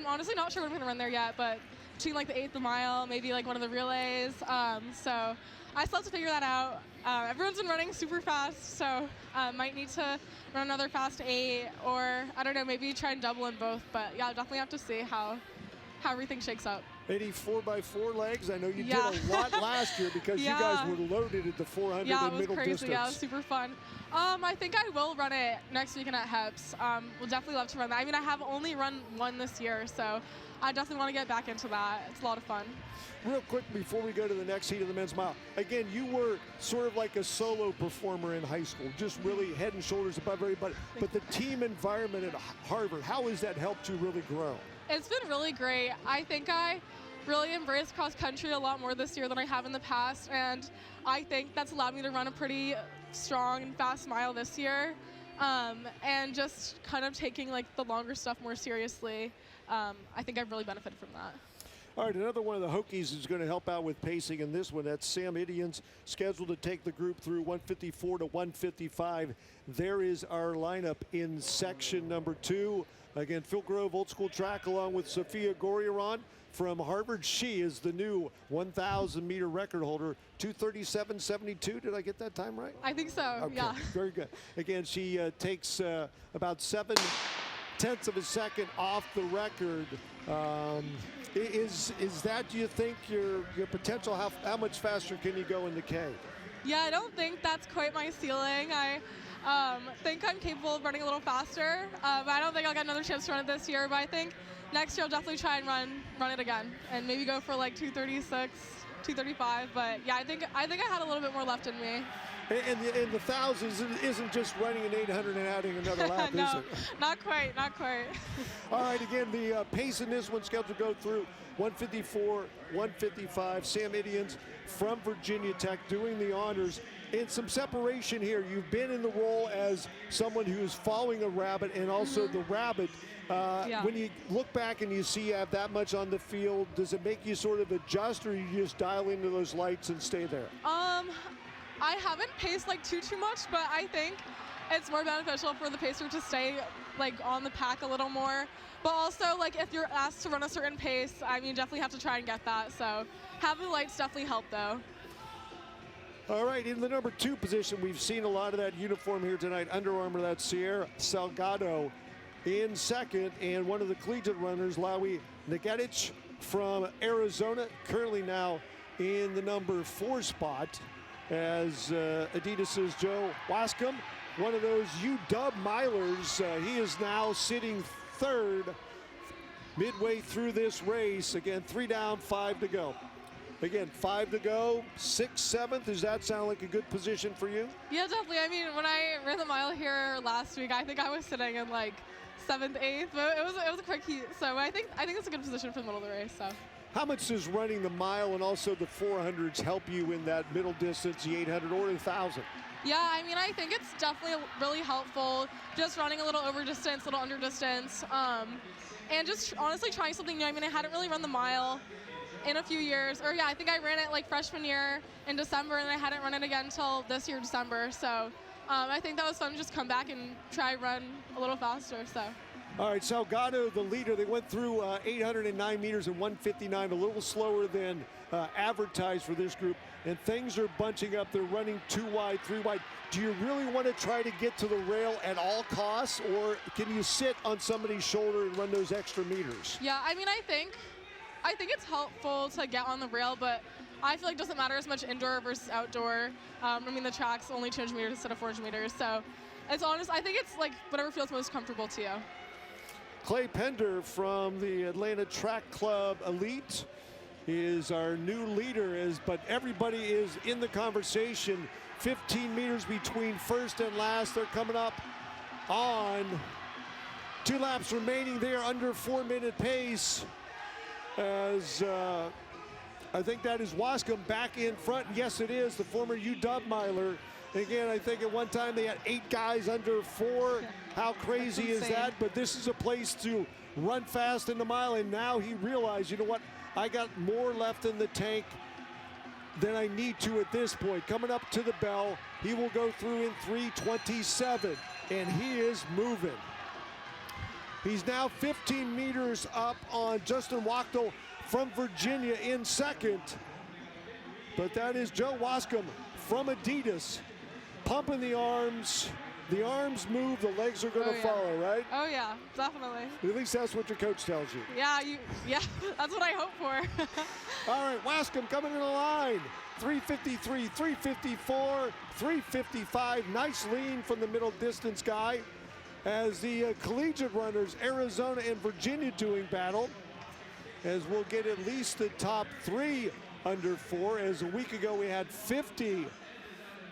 honestly not sure what I'm gonna run there yet, but between like the 8th mile, maybe like one of the relays. So I still have to figure that out. Everyone's been running super fast, so might need to run another fast 8, or I don't know, maybe try and double in both. But yeah, definitely have to see how everything shakes up. Any 4x4 legs? I know you Yeah. did a lot last year because you guys were loaded at the 400 Yeah, it and was middle crazy. distance. Yeah, it was super fun. I think I will run it next weekend at Heps. We'll definitely love to run that. I mean, I have only run one this year, so I definitely want to get back into that. It's a lot of fun. Real quick before we go to the next heat of the men's mile, again, you were sort of like a solo performer in high school, just really head and shoulders above everybody. But the team environment at Harvard, how has that helped you really grow? It's been really great. I think I really embraced cross country a lot more this year than I have in the past, and I think that's allowed me to run a pretty strong and fast mile this year, and just kind of taking like the longer stuff more seriously. I think I've really benefited from that. All right, another one of the Hokies is going to help out with pacing in this one. That's Sam Idians, scheduled to take the group through 154 to 155. There is our lineup in section number 2. Again, Phil Grove, Old School Track, along with Sophia Goriaron from Harvard. She is the new 1,000-meter record holder, 2:37.72. Did I get that time right? I think so, Okay, yeah. very good. Again, she takes about 7/10 of a second off the record. Is that, do you think, your potential? How much faster can you go in the K? Yeah, I don't think that's quite my ceiling. I think I'm capable of running a little faster, but I don't think I'll get another chance to run it this year. But I think next year I'll definitely try and run it again, and maybe go for like 2:36, 2:35. But yeah, I think I had a little bit more left in me. And the thousands isn't just running an 800 and adding another lap, no, is it? not quite, not quite. All right, again, the pace in this one scheduled to go through 154, 155. Sam Idians from Virginia Tech doing the honors. And some separation here. You've been in the role as someone who's following a rabbit and also the rabbit. When you look back and you see you have that much on the field, does it make you sort of adjust, or you just dial into those lights and stay there? I haven't paced like too much, but I think it's more beneficial for the pacer to stay like on the pack a little more. But also, like, if you're asked to run a certain pace, I mean, definitely have to try and get that. So having the lights definitely help, though. All right, in the number 2 position, we've seen a lot of that uniform here tonight. Under Armour, that's Sierra Salgado in second, and one of the collegiate runners, Laui Nagedich from Arizona, currently now in the number 4 spot, as Adidas's Joe Wascom, one of those UW milers. He is now sitting 3rd midway through this race. Again, 3 down, 5 to go. Again, 5 to go, 6th, 7th. Does that sound like a good position for you? Yeah, definitely. I mean, when I ran the mile here last week, I think I was sitting in like 7th, 8th, but it was a quick heat. So I think it's a good position for the middle of the race. So. How much does running the mile and also the 400s help you in that middle distance, the 800 or the 1,000? Yeah, I mean, I think it's definitely really helpful just running a little over distance, a little under distance, and just honestly trying something new. I mean, I hadn't really run the mile in a few years, or yeah, I think I ran it like freshman year in December, and I hadn't run it again until this year, December. So I think that was fun to just come back and try run a little faster. So. All right, Salgado, the leader, they went through 809 meters and 159, a little slower than advertised for this group, and things are bunching up. They're running 2 wide, 3 wide. Do you really want to try to get to the rail at all costs, or can you sit on somebody's shoulder and run those extra meters? Yeah, I mean, I think it's helpful to get on the rail, but I feel like it doesn't matter as much indoor versus outdoor. I mean, the track's only 200 meters instead of 400 meters, so it's honest. I think it's like whatever feels most comfortable to you. Clay Pender from the Atlanta Track Club Elite is our new leader, but everybody is in the conversation. 15 meters between first and last. They're coming up on 2 laps remaining. They are under 4-minute pace, as I think that is Wascom back in front. Yes, it is, the former UW miler. Again, I think at one time they had 8 guys under 4. How crazy is that? But this is a place to run fast in the mile, and now he realized, you know what, I got more left in the tank than I need to at this point. Coming up to the bell, he will go through in 3:27, and he is moving. He's now 15 meters up on Justin Wachtel from Virginia in second. But that is Joe Wascom from Adidas, pumping the arms the arms move, the legs are going to yeah. follow, right? Oh yeah, definitely. At least that's what your coach tells you. Yeah, yeah, that's what I hope for. All right, Wascom coming in the line. 353, 354, 355. Nice lean from the middle distance guy. As the collegiate runners, Arizona and Virginia doing battle. As we'll get at least the top 3 under 4. As a week ago we had 50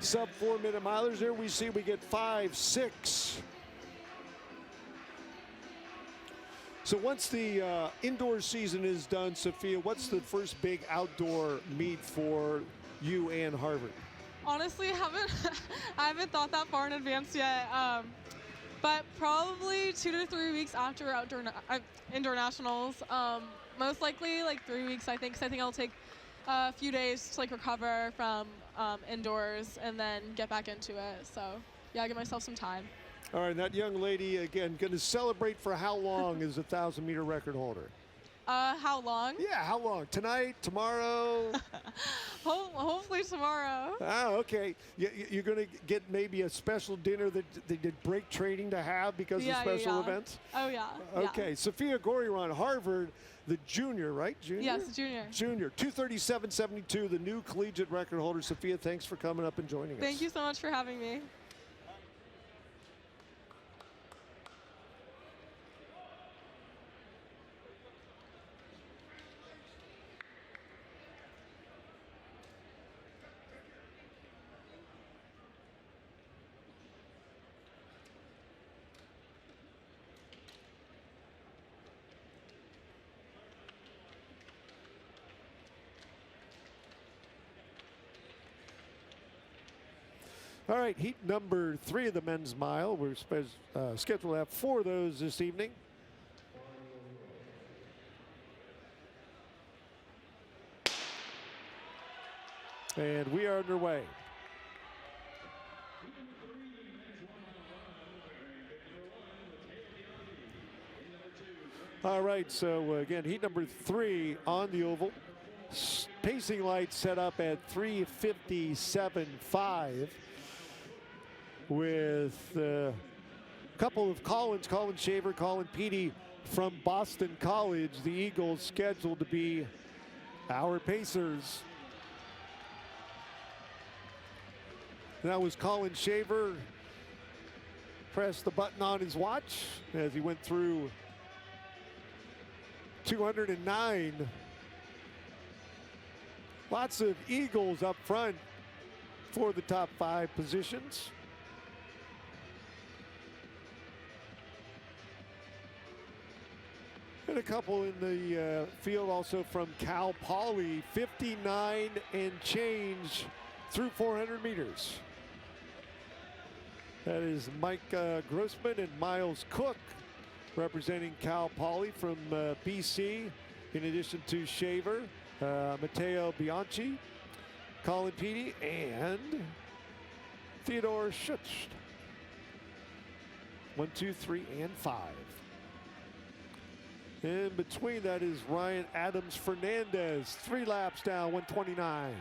sub 4-minute milers. There we see we get 5, 6. So once the indoor season is done, Sophia, what's the first big outdoor meet for you and Harvard? Honestly, I haven't thought that far in advance yet. But probably 2 to 3 weeks after indoor nationals. Most likely like 3 weeks, I think. 'Cause I think I'll take a few days to like recover from indoors and then get back into it. So yeah, give myself some time. All right, that young lady, again, going to celebrate for how long as a 1,000-meter record holder? How long? Yeah, how long? Tonight, tomorrow? Hopefully tomorrow. Oh, okay. You're going to get maybe a special dinner that they did break training to have because of special events? Oh, yeah. Okay, yeah. Sophia Goriron, Harvard, the junior, right? Junior? Yes, junior. Junior, 237.72, the new collegiate record holder. Sophia, thanks for coming up and joining us. Thank you so much for having me. All right, heat number 3 of the men's mile. We're scheduled to have 4 of those this evening. And we are underway. All right, so again, heat number 3 on the oval. Pacing lights set up at 3:57.5 with a couple of Colin Shaver, Colin Petey from Boston College. The Eagles scheduled to be our pacers. That was Colin Shaver. Pressed the button on his watch as he went through 209. Lots of Eagles up front for the top 5 positions. And a couple in the field also from Cal Poly, 59 and change through 400 meters. That is Mike Grossman and Miles Cook representing Cal Poly from BC, in addition to Shaver, Matteo Bianchi, Colin Petey, and Theodore Schutz. 1, 2, 3, and 5. In between that is Ryan Adams Fernandez, 3 laps down, 129.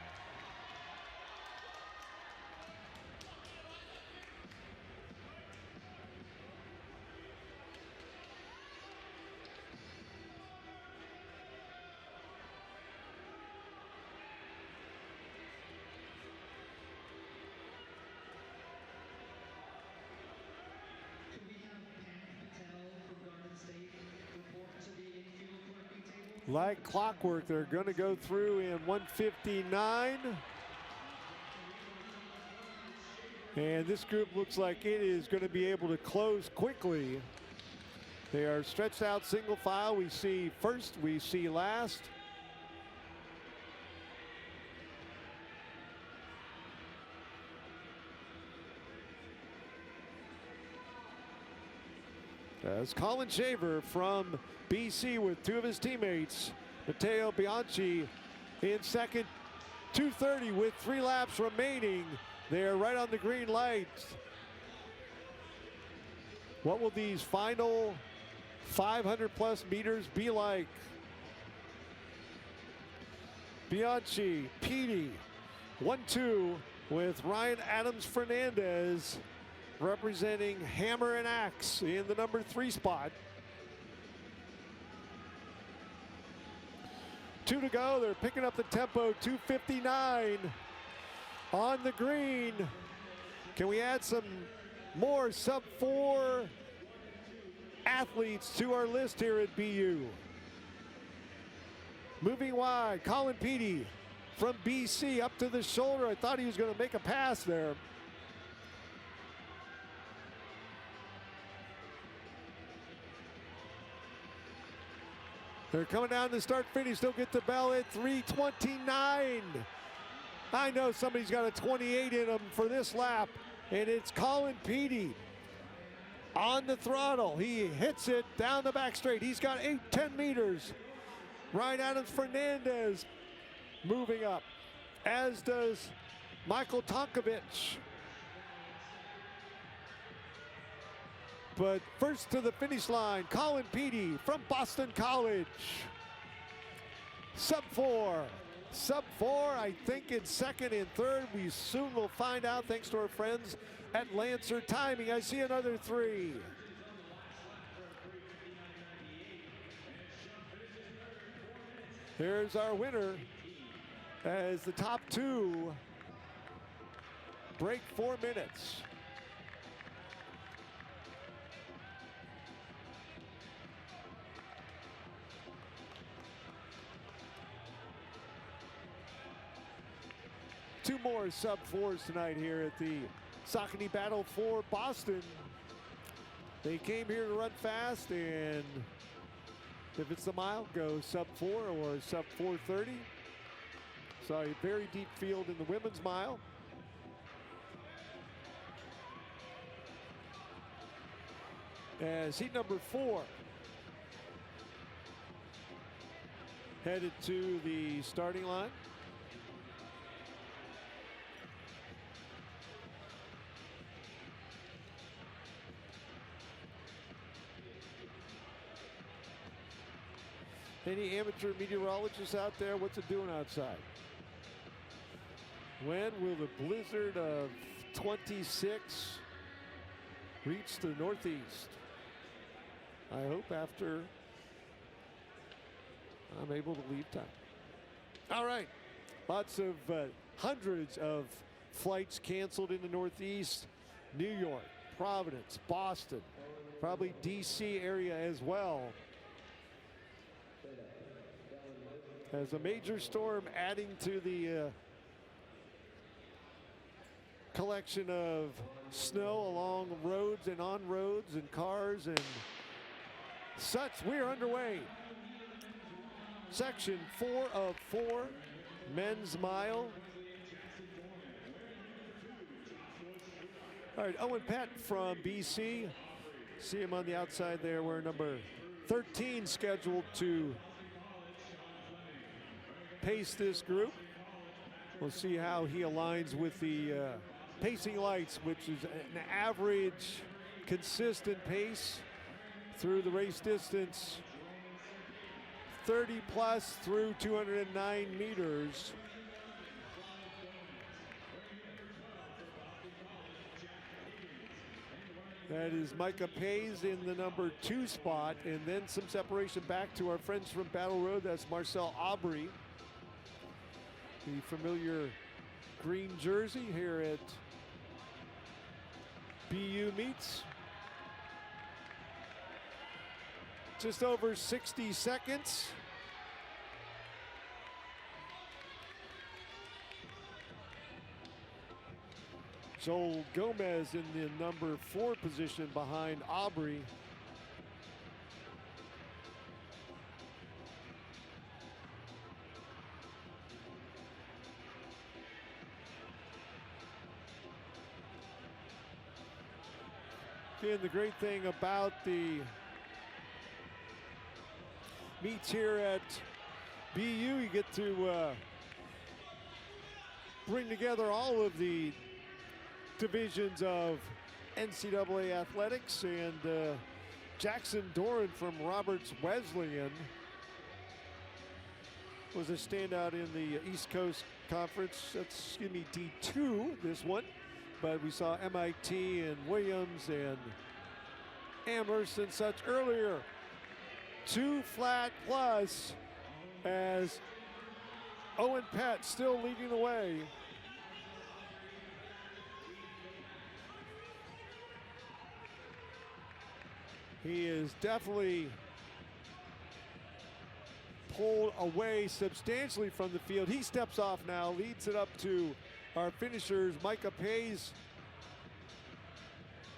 Like clockwork, they're going to go through in 1:59. And this group looks like it is going to be able to close quickly. They are stretched out single file. We see first, we see last. As Colin Shaver from BC with 2 of his teammates, Matteo Bianchi in second, 2:30 with 3 laps remaining. They're right on the green light. What will these final 500 plus meters be like? Bianchi, Petey, 1-2 with Ryan Adams Fernandez representing Hammer and Axe in the number 3 spot. 2 to go. They're picking up the tempo. 2:59 on the green. Can we add some more sub-4 athletes to our list here at BU? Moving wide, Colin Petey from BC up to the shoulder. I thought he was going to make a pass there. They're coming down to start finish. They'll get the bell at 3:29. I know somebody's got a 28 in them for this lap, and it's Colin Petey on the throttle. He hits it down the back straight. He's got 10 meters. Ryan Adams-Fernandez moving up, as does Michael Tonkovich. But first to the finish line, Colin Petey from Boston College. Sub-4, I think in second and third. We soon will find out thanks to our friends at Lancer Timing. I see another 3. Here's our winner as the top 2 break 4 minutes. Two more sub-4s tonight here at the Saucony Battle for Boston. They came here to run fast, and if it's the mile, go sub-4 or sub-4:30. Saw a very deep field in the women's mile. As heat number 4 headed to the starting line. Any amateur meteorologists out there? What's it doing outside? When will the blizzard of 26 reach the Northeast? I hope after I'm able to leave time. All right, lots of hundreds of flights canceled in the Northeast. New York, Providence, Boston, probably DC area as well. As a major storm adding to the collection of snow along roads and on roads and cars and such. We're underway. Section 4 of 4, men's mile. All right, Owen Pett from BC. See him on the outside there. We're number 13 scheduled to pace this group. We'll see how he aligns with the pacing lights, which is an average, consistent pace through the race distance, 30 plus through 209 meters. That is Micah Pays in the number 2 spot, and then some separation back to our friends from Battle Road. That's Marcel Aubry, the familiar green jersey here at BU Meets. Just over 60 seconds. Joel Gomez in the number 4 position behind Aubry. Again, the great thing about the meets here at BU, you get to bring together all of the divisions of NCAA athletics, and Jackson Doran from Roberts Wesleyan was a standout in the East Coast Conference. That's, D2, this one. but we saw MIT and Williams and Amherst and such earlier. 2 flat plus as Owen Pett still leading the way. He is definitely pulled away substantially from the field. He steps off now, leads it up to our finishers. Micah Pays,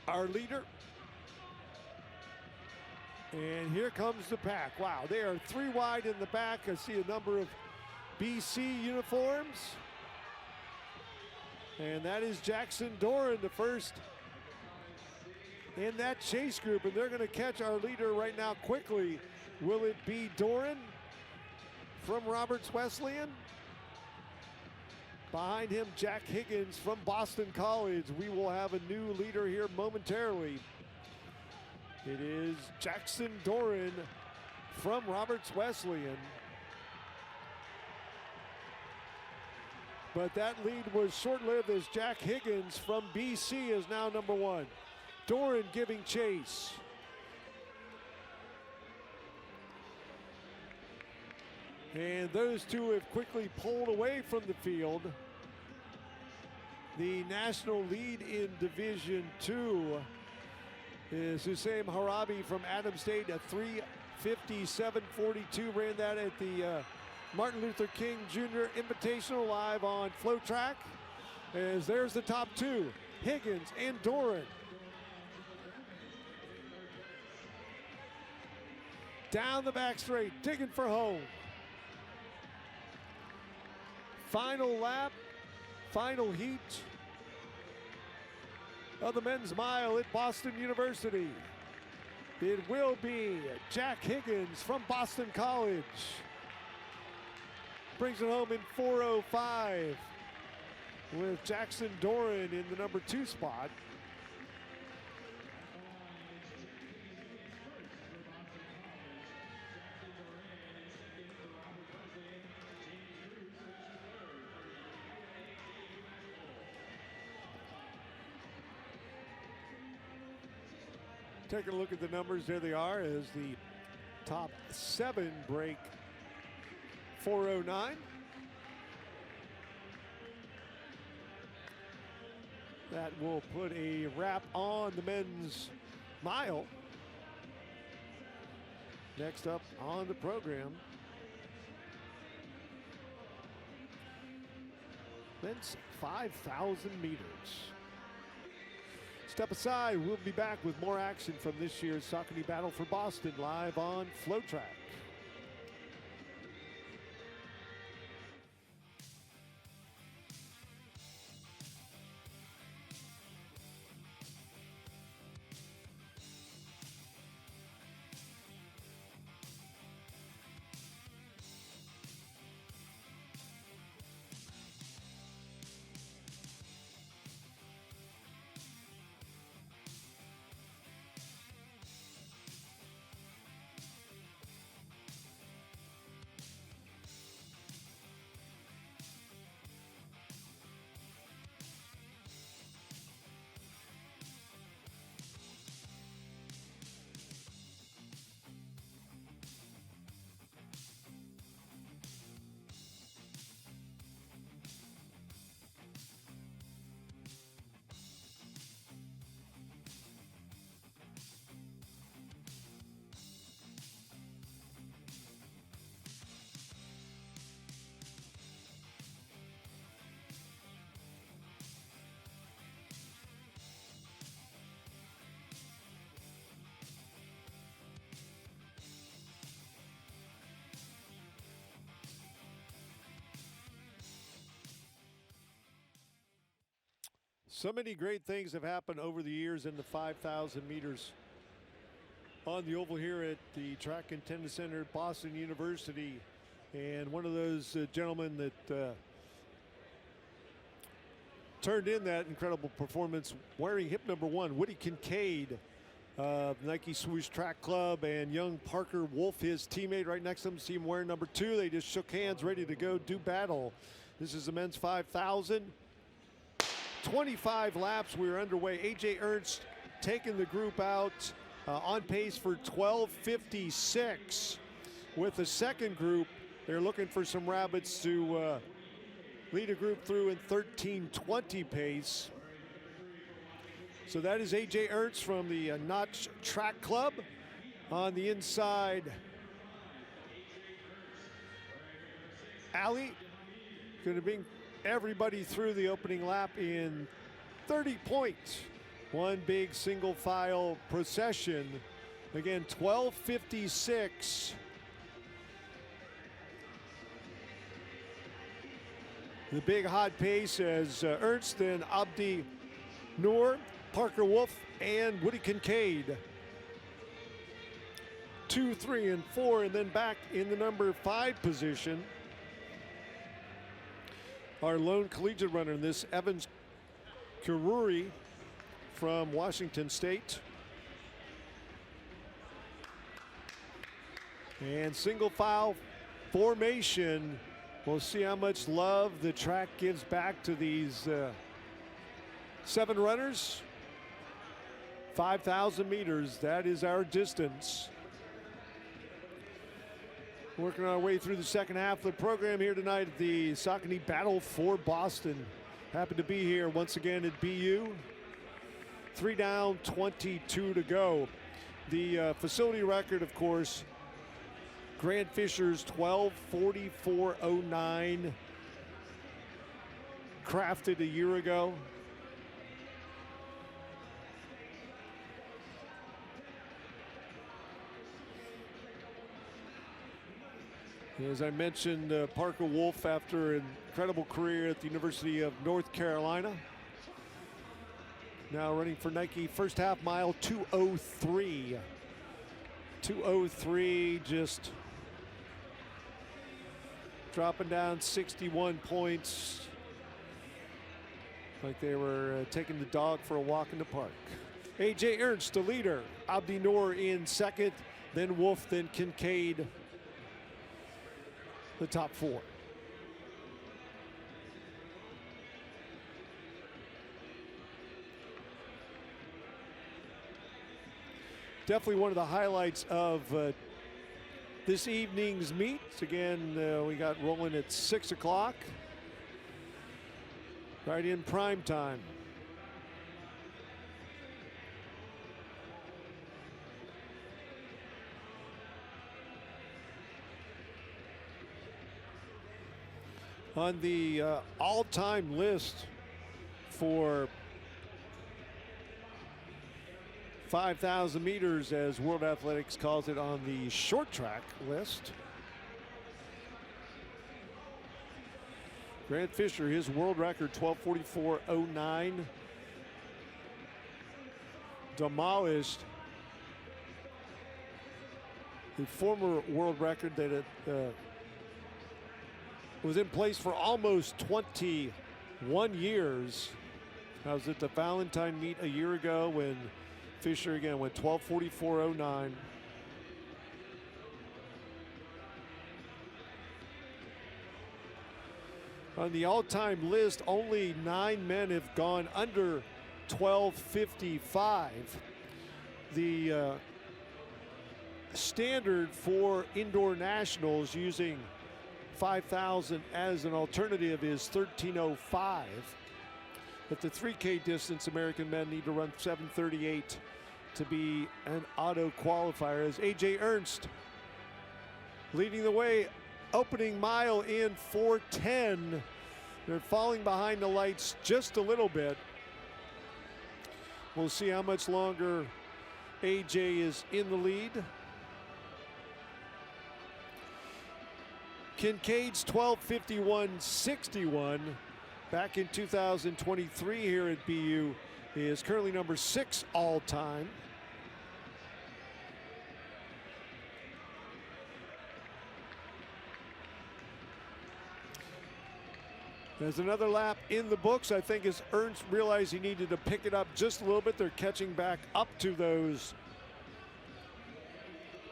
our leader. And here comes the pack. Wow, they are 3 wide in the back. I see a number of BC uniforms. And that is Jackson Doran, the first in that chase group. And they're going to catch our leader right now quickly. Will it be Doran from Roberts Wesleyan? Behind him, Jack Higgins from Boston College. We will have a new leader here momentarily. It is Jackson Doran from Roberts Wesleyan. But that lead was short-lived as Jack Higgins from BC is now number 1. Doran giving chase. And those two have quickly pulled away from the field. The national lead in Division 2 is Hussein Harabi from Adams State at 3:57.42. Ran that at the Martin Luther King Jr. Invitational live on FloTrack. As there's the top 2, Higgins and Doran. Down the back straight, digging for home. Final lap, final heat of the men's mile at Boston University. It will be Jack Higgins from Boston College. Brings it home in 4:05 with Jackson Doran in the number 2 spot. Taking a look at the numbers, there they are as the top 7 break 4:09. That will put a wrap on the men's mile. Next up on the program, men's 5,000 meters. Step aside, we'll be back with more action from this year's Saucony Battle for Boston live on FloTrack. So many great things have happened over the years in the 5,000 meters on the oval here at the Track and Tennis Center at Boston University. And one of those gentlemen that turned in that incredible performance wearing hip number 1, Woody Kincaid of Nike Swoosh Track Club, and young Parker Wolf, his teammate right next to him, see him wearing number 2. They just shook hands, ready to go do battle. This is the men's 5,000. 25 laps. We're underway. A.J. Ernst taking the group out on pace for 12:56. With the second group, they're looking for some rabbits to lead a group through in 13:20 pace. So that is A.J. Ernst from the Notch Track Club. On the inside, Ali going to bring everybody through the opening lap in 30 points. One big single file procession. Again, 12:56. The big hot pace as Ernst, then Abdi Noor, Parker Wolf, and Woody Kincaid. 2, 3, and 4, and then back in the number 5 position. Our lone collegiate runner in this, Evans Kiruri from Washington State. And single file formation. We'll see how much love the track gives back to these 7 runners. 5,000 meters, that is our distance. Working our way through the second half of the program here tonight at the Saucony Battle for Boston. Happy to be here once again at BU. 3 down, 22 to go. The facility record, of course, Grant Fisher's 12:44.09, crafted a year ago. As I mentioned, Parker Wolf, after an incredible career at the University of North Carolina, now running for Nike. First half mile, 2:03. 2:03, just dropping down 61 points. Like they were taking the dog for a walk in the park. A.J. Ernst, the leader. Abdi Noor in second, then Wolf, then Kincaid. The top 4. Definitely one of the highlights of this evening's meet. Again, we got rolling at 6 o'clock. Right in prime time. On the all-time list for 5,000 meters, as World Athletics calls it, on the short track list, Grant Fisher, his world record, 12:44.09, demolished the former world record that was in place for almost 21 years. I was at the Valentine meet a year ago when Fisher again went 12:44.09. On the all-time list, only 9 men have gone under 12:55. The standard for indoor nationals using 5,000 as an alternative is 13:05. At the 3K distance, American men need to run 7:38 to be an auto qualifier. As A.J. Ernst leading the way, opening mile in 4:10. They're falling behind the lights just a little bit. We'll see how much longer A.J. is in the lead. Kincaid's 12:51.61 back in 2023 here at BU is currently number 6 all time. There's another lap in the books. I think as Ernst realized he needed to pick it up just a little bit, they're catching back up to those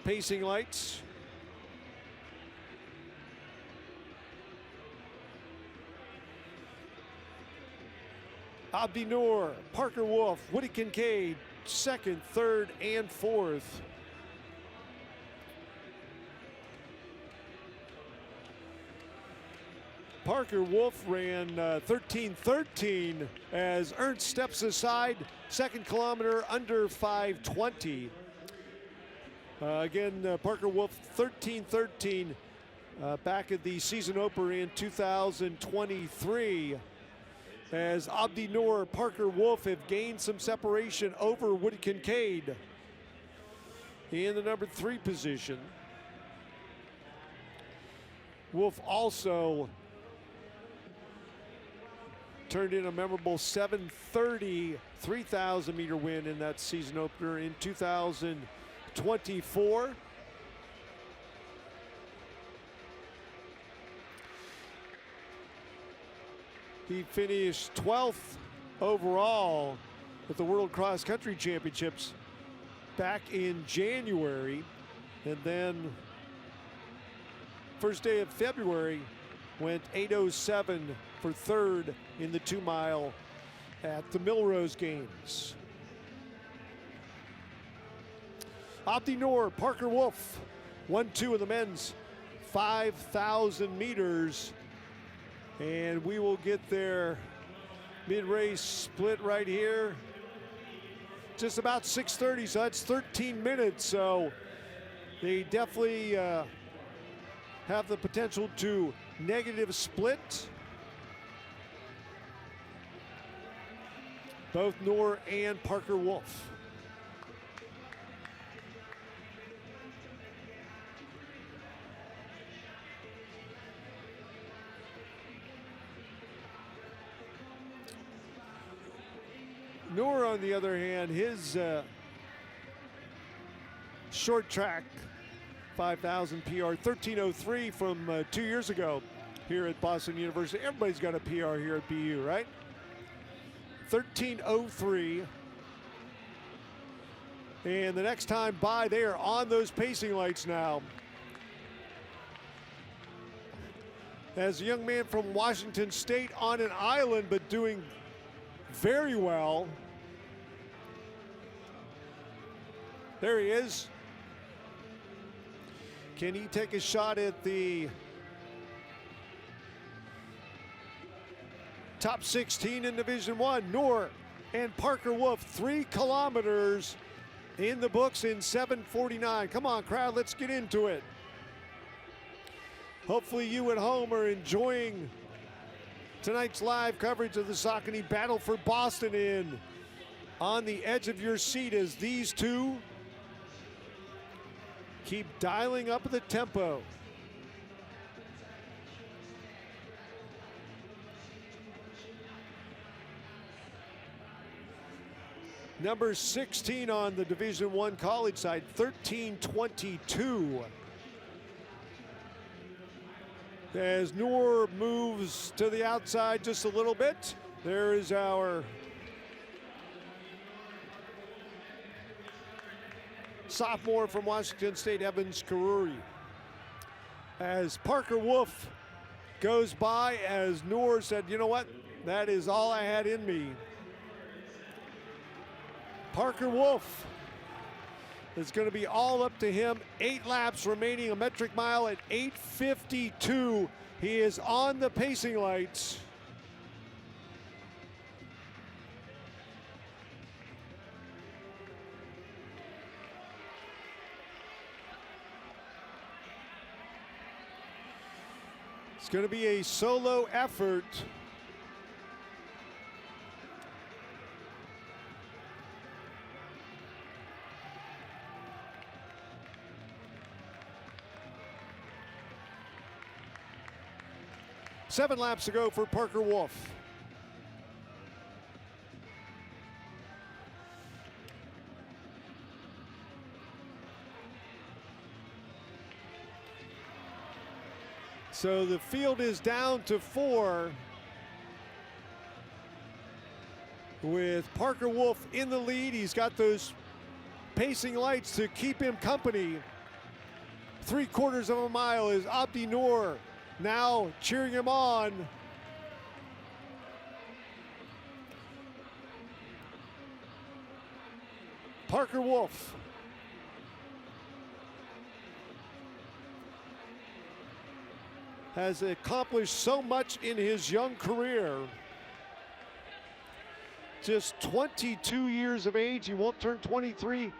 pacing lights. Abdi Noor, Parker Wolf, Woody Kincaid, second, third, and fourth. Parker Wolf ran 13:13 as Ernst steps aside, second kilometer under 5:20. Again, Parker Wolf 13:13 back at the season opener in 2023. As Abdi Noor, Parker Wolf have gained some separation over Woody Kincaid in the number 3 position. Wolf also turned in a memorable 7:30 3,000 meter win in that season opener in 2024. He finished 12th overall at the World Cross Country Championships back in January. And then first day of February went 8:07 for third in the 2 mile at the Millrose Games. Abdi Noor, Parker Wolf, 1-2 in the men's 5,000 meters. And we will get their mid-race split right here. Just about 6:30, so that's 13 minutes. So they definitely have the potential to negative split. Both Noor and Parker Wolf. Noor, on the other hand, his short track 5,000 PR 13:03 from 2 years ago here at Boston University. Everybody's got a PR here at BU, right? 13:03. And the next time by, they are on those pacing lights now. As a young man from Washington State on an island, but doing very well. There he is. Can he take a shot at the top 16 in Division I? Noor and Parker Wolf, 3 kilometers in the books in 7:49. Come on, crowd, let's get into it. Hopefully you at home are enjoying tonight's live coverage of the Saucony Battle for Boston in on the edge of your seat as these two keep dialing up the tempo. Number 16 on the Division I college side, 13:22. As Noor moves to the outside just a little bit, there is our sophomore from Washington State, Evans Karuri. As Parker Wolf goes by, as Noor said, you know what, that is all I had in me. Parker Wolf, it's going to be all up to him. 8 laps remaining, a metric mile at 8:52. He is on the pacing lights. It's going to be a solo effort. Seven laps to go for Parker Wolf. So the field is down to 4 with Parker Wolf in the lead. He's got those pacing lights to keep him company. 3/4 of a mile is Abdi Noor now cheering him on. Parker Wolf. Has accomplished so much in his young career. Just 22 years of age. He won't turn 23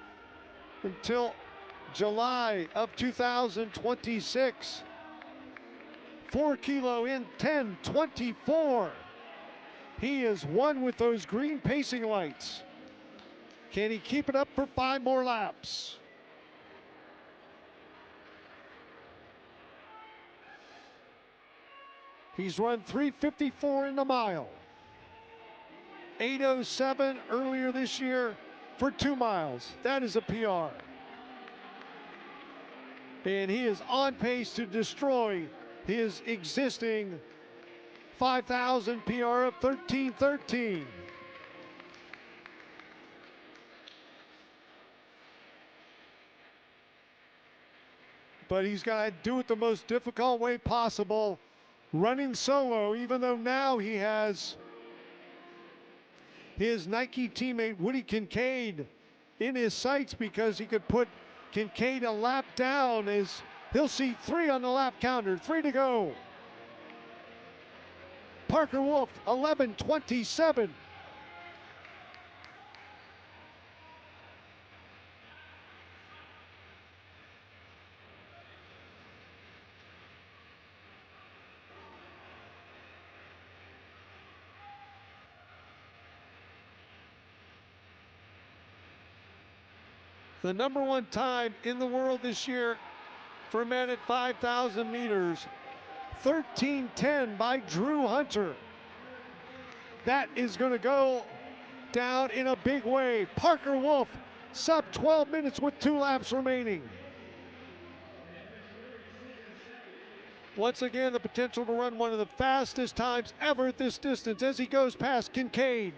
until July of 2026. 4 kilo in 10:24. He is one with those green pacing lights. Can he keep it up for 5 more laps? He's run 3:54 in the mile. 8:07 earlier this year for 2 miles. That is a PR. And he is on pace to destroy his existing 5,000 PR of 13:13. But he's got to do it the most difficult way possible, running solo, even though now he has his Nike teammate Woody Kincaid in his sights, because he could put Kincaid a lap down. As he'll see 3 on the lap counter, 3 to go. Parker Wolf, 11:27. The number 1 time in the world this year for men at 5,000 meters, 13:10 by Drew Hunter. That is going to go down in a big way. Parker Wolf, sub 12 minutes with 2 laps remaining. Once again, the potential to run one of the fastest times ever at this distance as he goes past Kincaid.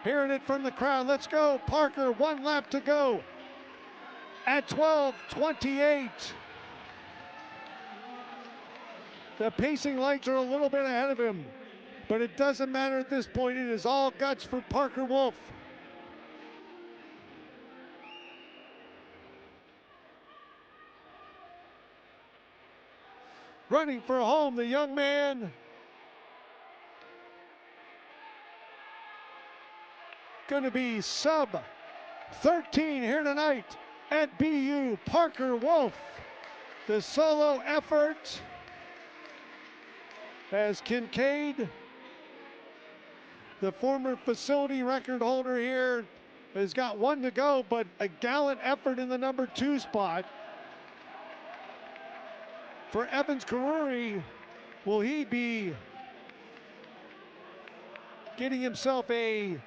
Hearing it from the crowd. Let's go, Parker. 1 lap to go at 12:28. The pacing lights are a little bit ahead of him, but it doesn't matter at this point. It is all guts for Parker Wolf. Running for home, the young man. Going to be sub 13 here tonight at BU. Parker Wolf, the solo effort as Kincaid, the former facility record holder here, has got 1 to go, but a gallant effort in the number 2 spot. For Evans Karuri, will he be getting himself a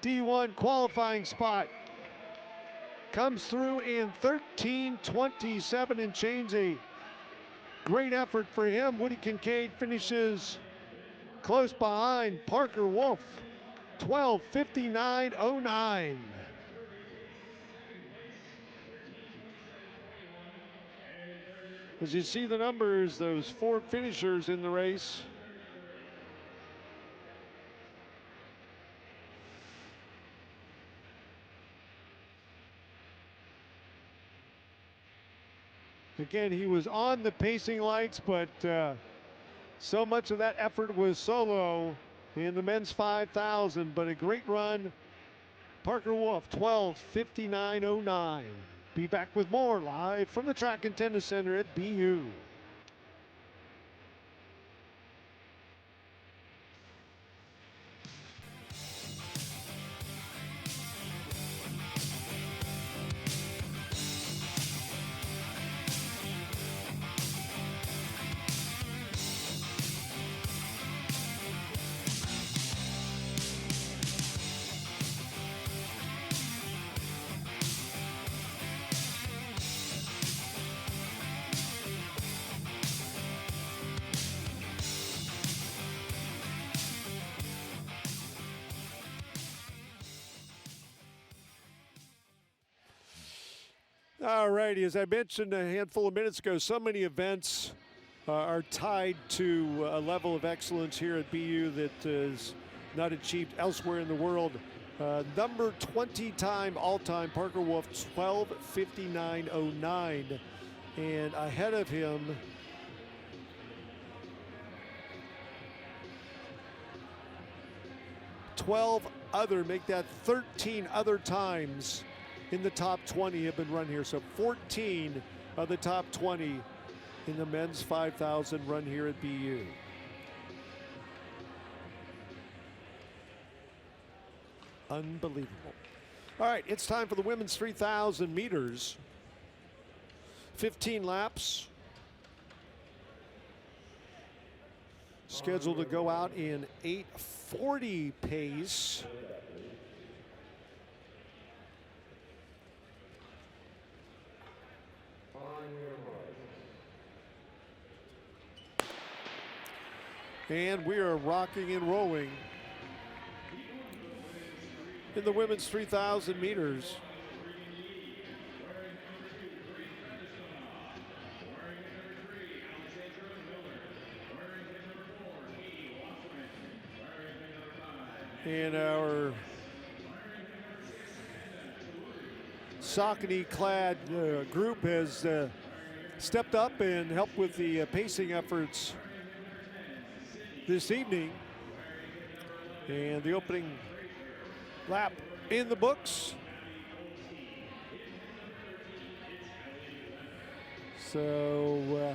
D1 qualifying spot? Comes through in 13:27 and change. A great effort for him. Woody Kincaid finishes close behind Parker Wolf, 12:59.09. As you see the numbers, those 4 finishers in the race. Again, he was on the pacing lights, but so much of that effort was solo in the men's 5,000. But a great run. Parker Wolf, 12:59.09. Be back with more live from the Track and Tennis Center at BU. All righty, as I mentioned a handful of minutes ago, so many events are tied to a level of excellence here at BU that is not achieved elsewhere in the world. Number 20 time all-time, Parker Wolf, 12:59.09. And ahead of him, make that 13 other times in the top 20 have been run here. So 14 of the top 20 in the men's 5,000 run here at BU. Unbelievable. All right, it's time for the women's 3,000 meters. 15 laps. Scheduled to go out in 8:40 pace. And we are rocking and rolling in the women's 3,000 meters. And our Saucony clad group has stepped up and helped with the pacing efforts this evening. And the opening lap in the books. So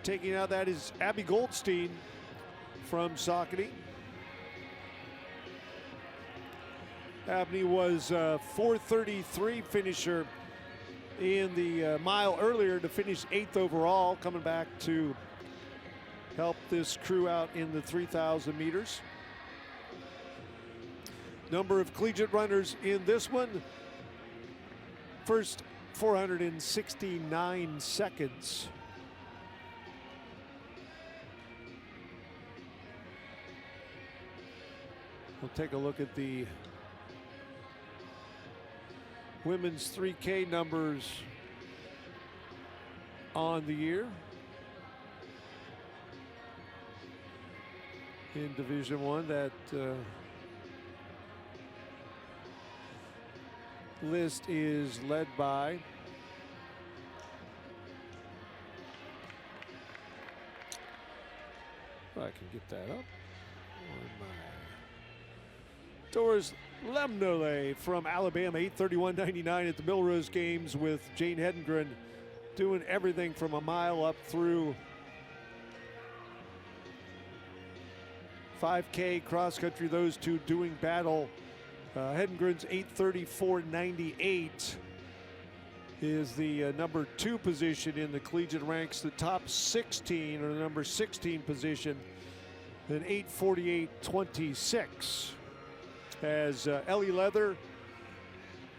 taking out that is Abby Goldstein from Saucony. Abney was a 4:33 finisher in the mile earlier to finish 8th overall, coming back to help this crew out in the 3,000 meters. Number of collegiate runners in this one. First 469 seconds. We'll take a look at the women's 3K numbers on the year. In Division I, that list is led by I can get that up. Doris Lemnole from Alabama, 8:31.99 at the Milrose Games with Jane Hedengren, doing everything from a mile up through 5K cross country. Those two doing battle. Hedengren's 8:34.98 is the number 2 position in the collegiate ranks. The top 16, or the number 16 position, then 8:48.26. As Ellie Leather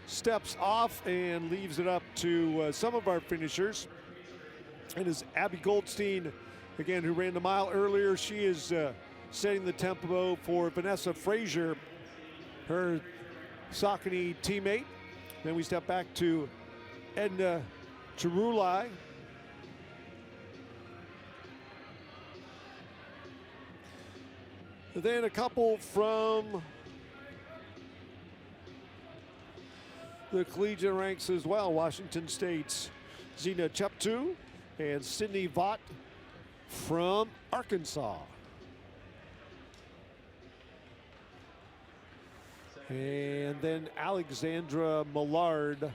steps off and leaves it up to some of our finishers. And as Abby Goldstein, again, who ran the mile earlier, she is setting the tempo for Vanessa Frazier, her Saucony teammate. Then we step back to Edna Chirulai. Then a couple from the collegiate ranks as well. Washington State's Zena Cheptu and Sydney Vaught from Arkansas. And then Alexandra Millard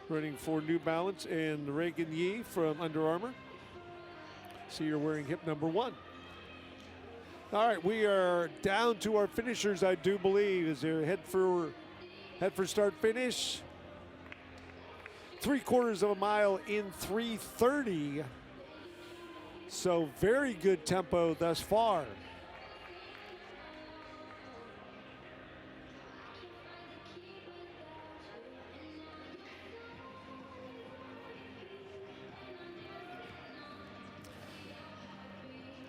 running for New Balance, and Reagan Yee from Under Armour. See, you're wearing hip number 1. All right, we are down to our finishers, I do believe. Is there head for start finish? 3/4 of a mile in 3:30. So very good tempo thus far.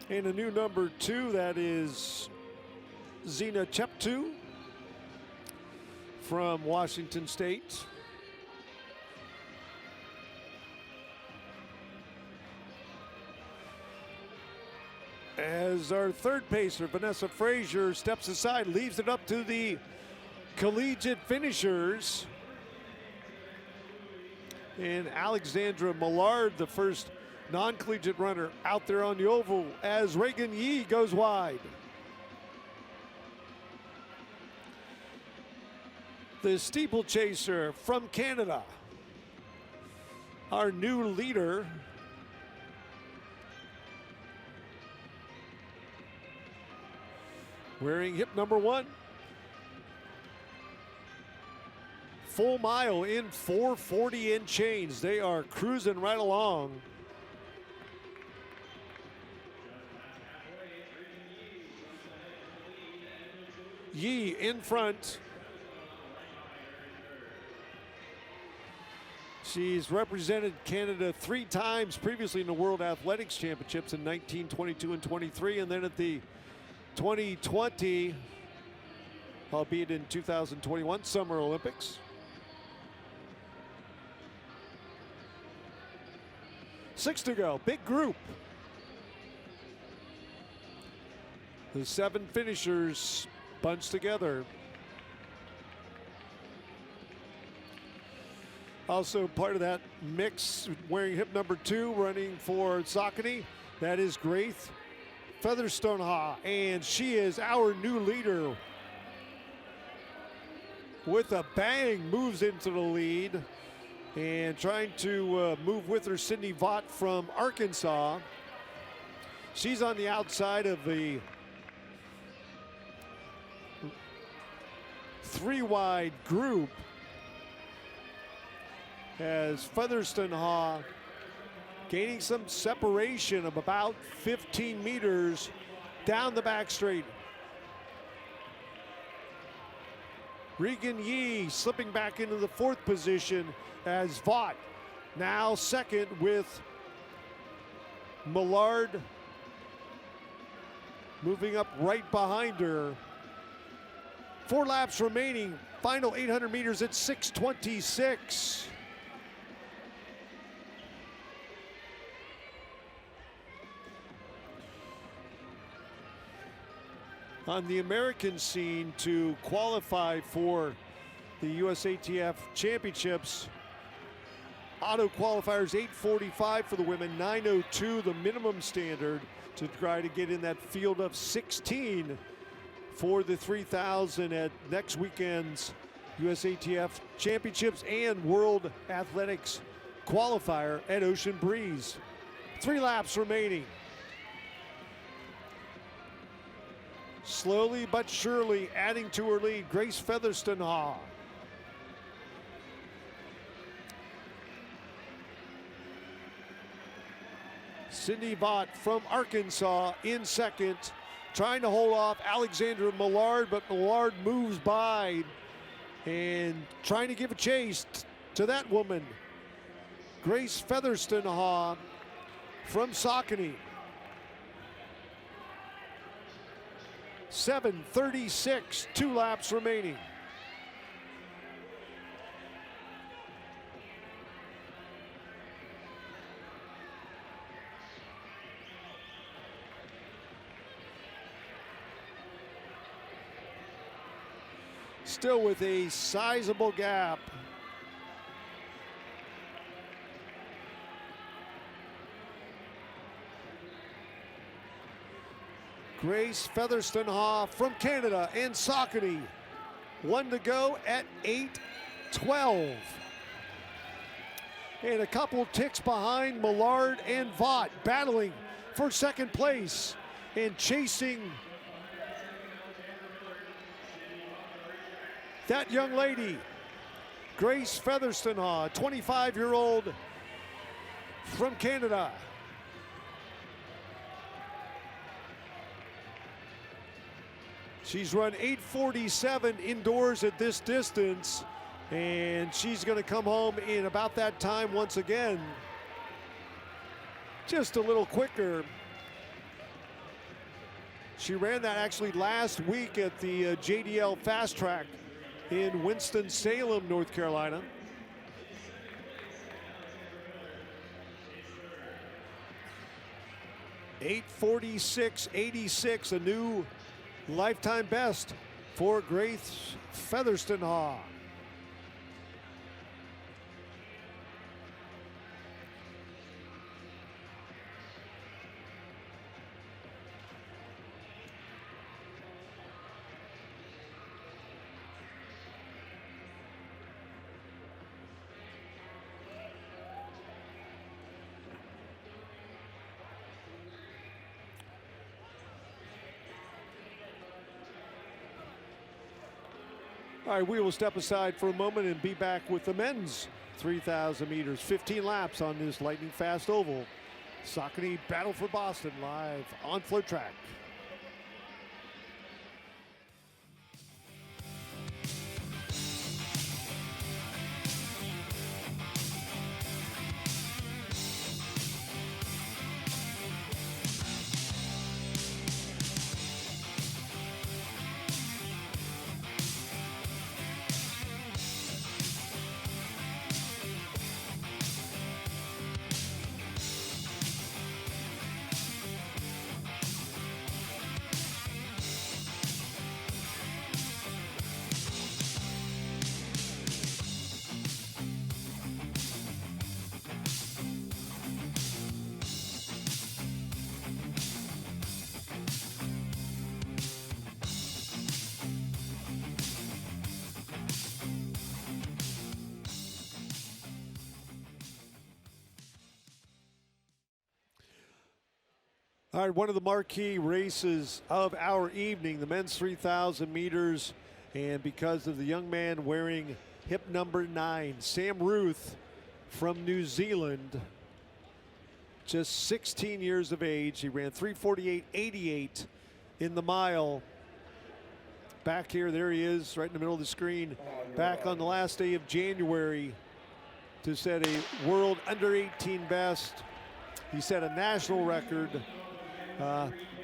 And a new number 2, that is Zena Cheptu from Washington State. as our third pacer, Vanessa Frazier, steps aside, leaves it up to the collegiate finishers. And Alexandra Millard, the first non-collegiate runner out there on the oval, as Reagan Yee goes wide. The steeplechaser from Canada, our new leader, wearing hip number 1. Full mile in 4:40 and change. They are cruising right along. Yee in front. She's represented Canada 3 times previously in the World Athletics Championships in 19, 22, and 23, and then at the 2020, albeit in 2021 Summer Olympics. 6 to go, big group. The 7 finishers bunched together. Also part of that mix, wearing hip number 2, running for Saucony, that is Grace Featherstone-Ha, and she is our new leader. With a bang, moves into the lead, and trying to move with her, Sydney Vaught from Arkansas. She's on the outside of the 3-wide group, as Featherstone-Ha gaining some separation of about 15 meters down the back straight. Regan Yee slipping back into the 4th position, as Vaught now second, with Millard moving up right behind her. 4 laps remaining, final 800 meters at 6:26. On the American scene, to qualify for the USATF Championships, auto qualifiers 8:45 for the women, 9:02 the minimum standard to try to get in that field of 16 for the 3,000 at next weekend's USATF Championships and World Athletics qualifier at Ocean Breeze. 3 laps remaining. Slowly but surely adding to her lead, Grace Featherstone-Ha. Sydney Vaught from Arkansas in second, trying to hold off Alexandra Millard, but Millard moves by and trying to give a chase to that woman, Grace Featherstone-Ha from Saucony. 7:36, 2 laps remaining. Still with a sizable gap. Grace Featherstone-Ha from Canada and Saucony. 1 to go at 8:12. And a couple ticks behind Millard and Vaught, battling for second place and chasing that young lady, Grace Featherstone-Ha, 25-year-old from Canada. She's run 8:47 indoors at this distance, and she's going to come home in about that time once again. Just a little quicker. She ran that actually last week at the JDL Fast Track in Winston-Salem, North Carolina. 8:46.86, a new lifetime best for Grace Featherstone-Haw. All right, we will step aside for a moment and be back with the men's 3,000 meters, 15 laps on this lightning fast oval. Saucony Battle for Boston live on FloTrack. All right, one of the marquee races of our evening, the men's 3,000 meters. And because of the young man wearing hip number 9, Sam Ruth from New Zealand, just 16 years of age. He ran 3:48.88 in the mile. Back here, there he is, right in the middle of the screen, back on the last day of January to set a world under 18 best. He set a national record.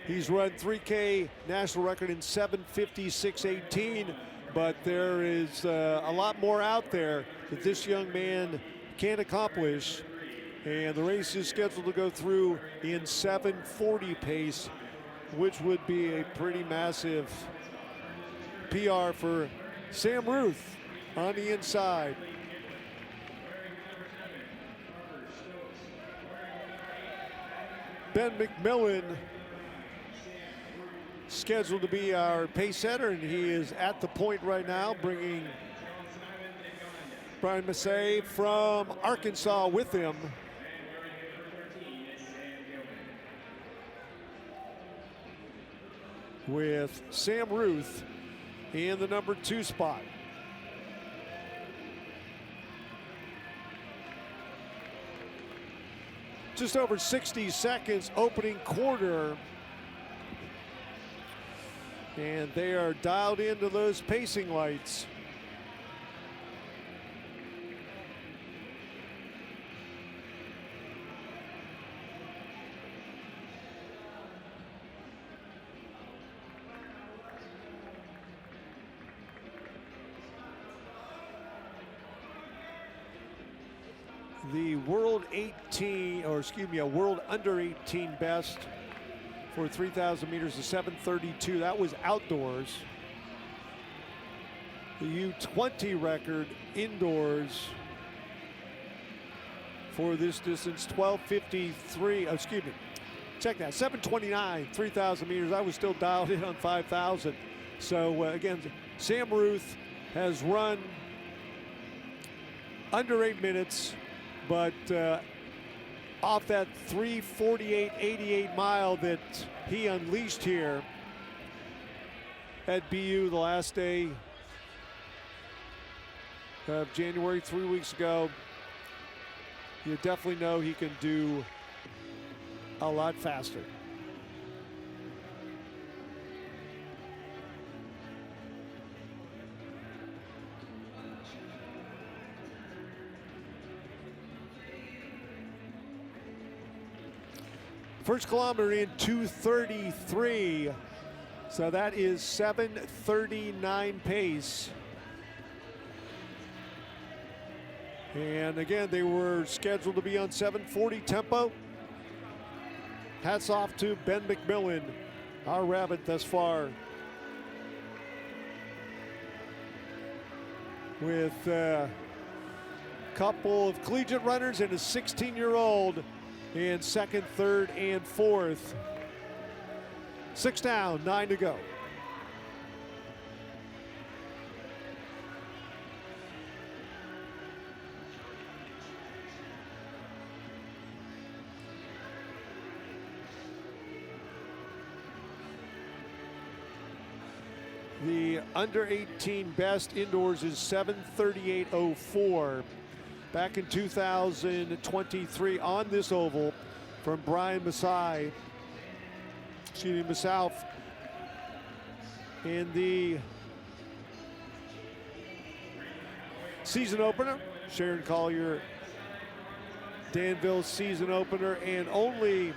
He's run 3K national record in 7:56.18, but there is a lot more out there that this young man can accomplish. And the race is scheduled to go through in 7:40 pace, which would be a pretty massive PR for Sam Ruth on the inside. Ben McMillan scheduled to be our pace setter, and he is at the point right now, bringing Brian Massey from Arkansas with him. With Sam Ruth in the number 2 spot. Just over 60 seconds opening quarter. And they are dialed into those pacing lights. The world 18, or excuse me, a world under 18 best for 3,000 meters is 7:32. That was outdoors. The U20 record indoors for this distance, 12:53. Oh, excuse me. Check that, 7:29, 3,000 meters. I was still dialed in on 5,000. So again, Sam Ruth has run under 8 minutes, but off that 3:48.88 mile that he unleashed here at BU the last day of January, 3 weeks ago, you definitely know he can do a lot faster. First kilometer in 2:33, so that is 7:39 pace. And again, they were scheduled to be on 7:40 tempo. hats off to Ben McMillan, our rabbit thus far. With a couple of collegiate runners and a 16-year-old in second, third, and fourth. 6 down, 9 to go. The under 18 best indoors is 7:38.04. Back in 2023 on this oval from Brian Masai. Massouf. In the season opener, Sharon Collier, Danville's season opener, and only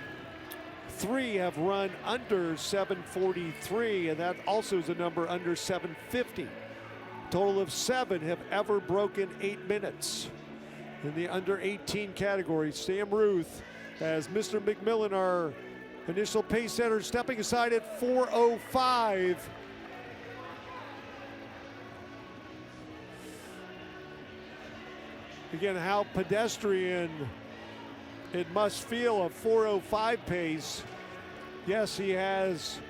3 have run under 7:43, and that also is a number under 7:50. Total of 7 have ever broken 8 minutes in the under 18 category. Sam Ruth, as Mr. McMillan, our initial pace setter, stepping aside at 4:05. Again, how pedestrian it must feel, a 4:05 pace. Yes, he has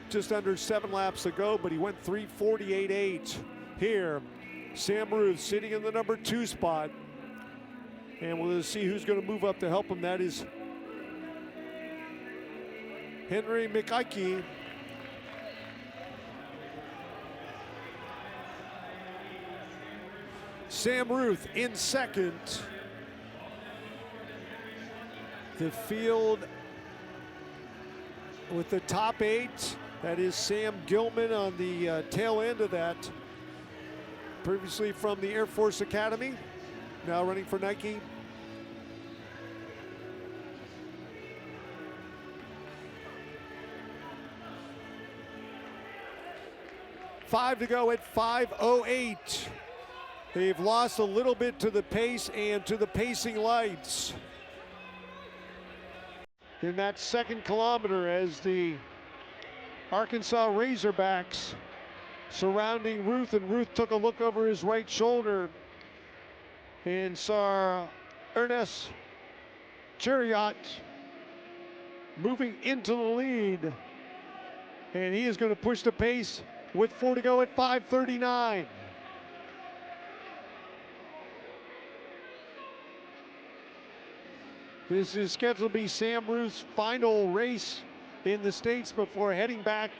just under 7 laps to go, but he went 3:48.8 here. Sam Ruth sitting in the number 2 spot. And we'll see who's going to move up to help him. That is Henry McIkey. Sam Ruth in second. The field with the top 8, that is Sam Gilman on the tail end of that. Previously from the Air Force Academy, now running for Nike. Five to go at 5:08. They've lost a little bit to the pace and to the pacing lights in that second kilometer, as the Arkansas Razorbacks surrounding Ruth, and Ruth took a look over his right shoulder and saw Ernest Chariot moving into the lead, and he is going to push the pace with 4 to go at 5:39. This is scheduled to be Sam Ruth's final race in the States before heading back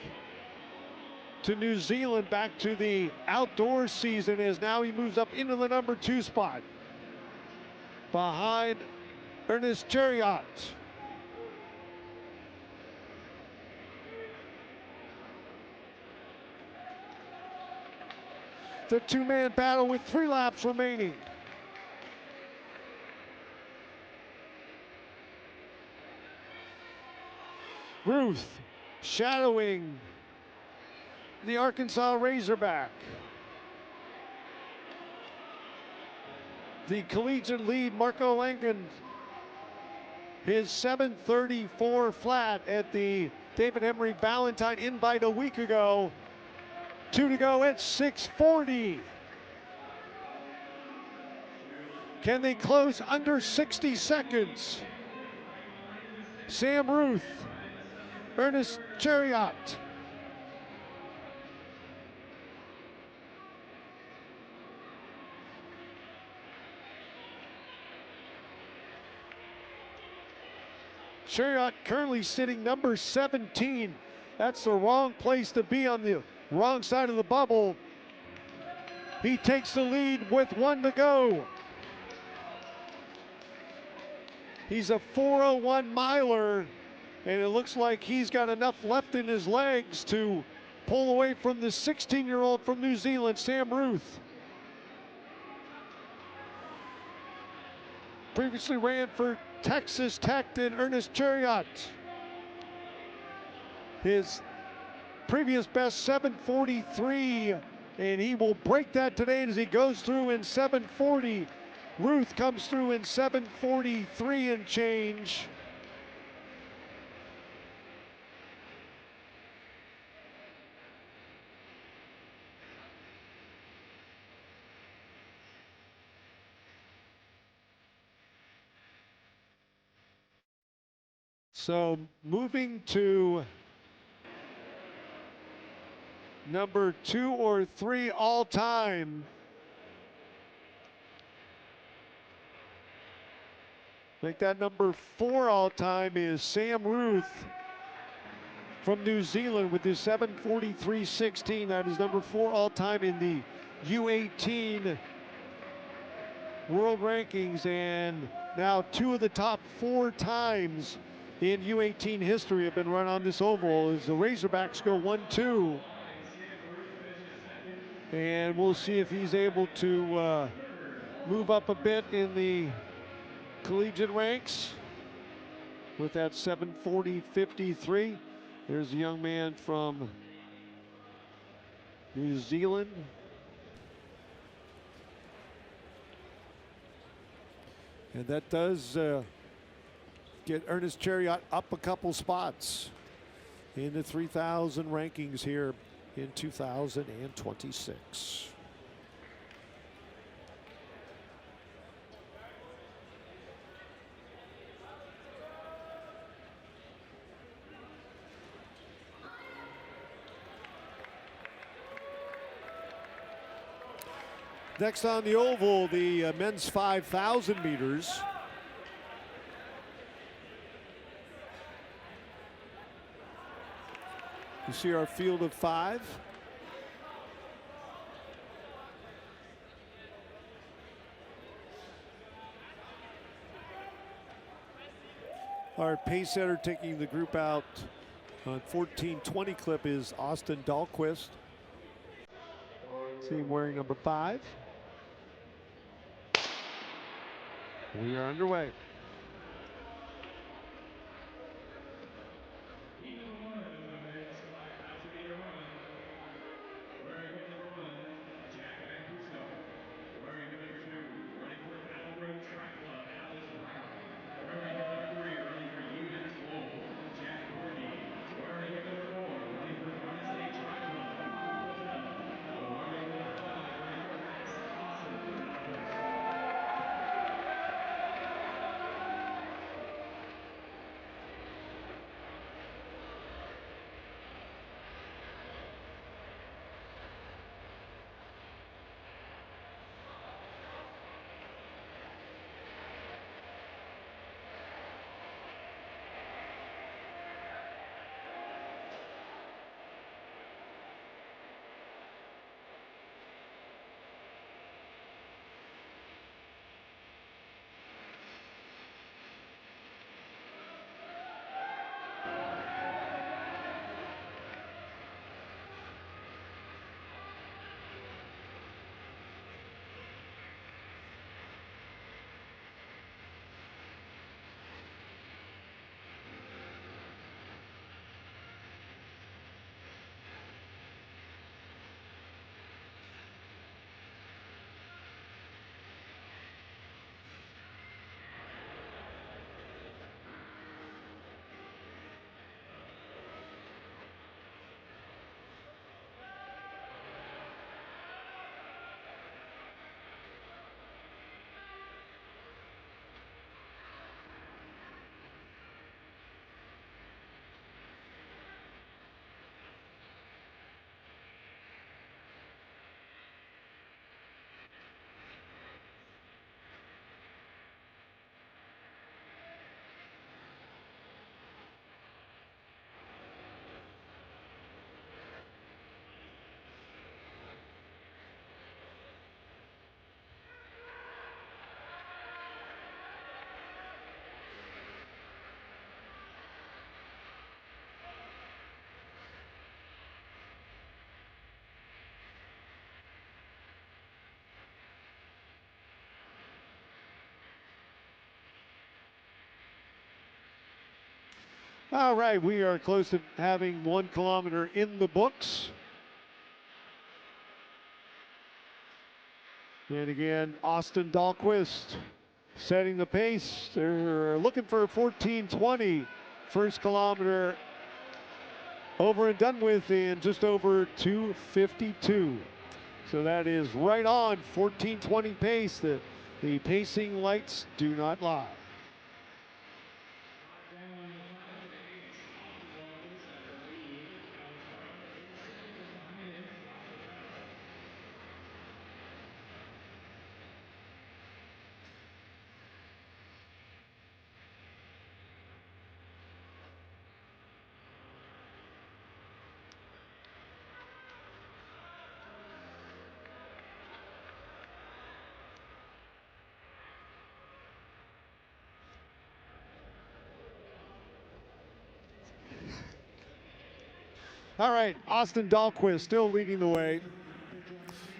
to New Zealand, back to the outdoor season, as now he moves up into the number 2 spot behind Ernest Chariot. The 2-man battle with 3 laps remaining. Ruth shadowing the Arkansas Razorback. The collegiate lead, Marco Langen, his 7:34 flat at the David Emery Valentine Invite a week ago. 2 to go at 6:40. Can they close under 60 seconds? Sam Ruth, Ernest Chariot. Chariot currently sitting number 17. That's the wrong place to be, on the wrong side of the bubble. He takes the lead with 1 to go. He's a 4:01 miler, and it looks like he's got enough left in his legs to pull away from the 16-year-old from New Zealand, Sam Ruth. Previously ran for Texas Tech and Ernest Chariot. His previous best 7:43, and he will break that today as he goes through in 7:40. Ruth comes through in 7:43 and change. So moving to number 2 or 3 all time. I think that number 4 all time is Sam Ruth from New Zealand with his 7:43.16. That is number 4 all time in the U18 world rankings, and now 2 of the top 4 times in U18 history have been run on this oval as the Razorbacks go 1-2. And we'll see if he's able to move up a bit in the collegiate ranks with that 7:40.53. There's a young man from New Zealand. And that does get Ernest Chariot up a couple spots in the 3,000 rankings here in 2026. Next on the oval, the men's 5,000 meters. You see our field of 5. Our pace setter taking the group out on 14:20 clip is Austin Dahlquist. See him wearing number 5. We are underway. All right, we are close to having 1 kilometer in the books. And again, Austin Dahlquist setting the pace. They're looking for a 14:20 first kilometer over and done with in just over 2:52. So that is right on 14:20 pace. The pacing lights do not lie. All right, Austin Dahlquist still leading the way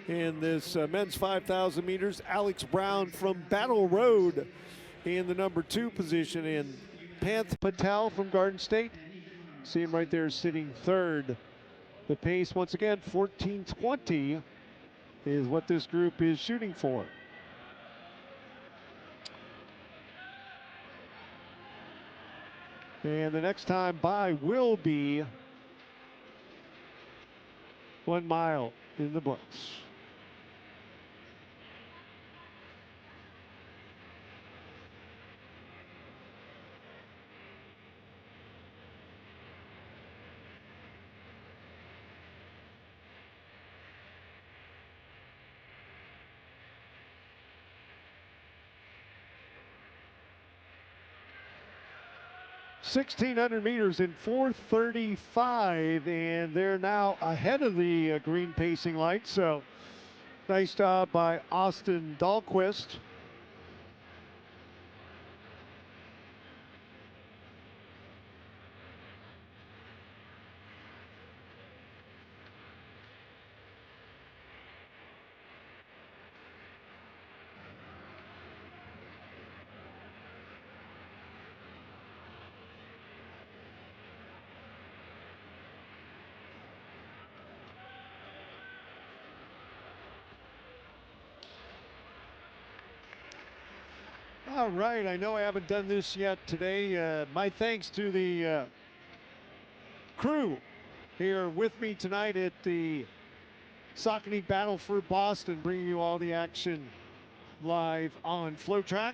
in this men's 5,000 meters. Alex Brown from Battle Road in the number 2 position, and Panth Patel from Garden State. See him right there sitting 3rd. The pace, once again, 14:20 is what this group is shooting for. And the next time by will be 1 mile in the books. (1,600 meters in 4:35), and they're now ahead of the green pacing light. So nice job by Austin Dahlquist. All right, I know I haven't done this yet today. My thanks to the crew here with me tonight at the Saucony Battle for Boston, bringing you all the action live on FloTrack.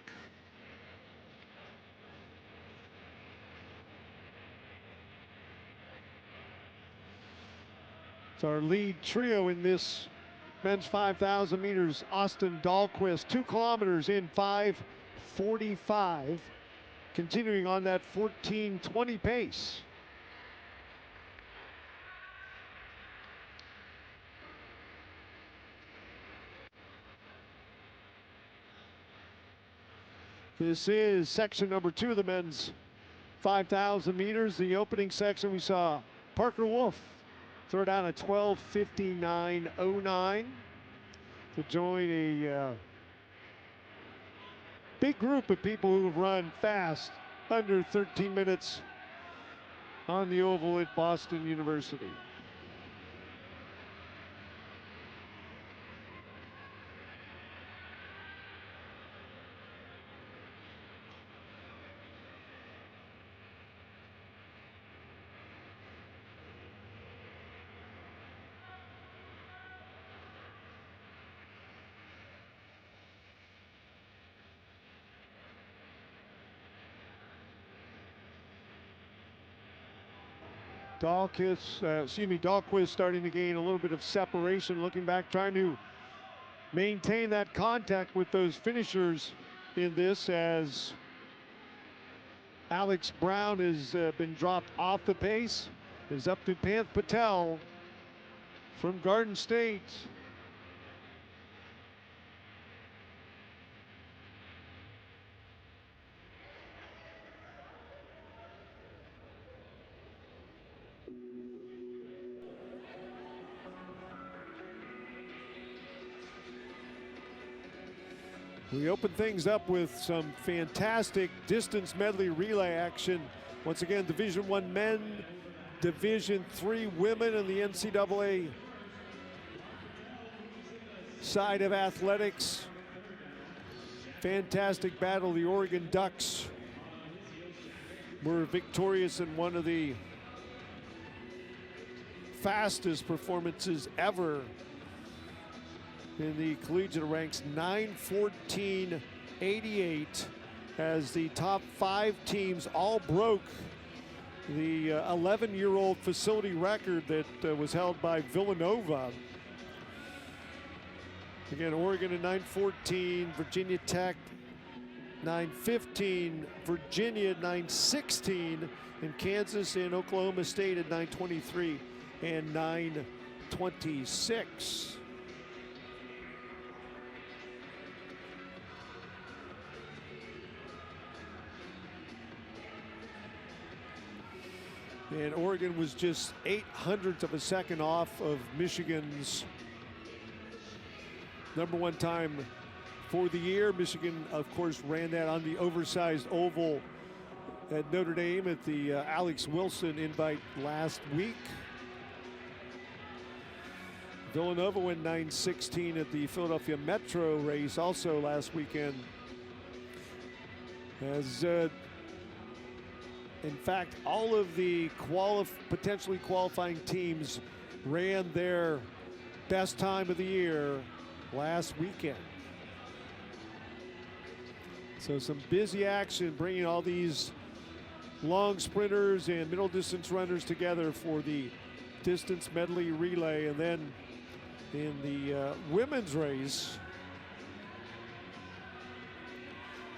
It's our lead trio in this men's 5,000 meters. Austin Dahlquist, 2 kilometers in 5:45, continuing on that 14:20 pace. This is section number 2 of the men's 5,000 meters. The opening section, we saw Parker Wolf throw down a 12:59.09 to join a big group of people who have run fast under 13 minutes on the oval at Boston University. Dahlquist starting to gain a little bit of separation, looking back, trying to maintain that contact with those finishers in this, as Alex Brown has been dropped off the pace. Is up to Panth Patel from Garden State. We open things up with some fantastic distance medley relay action. Once again, Division I men, Division III women, and the NCAA side of athletics. Fantastic battle. The Oregon Ducks were victorious in one of the fastest performances ever in the collegiate ranks, 9:14.88, as the top 5 teams all broke the 11-year-old facility record that was held by Villanova. Again, Oregon at 9:14, Virginia Tech 9:15, Virginia at 9:16, and Kansas and Oklahoma State at 9:23 and 9:26. And Oregon was just 0.08 of a second off of Michigan's #1 time for the year. Michigan, of course, ran that on the oversized oval at Notre Dame at the Alex Wilson invite last week. Villanova went 9:16 at the Philadelphia Metro race also last weekend. As in fact, all of the potentially qualifying teams ran their best time of the year last weekend. So some busy action, bringing all these long sprinters and middle distance runners together for the distance medley relay. And then in the women's race,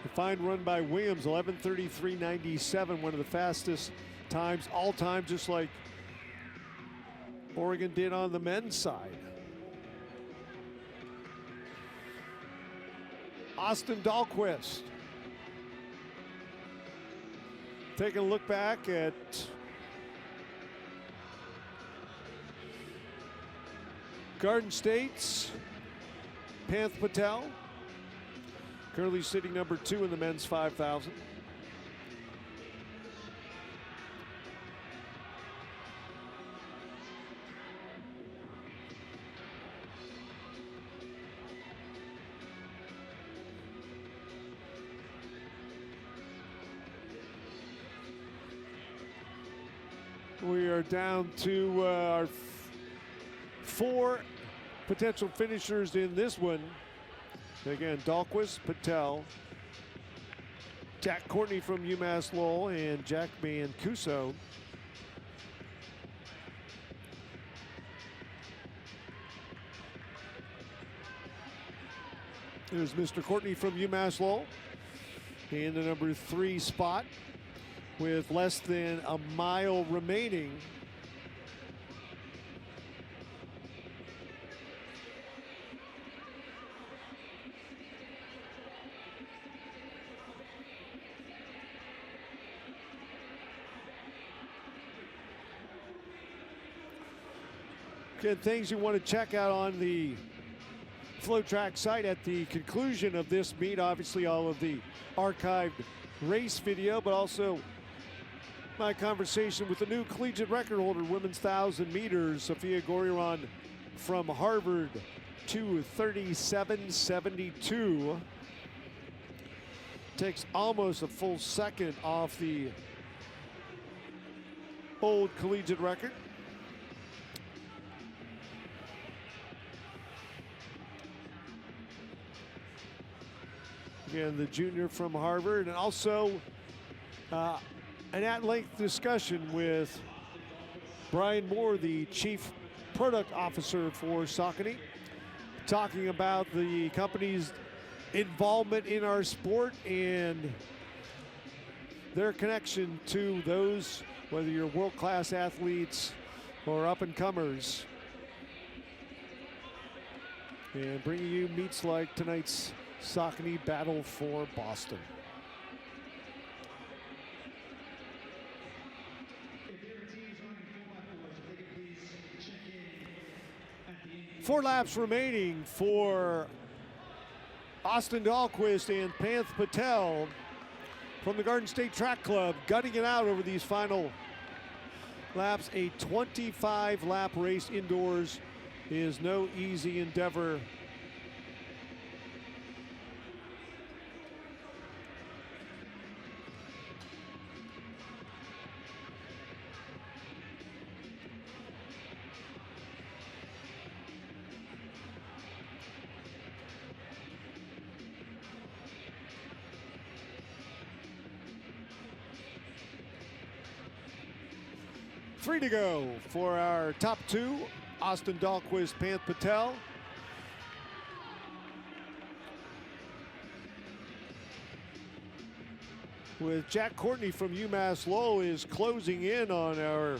the fine run by Williams, 11:33.97, one of the fastest times all time, just like Oregon did on the men's side. Austin Dahlquist taking a look back at Garden State's Panth Patel, currently sitting #2 in the men's 5,000. We are down to our 4 potential finishers in this one. Again, Dahlquist, Patel, Jack Courtney from UMass Lowell, and Jack Mancuso. There's Mr. Courtney from UMass Lowell in the #3 spot with less than a mile remaining. Good things you want to check out on the FloTrack site at the conclusion of this meet. Obviously, all of the archived race video, but also my conversation with the new collegiate record holder, women's 1,000 meters, Sophia Goriron from Harvard, 2:37.72. Takes almost a full second off the old collegiate record. Again, the junior from Harvard, and also an at-length discussion with Brian Moore, the Chief Product Officer for Saucony, talking about the company's involvement in our sport and their connection to those, whether you're world-class athletes or up-and-comers, and bringing you meets like tonight's Saucony Battle for Boston. Four laps remaining for Austin Dahlquist and Panth Patel from the Garden State Track Club, gutting it out over these final laps. A 25-lap race indoors is no easy endeavor. Three to go for our top two, Austin Dahlquist, Panth Patel. With Jack Courtney from UMass Lowell is closing in on our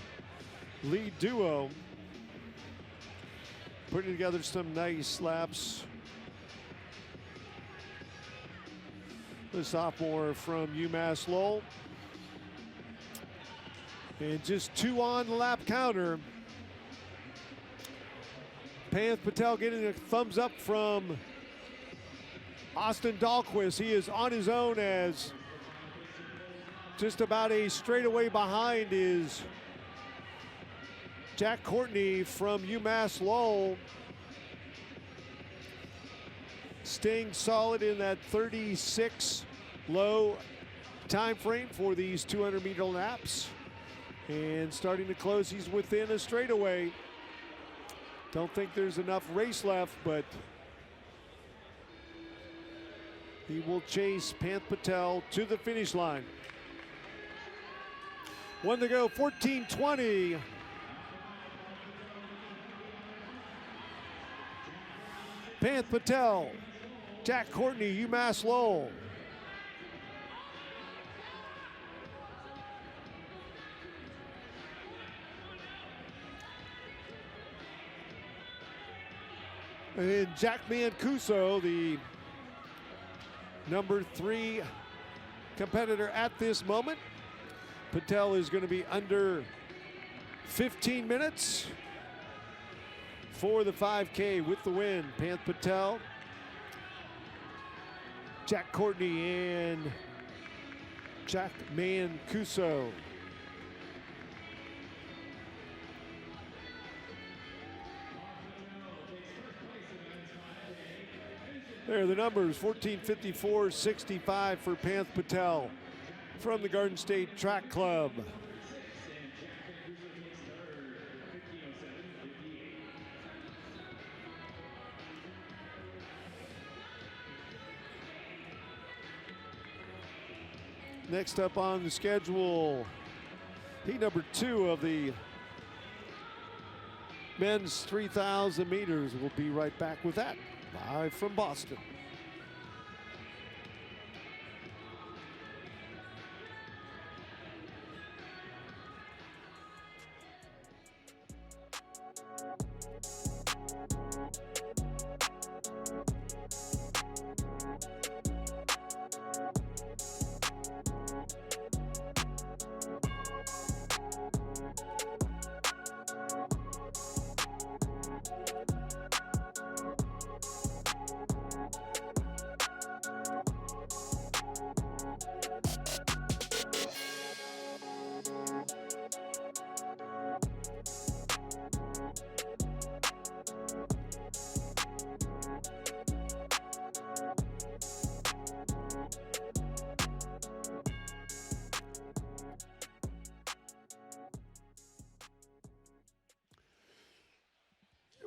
lead duo. Putting together some nice laps. The sophomore from UMass Lowell. And just 2 on the lap counter. Panth Patel getting a thumbs up from Austin Dahlquist. He is on his own, as just about a straightaway behind is Jack Courtney from UMass Lowell. Staying solid in that 36 low time frame for these 200-meter laps. And starting to close, he's within a straightaway. Don't think there's enough race left, but he will chase Panth Patel to the finish line. 1 to go, 14:20. Panth Patel, Jack Courtney, UMass Lowell. And Jack Mancuso, the number 3 competitor at this moment. Patel is going to be under 15 minutes for the 5K with the win. Panth Patel, Jack Courtney, and Jack Mancuso. There are the numbers, 14:54.65 for Panth Patel from the Garden State Track Club. Next up on the schedule, heat number 2 of the men's 3,000 meters. We'll be right back with that. Live from Boston.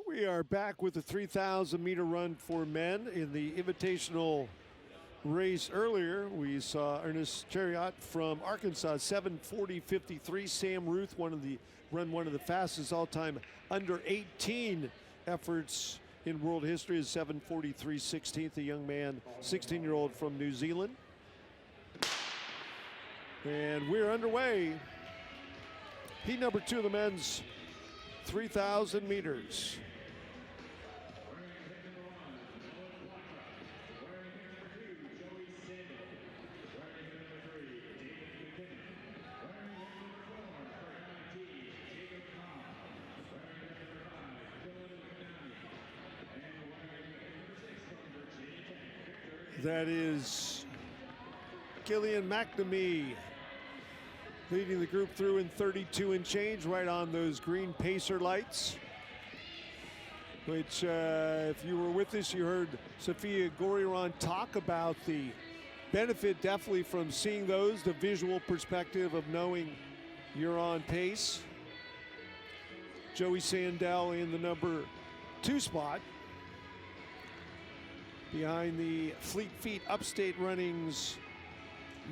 We are back with the 3,000 meter run for men. In the invitational race earlier, we saw Ernest Chariot from Arkansas, 7:40.53. Sam Ruth, one of the fastest all-time under 18 efforts in world history, is 7:43.16. The young man, 16-year-old from New Zealand. And we're underway. Heat number 2 of the men's 3,000 meters. That is Killian McNamee leading the group through in 32 and change, right on those green pacer lights, which if you were with us, you heard Sophia Goriron talk about the benefit definitely from seeing those, the visual perspective of knowing you're on pace. Joey Sandell in the number 2 spot, behind the Fleet Feet Upstate Running's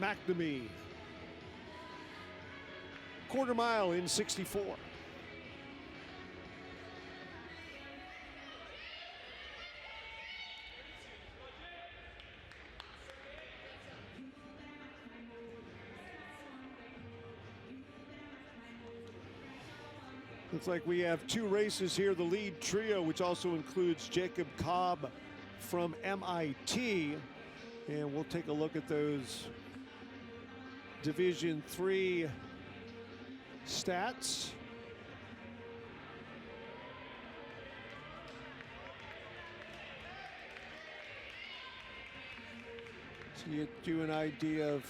McNamee. Quarter mile in 64. Looks like we have 2 races here. The lead trio, which also includes Jacob Cobb from MIT, and we'll take a look at those Division III stats. So you get you an idea of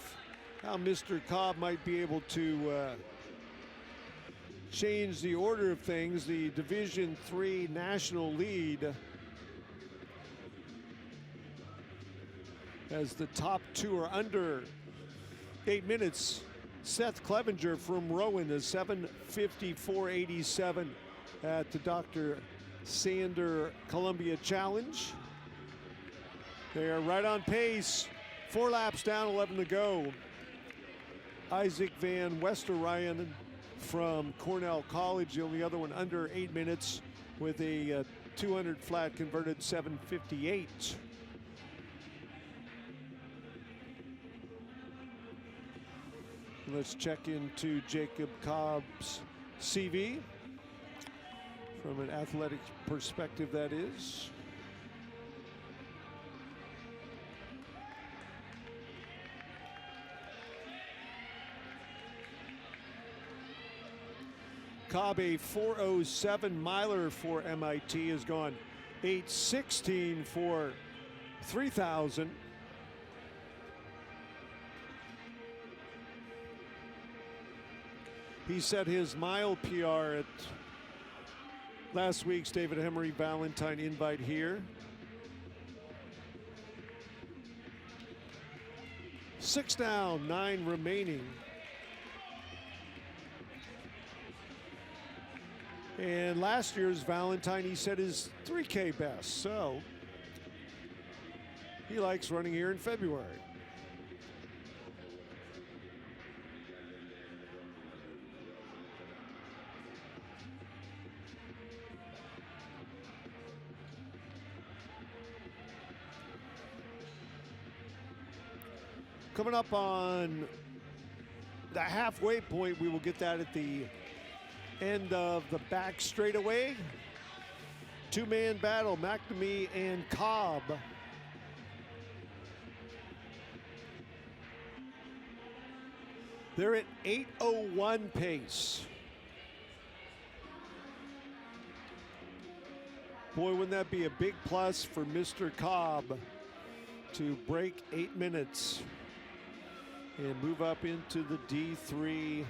how Mr. Cobb might be able to change the order of things. The Division III national lead, as the top two are under 8 minutes. Seth Clevenger from Rowan is 7:54.87 at the Dr. Sander Columbia Challenge. They are right on pace. 4 laps down, 11 to go. Isaac Van Westerryan from Cornell College, the only other one under 8 minutes with a 200 flat converted 7:58. Let's check into Jacob Cobb's CV from an athletic perspective, that is. Cobb, a 4:07 miler for MIT, has gone 8:16 for 3,000. He set his mile PR at last week's David Emery Valentine invite here. 6 down, 9 remaining. And last year's Valentine, he set his 3K best, so he likes running here in February. Coming up on the halfway point, we will get that at the end of the back straightaway. 2-man battle, McNamee and Cobb. They're at 8:01 pace. Boy, wouldn't that be a big plus for Mr. Cobb to break 8 minutes and move up into the D3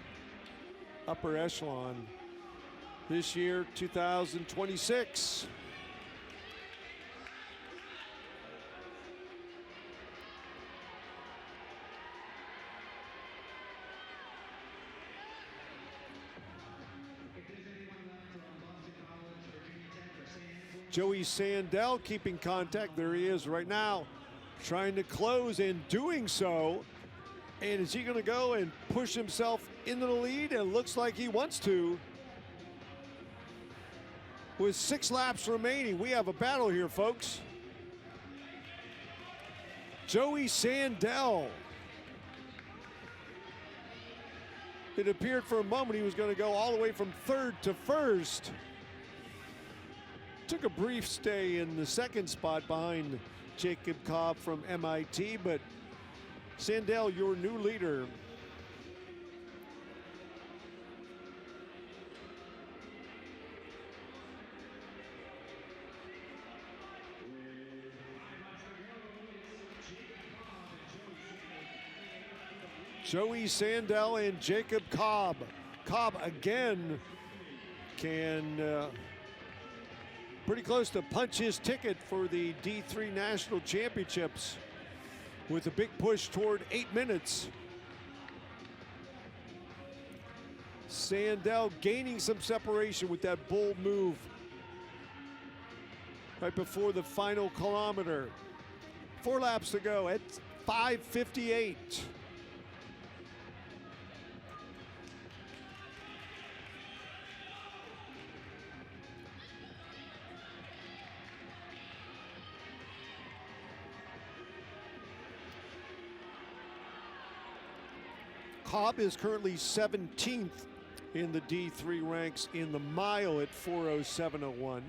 upper echelon this year, 2026. Joey Sandell keeping contact. There he is right now, trying to close and doing so. And is he going to go and push himself into the lead? It looks like he wants to. With 6 laps remaining, we have a battle here, folks. Joey Sandell. It appeared for a moment he was going to go all the way from 3rd to 1st. Took a brief stay in the 2nd spot behind Jacob Cobb from MIT, but Sandell, your new leader. Joey Sandell and Jacob Cobb. Cobb again can pretty close to punch his ticket for the D3 National Championships with a big push toward 8 minutes. Sandell gaining some separation with that bold move right before the final kilometer. 4 laps to go at 5:58. Cobb is currently 17th in the D3 ranks in the mile at 4:07.01.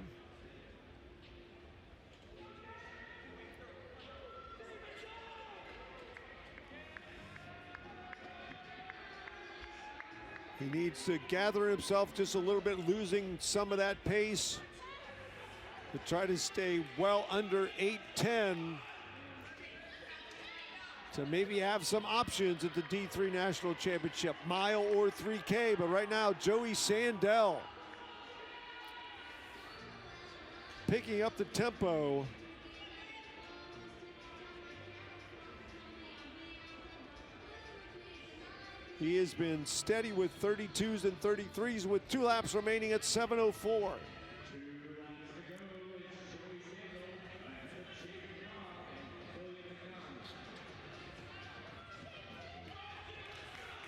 He needs to gather himself just a little bit, losing some of that pace to try to stay well under 8:10 to maybe have some options at the D3 National Championship, mile or 3K. But right now, Joey Sandell picking up the tempo. He has been steady with 32s and 33s with 2 laps remaining at 7:04.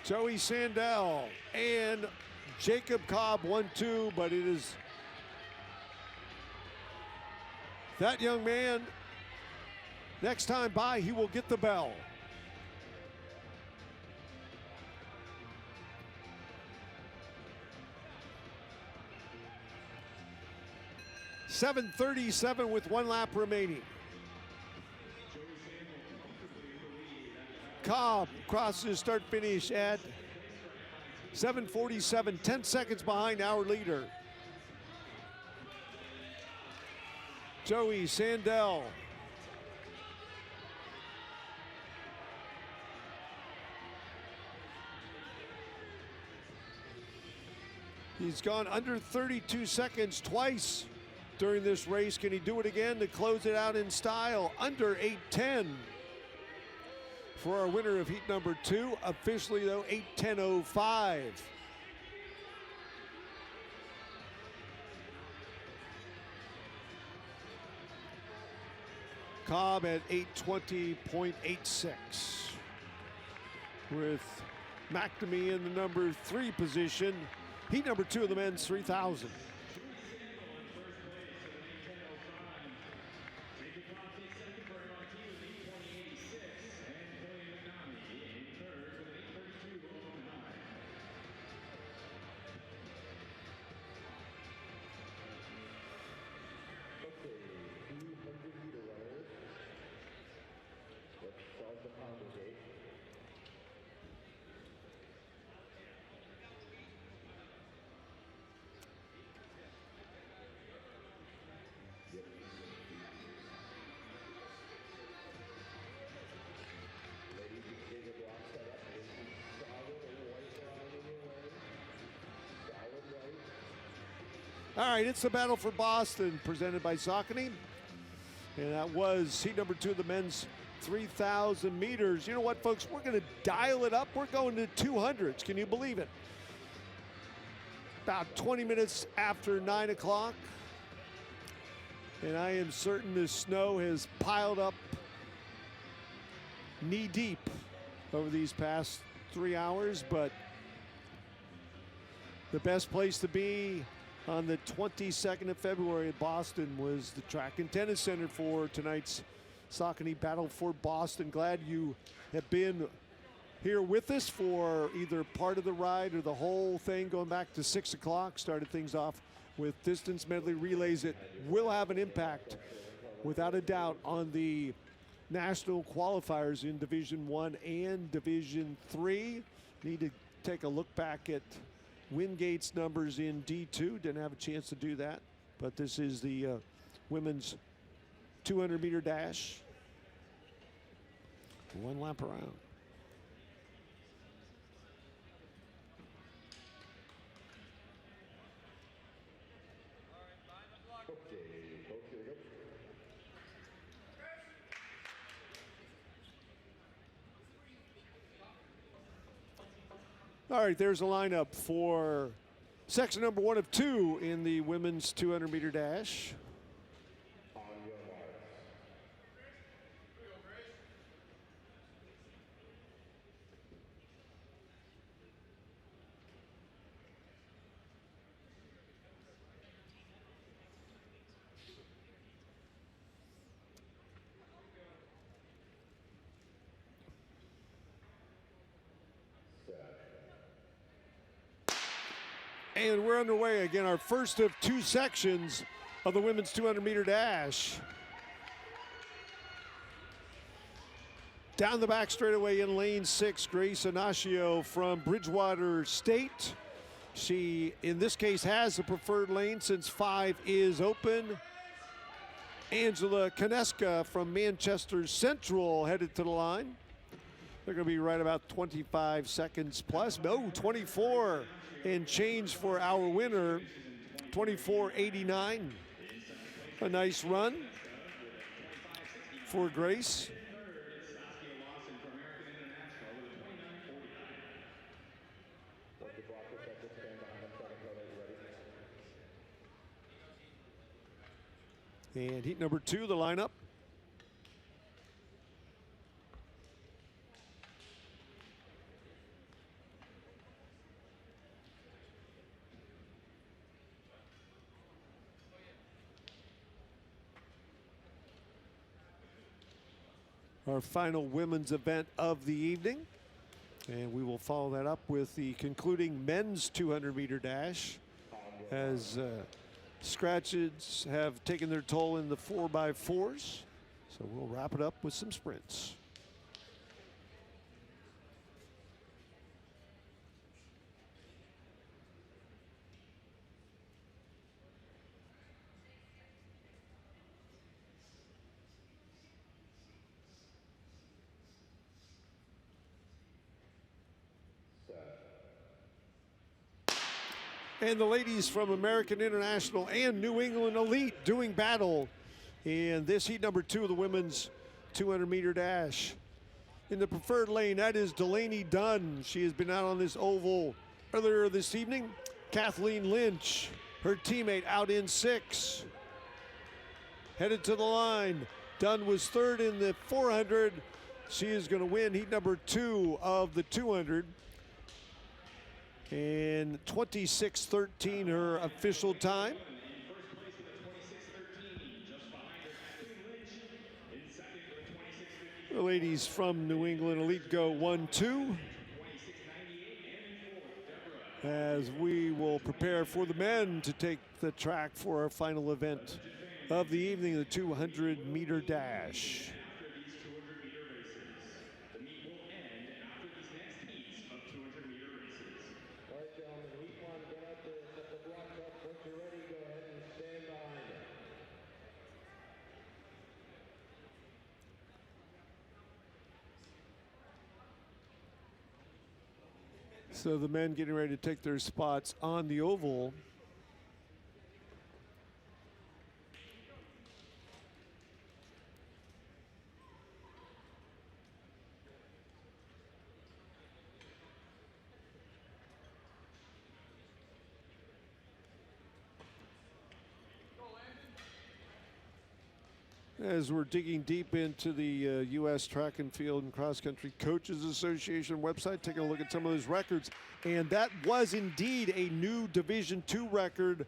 Joey Sandell and Jacob Cobb 1-2, but it is that young man. Next time by, he will get the bell. .737 with 1 lap remaining. Cobb crosses start finish at 7:47, 10 seconds behind our leader. Joey Sandell. He's gone under 32 seconds twice during this race. Can he do it again to close it out in style? Under 8:10 for our winner of heat number 2. Officially though, 8:10.05. Cobb at 8:20.86 with McNamee in the number 3 position. Heat number 2 of the men's 3,000. All right, it's the Battle for Boston presented by Saucony. And that was heat number 2 of the men's 3,000 meters. You know what, folks? We're going to dial it up. We're going to 200s. Can you believe it? About 20 minutes after 9 o'clock. And I am certain the snow has piled up knee deep over these past 3 hours. But the best place to be on the 22nd of February in Boston was the Track and Tennis Center for tonight's Saucony Battle for Boston. Glad you have been here with us for either part of the ride or the whole thing, going back to 6 o'clock. Started things off with distance medley relays. It will have an impact, without a doubt, on the national qualifiers in Division 1 and Division 3. Need to take a look back at Wingate's numbers in D2. Didn't have a chance to do that, but this is the women's 200-meter dash. 1 lap around. All right, there's a lineup for section number 1 of 2 in the women's 200-meter dash. And we're underway again, our first of 2 sections of the women's 200-meter dash. Down the back straightaway in lane 6, Grace Inacio from Bridgewater State. She, in this case, has a preferred lane since 5 is open. Angela Koneska from Manchester Central headed to the line. They're going to be right about 25 seconds plus. No, 24 and change for our winner, 24.89. A nice run for Grace. And heat number 2, the lineup. Our final women's event of the evening. And we will follow that up with the concluding men's 200-meter dash as scratches have taken their toll in the 4x4s. So we'll wrap it up with some sprints. And the ladies from American International and New England Elite doing battle in this heat number 2 of the women's 200-meter dash. In the preferred lane, that is Delaney Dunn. She has been out on this oval earlier this evening. Kathleen Lynch, her teammate, out in 6. Headed to the line. Dunn was 3rd in the 400. She is going to win heat number 2 of the 200. And 26:13 her official time. The ladies from New England Elite go 1-2. As we will prepare for the men to take the track for our final event of the evening, the 200-meter dash. So the men getting ready to take their spots on the oval. As we're digging deep into the U.S. Track and Field and Cross Country Coaches Association website, taking a look at some of those records. And that was indeed a new Division II record.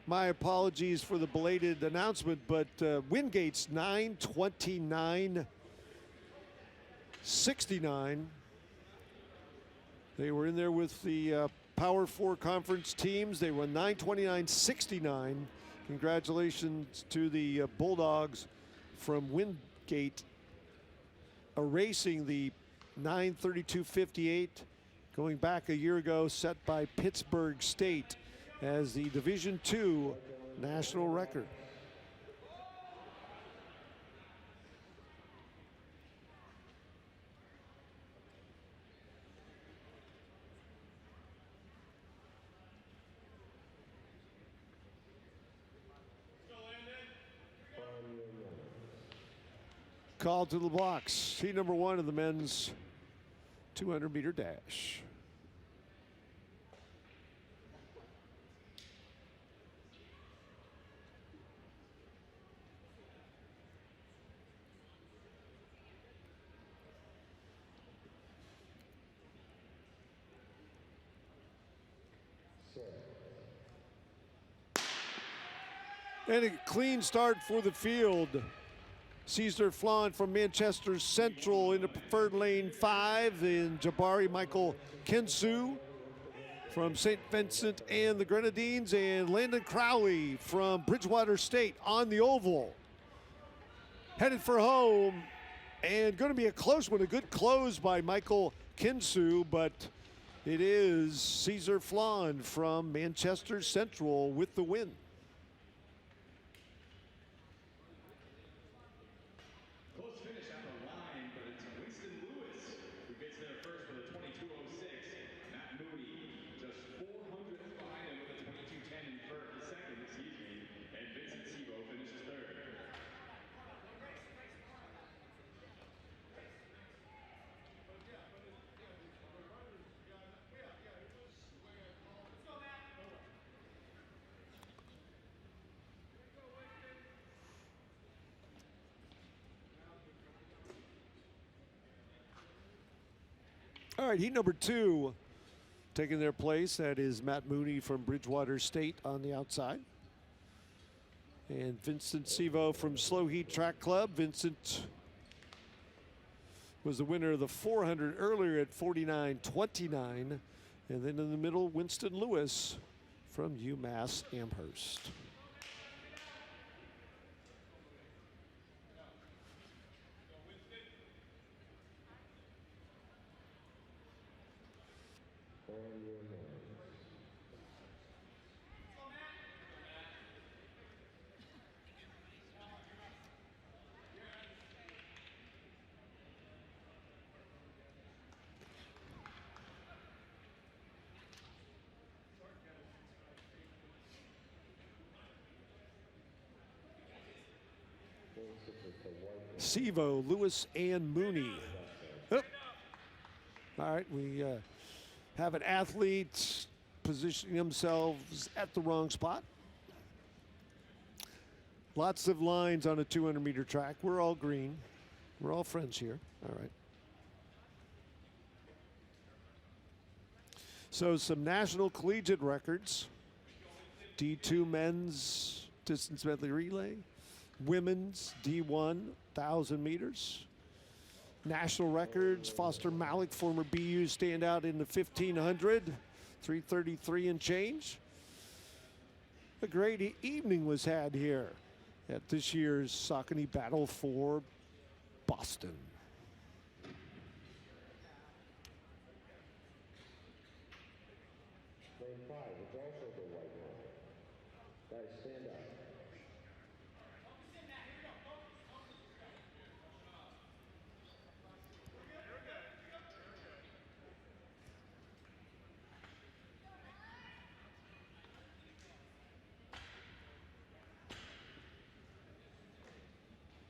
My apologies for the belated announcement, but Wingate's 9:29.69. They were in there with the Power 4 conference teams. They were 9:29.69. Congratulations to the Bulldogs from Wingate, erasing the 9:32.58 going back a year ago, set by Pittsburgh State as the Division II national record. Called to the blocks. Heat number 1 of the men's 200-meter dash. And a clean start for the field. Cesar Flan from Manchester Central in the preferred lane 5, and Jabari Michael Kensu from St. Vincent and the Grenadines, and Landon Crowley from Bridgewater State on the oval. Headed for home, And going to be a close one, a good close by Michael Kinsu, but it is Caesar Flan from Manchester Central with the win. Close finish at the line, but it's Winston Lewis who gets there first with a 22.06. Matt Moody just 400 behind him with a 22.10 in second, and Vincent Sebo finishes third. All right, heat number 2 taking their place. That is Matt Mooney from Bridgewater State on the outside. And Vincent Sevo from Slow Heat Track Club. Vincent was the winner of the 400 earlier at 49.29. And then in the middle, Winston Lewis from UMass Amherst. Sevo, Lewis, and Mooney. Oh. All right, we have an athlete positioning themselves at the wrong spot. Lots of lines on a 200-meter track. We're all green. We're all friends here. All right. So some national collegiate records. D2 men's distance medley relay. Women's D1 1,000 meters. National records, Foster Malik, former BU standout in the 1500, 333 and change. A great evening was had here at this year's Saucony Battle for Boston. Lane 5 is also the white line. Guys, stand up.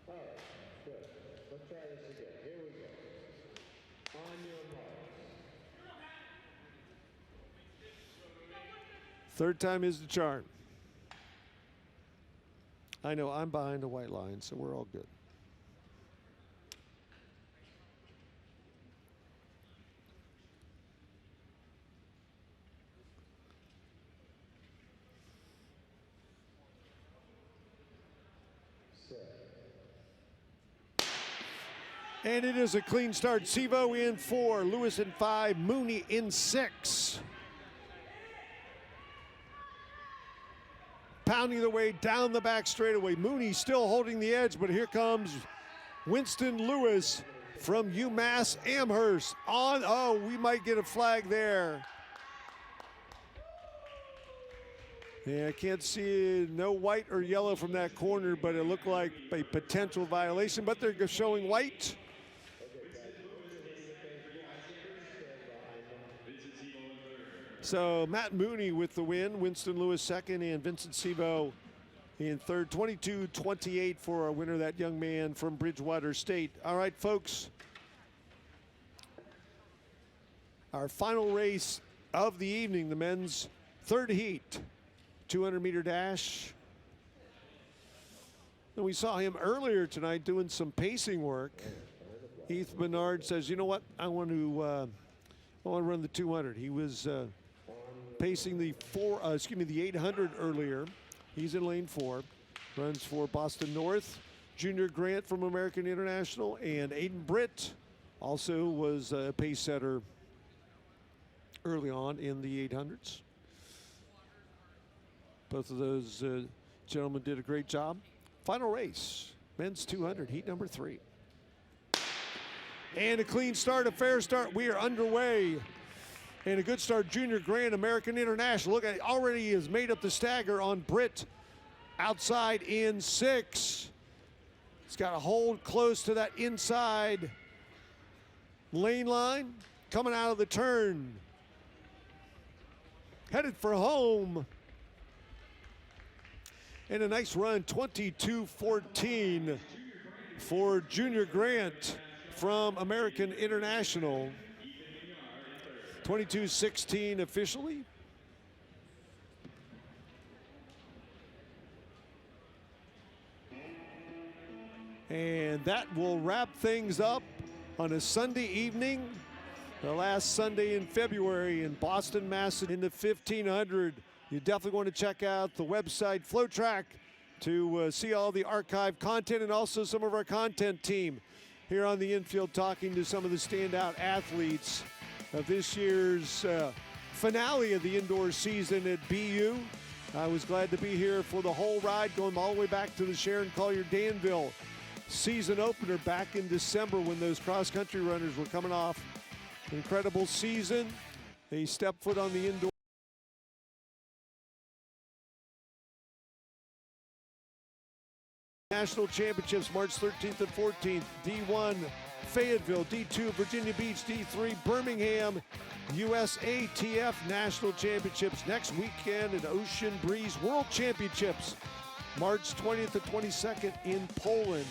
All right, good. Let's try this again. Here we go. On your marks. Third time is the charm. I know I'm behind the white line, so we're all good. And it is a clean start. Sevo in 4, Lewis in 5, Mooney in 6. Pounding their way down the back straightaway. Mooney still holding the edge, but here comes Winston Lewis from UMass Amherst. Oh, we might get a flag there. Yeah, I can't see no white or yellow from that corner, but it looked like a potential violation, but they're showing white. So Matt Mooney with the win, Winston Lewis second, and Vincent Sevo in third. 22-28 for our winner, that young man from Bridgewater State. All right, folks. Our final race of the evening, the men's third heat, 200-meter dash. And we saw him earlier tonight doing some pacing work. Heath Bernard says, you know what, I want to run the 200. He was pacing the 800 earlier. He's in lane 4. Runs for Boston North. Junior Grant from American International, and Aiden Britt also was a pace setter early on in the 800s. Both of those gentlemen did a great job. Final race, men's 200, heat number 3. And a clean start, a fair start. We are underway. And a good start, Junior Grant, American International. Look at it, already has made up the stagger on Britt outside in 6. He's got a hold close to that inside lane line. Coming out of the turn. Headed for home. And a nice run, 22-14 for Junior Grant from American International. 22-16 officially. And that will wrap things up on a Sunday evening, the last Sunday in February in Boston, Massachusetts, in the 1500. You definitely want to check out the website FloTrack to see all the archive content and also some of our content team here on the infield talking to some of the standout athletes of this year's finale of the indoor season at BU. I was glad to be here for the whole ride, going all the way back to the Sharon Collier Danville season opener back in December when those cross-country runners were coming off an incredible season. They stepped foot on the indoor National Championships March 13th and 14th. D1 Fayetteville, D2 Virginia Beach, D3 Birmingham, USATF National Championships next weekend, and Ocean Breeze World Championships March 20th and 22nd in Poland.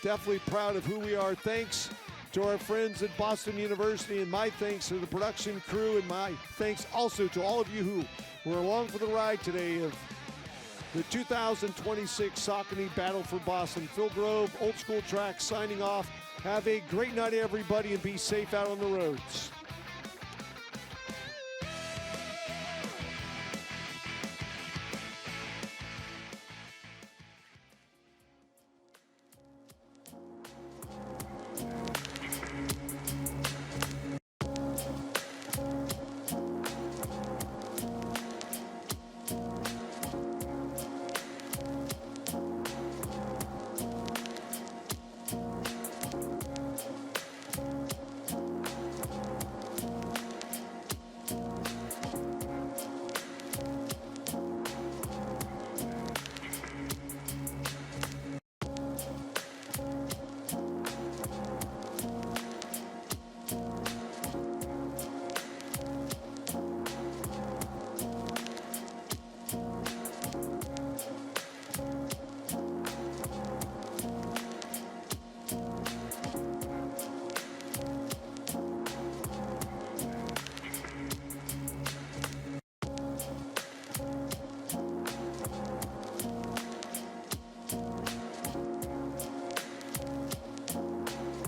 Definitely proud of who we are. Thanks to our friends at Boston University, and my thanks to the production crew, and my thanks also to all of you who were along for the ride today of the 2026 Saucony Battle for Boston. Phil Grove, Old School Track, signing off. Have a great night, everybody, and be safe out on the roads.